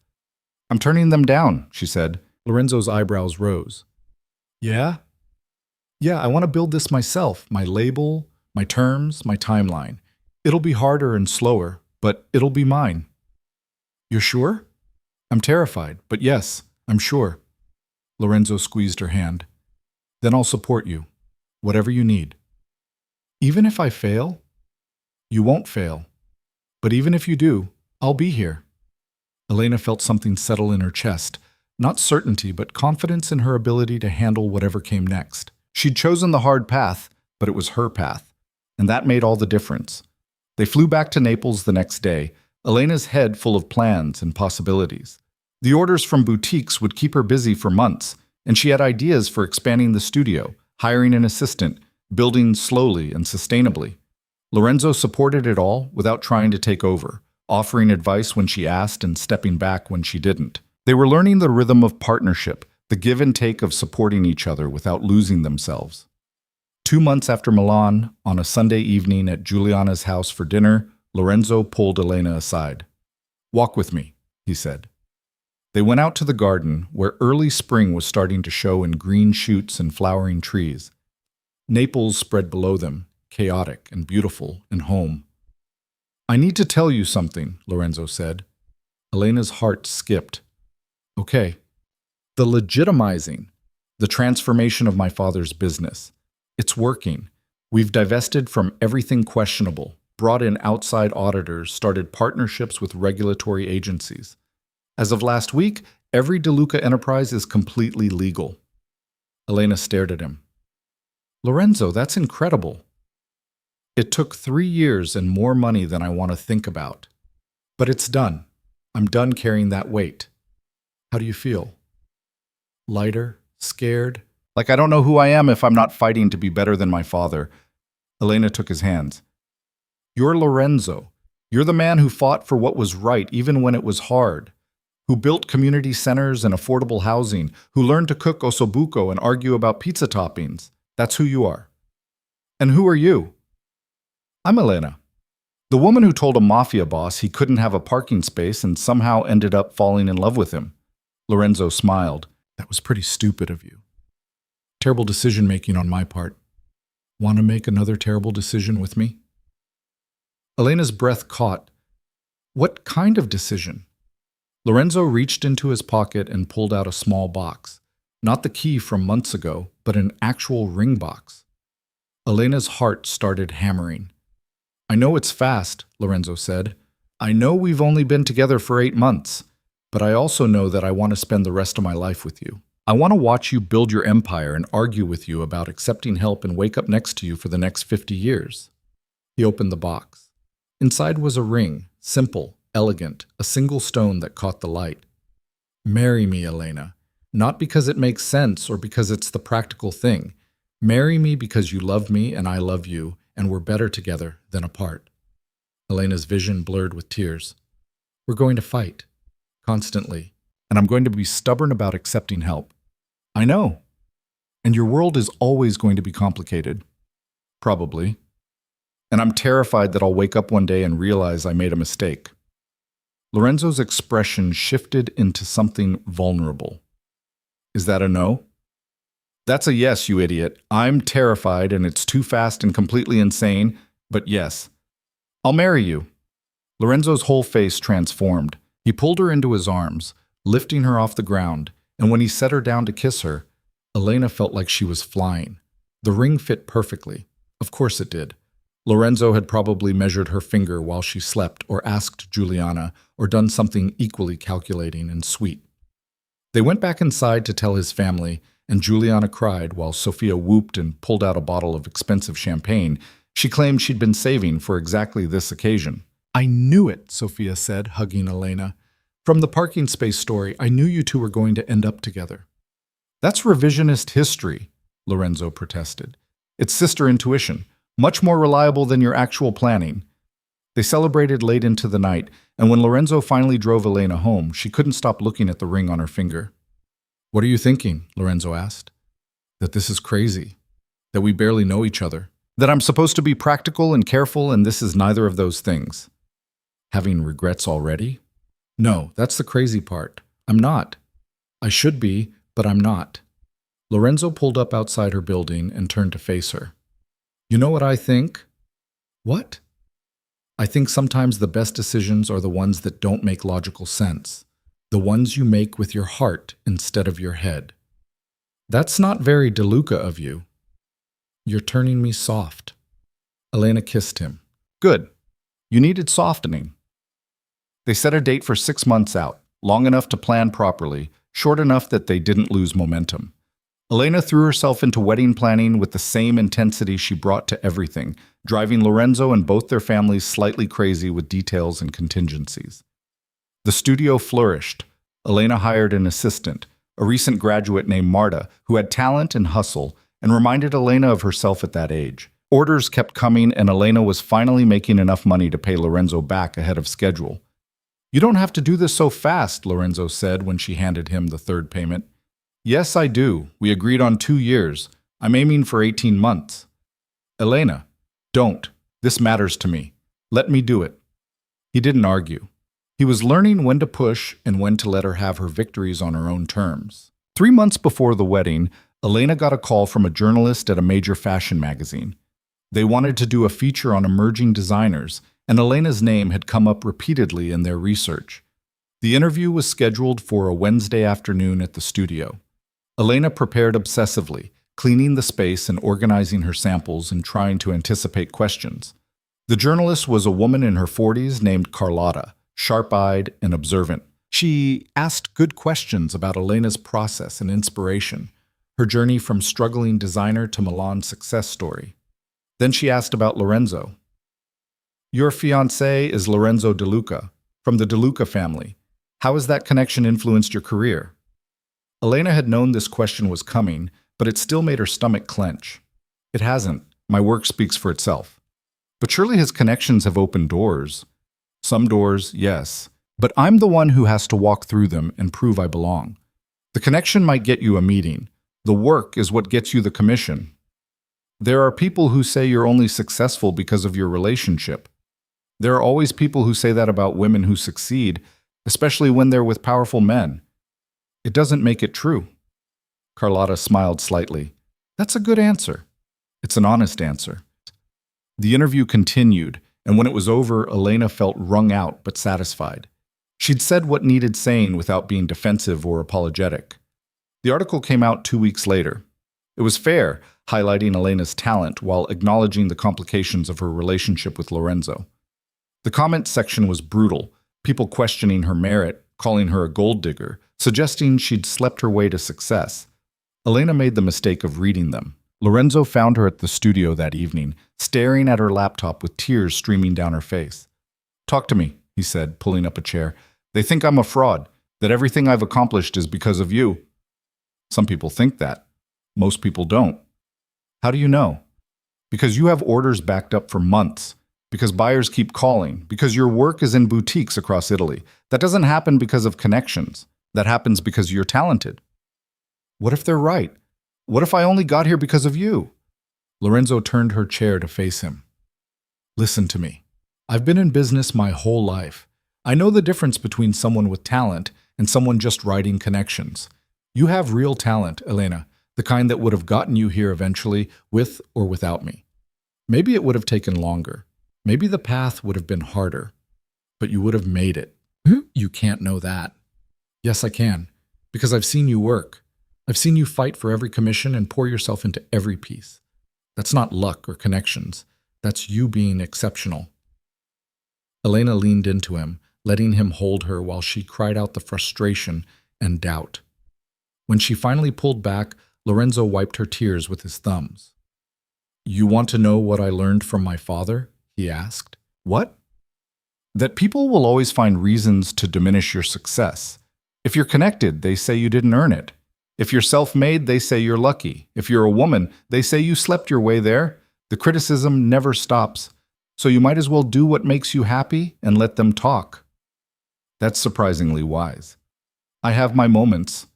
Speaker 1: I'm turning them down, she said. Lorenzo's eyebrows rose. Yeah? Yeah, I want to build this myself, my label, my terms, my timeline. It'll be harder and slower, but it'll be mine. You're sure? I'm terrified, but yes, I'm sure. Lorenzo squeezed her hand. Then I'll support you, whatever you need. Even if I fail? You won't fail. But even if you do, I'll be here. Elena felt something settle in her chest, not certainty, but confidence in her ability to handle whatever came next. She'd chosen the hard path, but it was her path, and that made all the difference. They flew back to Naples the next day. Elena's head full of plans and possibilities. The orders from boutiques would keep her busy for months, and she had ideas for expanding the studio, hiring an assistant, building slowly and sustainably. Lorenzo supported it all without trying to take over, offering advice when she asked and stepping back when she didn't. They were learning the rhythm of partnership, the give and take of supporting each other without losing themselves. 2 months after Milan, on a Sunday evening at Giuliana's house for dinner, Lorenzo pulled Elena aside. "Walk with me," he said. They went out to the garden, where early spring was starting to show in green shoots and flowering trees. Naples spread below them, chaotic and beautiful and home. "I need to tell you something," Lorenzo said. Elena's heart skipped. "Okay." "The legitimizing, the transformation of my father's business. It's working. We've divested from everything questionable, brought in outside auditors, started partnerships with regulatory agencies. As of last week, every DeLuca enterprise is completely legal." Elena stared at him. "Lorenzo, that's incredible." "It took 3 years and more money than I want to think about. But it's done. I'm done carrying that weight. How do you feel?" "Lighter? Scared? Like I don't know who I am if I'm not fighting to be better than my father." Elena took his hands. "You're Lorenzo. You're the man who fought for what was right even when it was hard, who built community centers and affordable housing, who learned to cook ossobuco and argue about pizza toppings. That's who you are." "And who are you?" "I'm Elena. The woman who told a mafia boss he couldn't have a parking space and somehow ended up falling in love with him." Lorenzo smiled. "That was pretty stupid of you. Terrible decision-making on my part. Want to make another terrible decision with me?" Elena's breath caught. "What kind of decision?" Lorenzo reached into his pocket and pulled out a small box. Not the key from months ago, but an actual ring box. Elena's heart started hammering. "I know it's fast," Lorenzo said. "I know we've only been together for 8 months, but I also know that I want to spend the rest of my life with you. I want to watch you build your empire and argue with you about accepting help and wake up next to you for the next 50 years. He opened the box. Inside was a ring, simple, elegant, a single stone that caught the light. "Marry me, Elena. Not because it makes sense or because it's the practical thing. Marry me because you love me and I love you, and we're better together than apart." Elena's vision blurred with tears. "We're going to fight. Constantly. And I'm going to be stubborn about accepting help." "I know. And your world is always going to be complicated." "Probably. And I'm terrified that I'll wake up one day and realize I made a mistake." Lorenzo's expression shifted into something vulnerable. "Is that a no?" "That's a yes, you idiot. I'm terrified and it's too fast and completely insane, but yes. I'll marry you." Lorenzo's whole face transformed. He pulled her into his arms, lifting her off the ground, and when he set her down to kiss her, Elena felt like she was flying. The ring fit perfectly. Of course it did. Lorenzo had probably measured her finger while she slept or asked Giuliana or done something equally calculating and sweet. They went back inside to tell his family, and Giuliana cried while Sophia whooped and pulled out a bottle of expensive champagne she claimed she'd been saving for exactly this occasion. "I knew it," Sophia said, hugging Elena. "From the parking space story, I knew you two were going to end up together." "That's revisionist history," Lorenzo protested. "It's sister intuition, much more reliable than your actual planning." They celebrated late into the night, and when Lorenzo finally drove Elena home, she couldn't stop looking at the ring on her finger. "What are you thinking?" Lorenzo asked. "That this is crazy. That we barely know each other. That I'm supposed to be practical and careful, and this is neither of those things." "Having regrets already?" "No, that's the crazy part. I'm not. I should be, but I'm not." Lorenzo pulled up outside her building and turned to face her. "You know what I think?" "What?" "I think sometimes the best decisions are the ones that don't make logical sense. The ones you make with your heart instead of your head." "That's not very DeLuca of you." "You're turning me soft." Elena kissed him. "Good. You needed softening." They set a date for 6 months out, long enough to plan properly, short enough that they didn't lose momentum. Elena threw herself into wedding planning with the same intensity she brought to everything, driving Lorenzo and both their families slightly crazy with details and contingencies. The studio flourished. Elena hired an assistant, a recent graduate named Marta, who had talent and hustle, and reminded Elena of herself at that age. Orders kept coming, and Elena was finally making enough money to pay Lorenzo back ahead of schedule. "You don't have to do this so fast," Lorenzo said when she handed him the third payment. "Yes, I do. We agreed on 2 years. I'm aiming for 18 months. "Elena, don't. This matters to me. Let me do it." He didn't argue. He was learning when to push and when to let her have her victories on her own terms. 3 months before the wedding, Elena got a call from a journalist at a major fashion magazine. They wanted to do a feature on emerging designers, and Elena's name had come up repeatedly in their research. The interview was scheduled for a Wednesday afternoon at the studio. Elena prepared obsessively, cleaning the space and organizing her samples and trying to anticipate questions. The journalist was a woman in her 40s named Carlotta, sharp-eyed and observant. She asked good questions about Elena's process and inspiration, her journey from struggling designer to Milan's success story. Then she asked about Lorenzo. "Your fiancé is Lorenzo De Luca, from the De Luca family. How has that connection influenced your career?" Elena had known this question was coming, but it still made her stomach clench. "It hasn't. My work speaks for itself. But surely his connections have opened doors." "Some doors, yes. But I'm the one who has to walk through them and prove I belong. The connection might get you a meeting. The work is what gets you the commission. There are people who say you're only successful because of your relationship. There are always people who say that about women who succeed, especially when they're with powerful men. It doesn't make it true." Carlotta smiled slightly. "That's a good answer. It's an honest answer." The interview continued, and when it was over, Elena felt wrung out but satisfied. She'd said what needed saying without being defensive or apologetic. The article came out 2 weeks later. It was fair, highlighting Elena's talent while acknowledging the complications of her relationship with Lorenzo. The comment section was brutal, people questioning her merit, calling her a gold digger, suggesting she'd slept her way to success. Elena made the mistake of reading them. Lorenzo found her at the studio that evening, staring at her laptop with tears streaming down her face. "Talk to me," he said, pulling up a chair. "They think I'm a fraud, that everything I've accomplished is because of you." "Some people think that. Most people don't." "How do you know?" "Because you have orders backed up for months. Because buyers keep calling. Because your work is in boutiques across Italy. That doesn't happen because of connections. That happens because you're talented." "What if they're right? What if I only got here because of you?" Lorenzo turned her chair to face him. "Listen to me. I've been in business my whole life. I know the difference between someone with talent and someone just riding connections. You have real talent, Elena, the kind that would have gotten you here eventually, with or without me. Maybe it would have taken longer. Maybe the path would have been harder. But you would have made it." "You can't know that." "Yes, I can. Because I've seen you work. I've seen you fight for every commission and pour yourself into every piece. That's not luck or connections. That's you being exceptional." Elena leaned into him, letting him hold her while she cried out the frustration and doubt. When she finally pulled back, Lorenzo wiped her tears with his thumbs. "You want to know what I learned from my father?" he asked. "What?" "That people will always find reasons to diminish your success. If you're connected, they say you didn't earn it. If you're self-made, they say you're lucky. If you're a woman, they say you slept your way there. The criticism never stops. So you might as well do what makes you happy and let them talk." That's surprisingly wise. "I have my moments."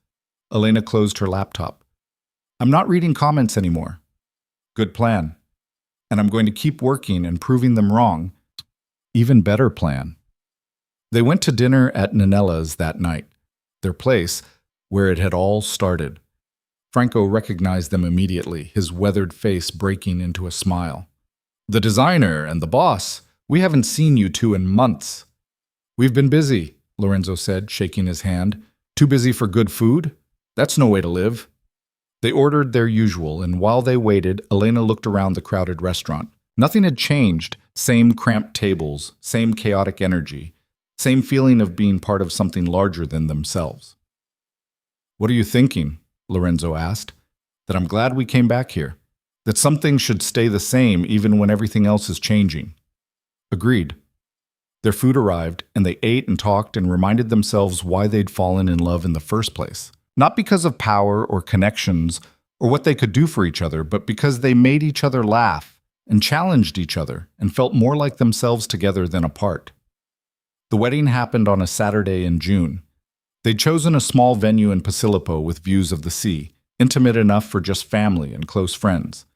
Speaker 1: Elena closed her laptop. "I'm not reading comments anymore." "Good plan. And I'm going to keep working and proving them wrong." "Even better plan." They went to dinner at Ninella's that night, their place where it had all started. Franco recognized them immediately, his weathered face breaking into a smile. "The designer and the boss. We haven't seen you two in months." "We've been busy," Lorenzo said, shaking his hand. "Too busy for good food? That's no way to live." They ordered their usual, and while they waited, Elena looked around the crowded restaurant. Nothing had changed. Same cramped tables, same chaotic energy, same feeling of being part of something larger than themselves. "What are you thinking?" Lorenzo asked. that I'm glad we came back here, that some things should stay the same even when everything else is changing. Agreed. Their food arrived, and they ate and talked and reminded themselves why they'd fallen in love in the first place. Not because of power or connections or what they could do for each other, but because they made each other laugh and challenged each other and felt more like themselves together than apart. The wedding happened on a Saturday in June. They'd chosen a small venue in Posillipo with views of the sea, intimate enough for just family and close friends.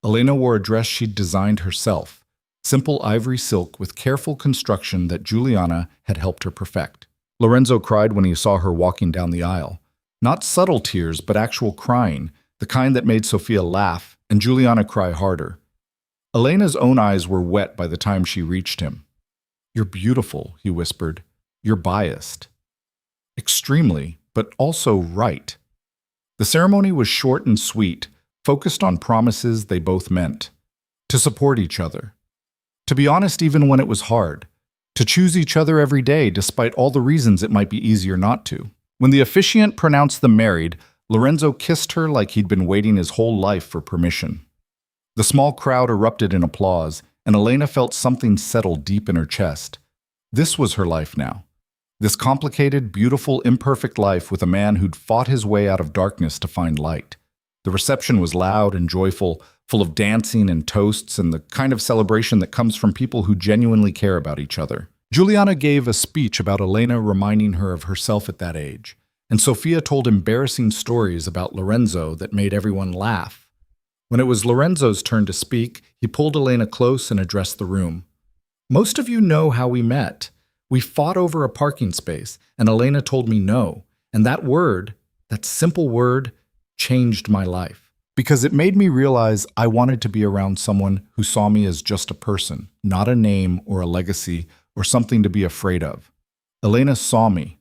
Speaker 1: Elena wore a dress she'd designed herself, simple ivory silk with careful construction that Juliana had helped her perfect. Lorenzo cried when he saw her walking down the aisle. Not subtle tears, but actual crying, the kind that made Sophia laugh and Juliana cry harder. Elena's own eyes were wet by the time she reached him. "You're beautiful," he whispered. "You're biased." Extremely, but also right. The ceremony was short and sweet, focused on promises they both meant. To support each other. To be honest even when it was hard. To choose each other every day despite all the reasons it might be easier not to. When the officiant pronounced them married, Lorenzo kissed her like he'd been waiting his whole life for permission. The small crowd erupted in applause, and Elena felt something settle deep in her chest. This was her life now. This complicated, beautiful, imperfect life with a man who'd fought his way out of darkness to find light. The reception was loud and joyful, full of dancing and toasts and the kind of celebration that comes from people who genuinely care about each other. Juliana gave a speech about Elena reminding her of herself at that age, and Sophia told embarrassing stories about Lorenzo that made everyone laugh. When it was Lorenzo's turn to speak, he pulled Elena close and addressed the room. "Most of you know how we met. We fought over a parking space, and Elena told me no, and that word, that simple word, changed my life. Because it made me realize I wanted to be around someone who saw me as just a person, not a name or a legacy or something to be afraid of. Elena saw me,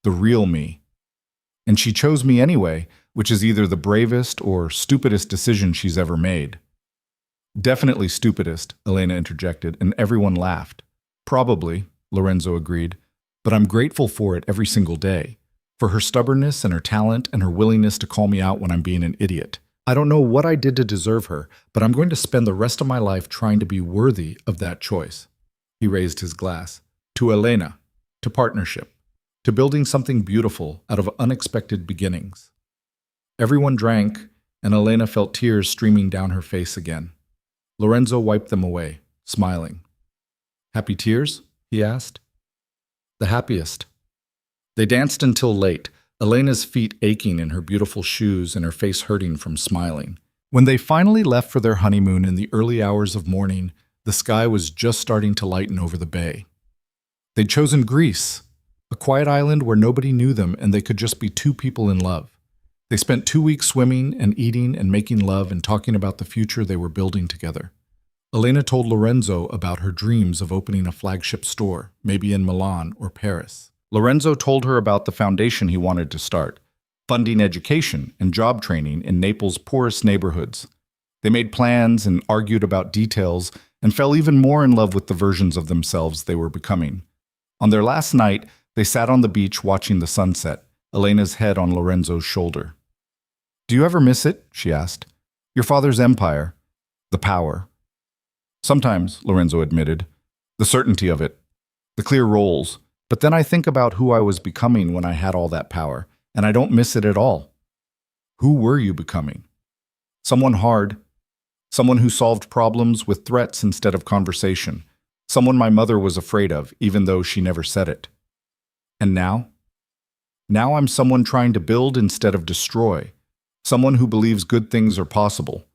Speaker 1: the real me. And she chose me anyway, which is either the bravest or stupidest decision she's ever made." "Definitely stupidest," Elena interjected, and everyone laughed. "Probably," Lorenzo agreed, "but I'm grateful for it every single day. For her stubbornness and her talent and her willingness to call me out when I'm being an idiot. I don't know what I did to deserve her, but I'm going to spend the rest of my life trying to be worthy of that choice." He raised his glass. "To Elena, to partnership, to building something beautiful out of unexpected beginnings." Everyone drank, and Elena felt tears streaming down her face again. Lorenzo wiped them away, smiling. "Happy tears?" he asked. "The happiest." They danced until late, Elena's feet aching in her beautiful shoes and her face hurting from smiling. When they finally left for their honeymoon in the early hours of morning, the sky was just starting to lighten over the bay. They'd chosen Greece, a quiet island where nobody knew them and they could just be two people in love. They spent 2 weeks swimming and eating and making love and talking about the future they were building together. Elena told Lorenzo about her dreams of opening a flagship store, maybe in Milan or Paris. Lorenzo told her about the foundation he wanted to start, funding education and job training in Naples' poorest neighborhoods. They made plans and argued about details and fell even more in love with the versions of themselves they were becoming. On their last night, they sat on the beach watching the sunset, Elena's head on Lorenzo's shoulder. "Do you ever miss it?" she asked. "Your father's empire, the power." "Sometimes," Lorenzo admitted, "the certainty of it, the clear roles. But then I think about who I was becoming when I had all that power, and I don't miss it at all." "Who were you becoming?" "Someone hard. Someone who solved problems with threats instead of conversation. Someone my mother was afraid of, even though she never said it." "And now?" "Now I'm someone trying to build instead of destroy. Someone who believes good things are possible.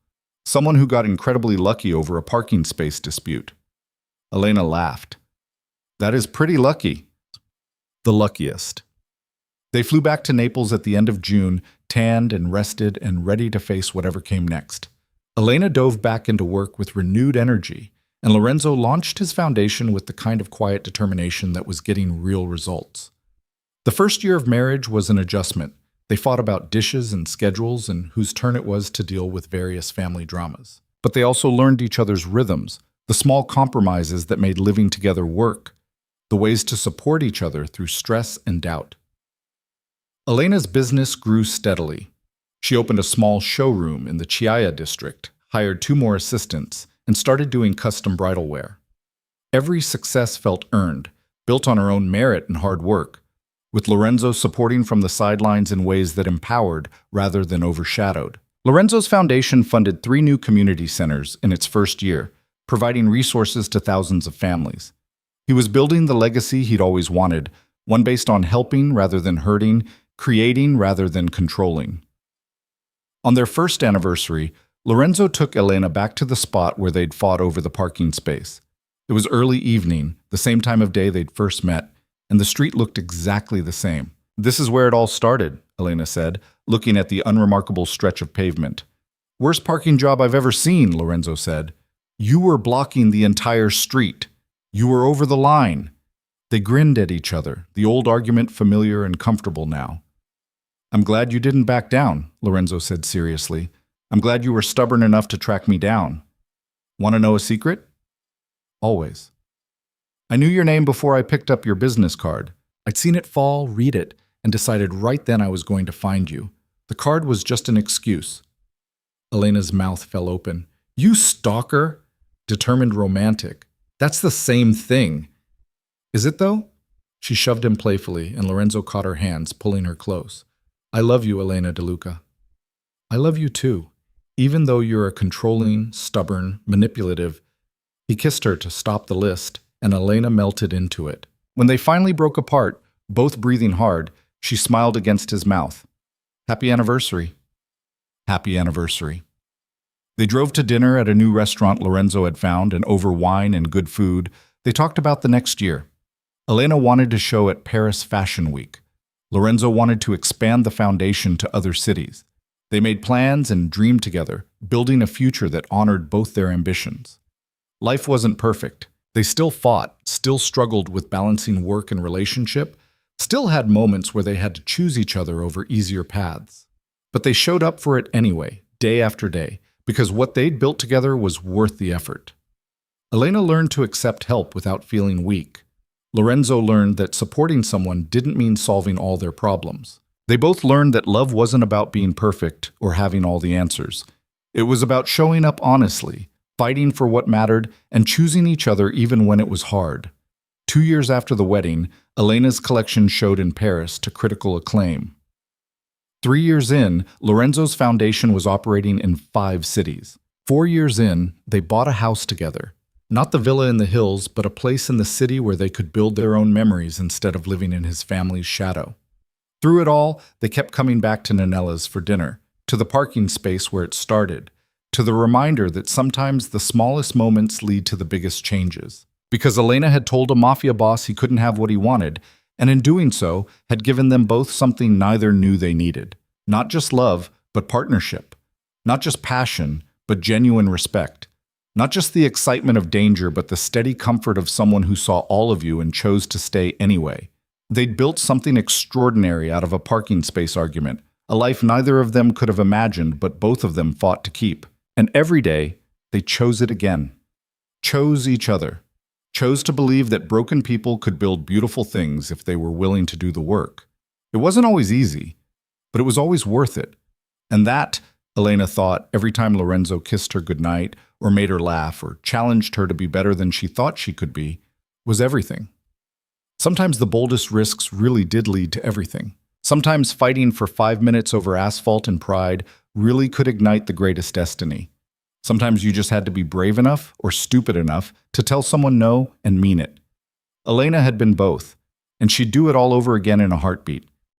Speaker 1: Someone who got incredibly lucky over a parking space dispute." Elena laughed. "That is pretty lucky." "The luckiest." They flew back to Naples at the end of June, tanned and rested and ready to face whatever came next. Elena dove back into work with renewed energy, and Lorenzo launched his foundation with the kind of quiet determination that was getting real results. The first year of marriage was an adjustment. They fought about dishes and schedules and whose turn it was to deal with various family dramas. But they also learned each other's rhythms, the small compromises that made living together work, the ways to support each other through stress and doubt. Elena's business grew steadily. She opened a small showroom in the Chiaya district, hired 2 more assistants, and started doing custom bridal wear. Every success felt earned, built on her own merit and hard work, with Lorenzo supporting from the sidelines in ways that empowered rather than overshadowed. Lorenzo's foundation funded 3 new community centers in its first year, providing resources to thousands of families. He was building the legacy he'd always wanted, one based on helping rather than hurting, creating rather than controlling. On their first anniversary, Lorenzo took Elena back to the spot where they'd fought over the parking space. It was early evening, the same time of day they'd first met, and the street looked exactly the same. "This is where it all started," Elena said, looking at the unremarkable stretch of pavement. "Worst parking job I've ever seen," Lorenzo said. "You were blocking the entire street. You were over the line." They grinned at each other, the old argument familiar and comfortable now. "I'm glad you didn't back down," Lorenzo said seriously. "I'm glad you were stubborn enough to track me down. Want to know a secret?" "Always." "I knew your name before I picked up your business card. I'd seen it fall, read it, and decided right then I was going to find you. The card was just an excuse." Elena's mouth fell open. "You stalker? Determined romantic. That's the same thing." "Is it though?" She shoved him playfully, and Lorenzo caught her hands, pulling her close. "I love you, Elena De Luca." "I love you too, even though you're a controlling, stubborn, manipulative." He kissed her to stop the list, and Elena melted into it. When they finally broke apart, both breathing hard, she smiled against his mouth. "Happy anniversary." "Happy anniversary." They drove to dinner at a new restaurant Lorenzo had found, and over wine and good food, they talked about the next year. Elena wanted to show at Paris Fashion Week. Lorenzo wanted to expand the foundation to other cities. They made plans and dreamed together, building a future that honored both their ambitions. Life wasn't perfect. They still fought, still struggled with balancing work and relationship, still had moments where they had to choose each other over easier paths. But they showed up for it anyway, day after day, because what they'd built together was worth the effort. Elena learned to accept help without feeling weak. Lorenzo learned that supporting someone didn't mean solving all their problems. They both learned that love wasn't about being perfect or having all the answers. It was about showing up honestly, fighting for what mattered, and choosing each other even when it was hard. 2 years after the wedding, Elena's collection showed in Paris to critical acclaim. 3 years in, Lorenzo's foundation was operating in 5 cities. 4 years in, they bought a house together. Not the villa in the hills, but a place in the city where they could build their own memories instead of living in his family's shadow. Through it all, they kept coming back to Nanella's for dinner, to the parking space where it started, to the reminder that sometimes the smallest moments lead to the biggest changes. Because Elena had told a mafia boss he couldn't have what he wanted, and in doing so, had given them both something neither knew they needed. Not just love, but partnership. Not just passion, but genuine respect. Not just the excitement of danger, but the steady comfort of someone who saw all of you and chose to stay anyway. They'd built something extraordinary out of a parking space argument, a life neither of them could have imagined, but both of them fought to keep. And every day, they chose it again. Chose each other. Chose to believe that broken people could build beautiful things if they were willing to do the work. It wasn't always easy, but it was always worth it. And that, Elena thought, every time Lorenzo kissed her goodnight, or made her laugh, or challenged her to be better than she thought she could be, was everything. Sometimes the boldest risks really did lead to everything. Sometimes fighting for 5 minutes over asphalt and pride really could ignite the greatest destiny. Sometimes you just had to be brave enough or stupid enough to tell someone no and mean it. Elena had been both, and she'd do it all over again in a heartbeat.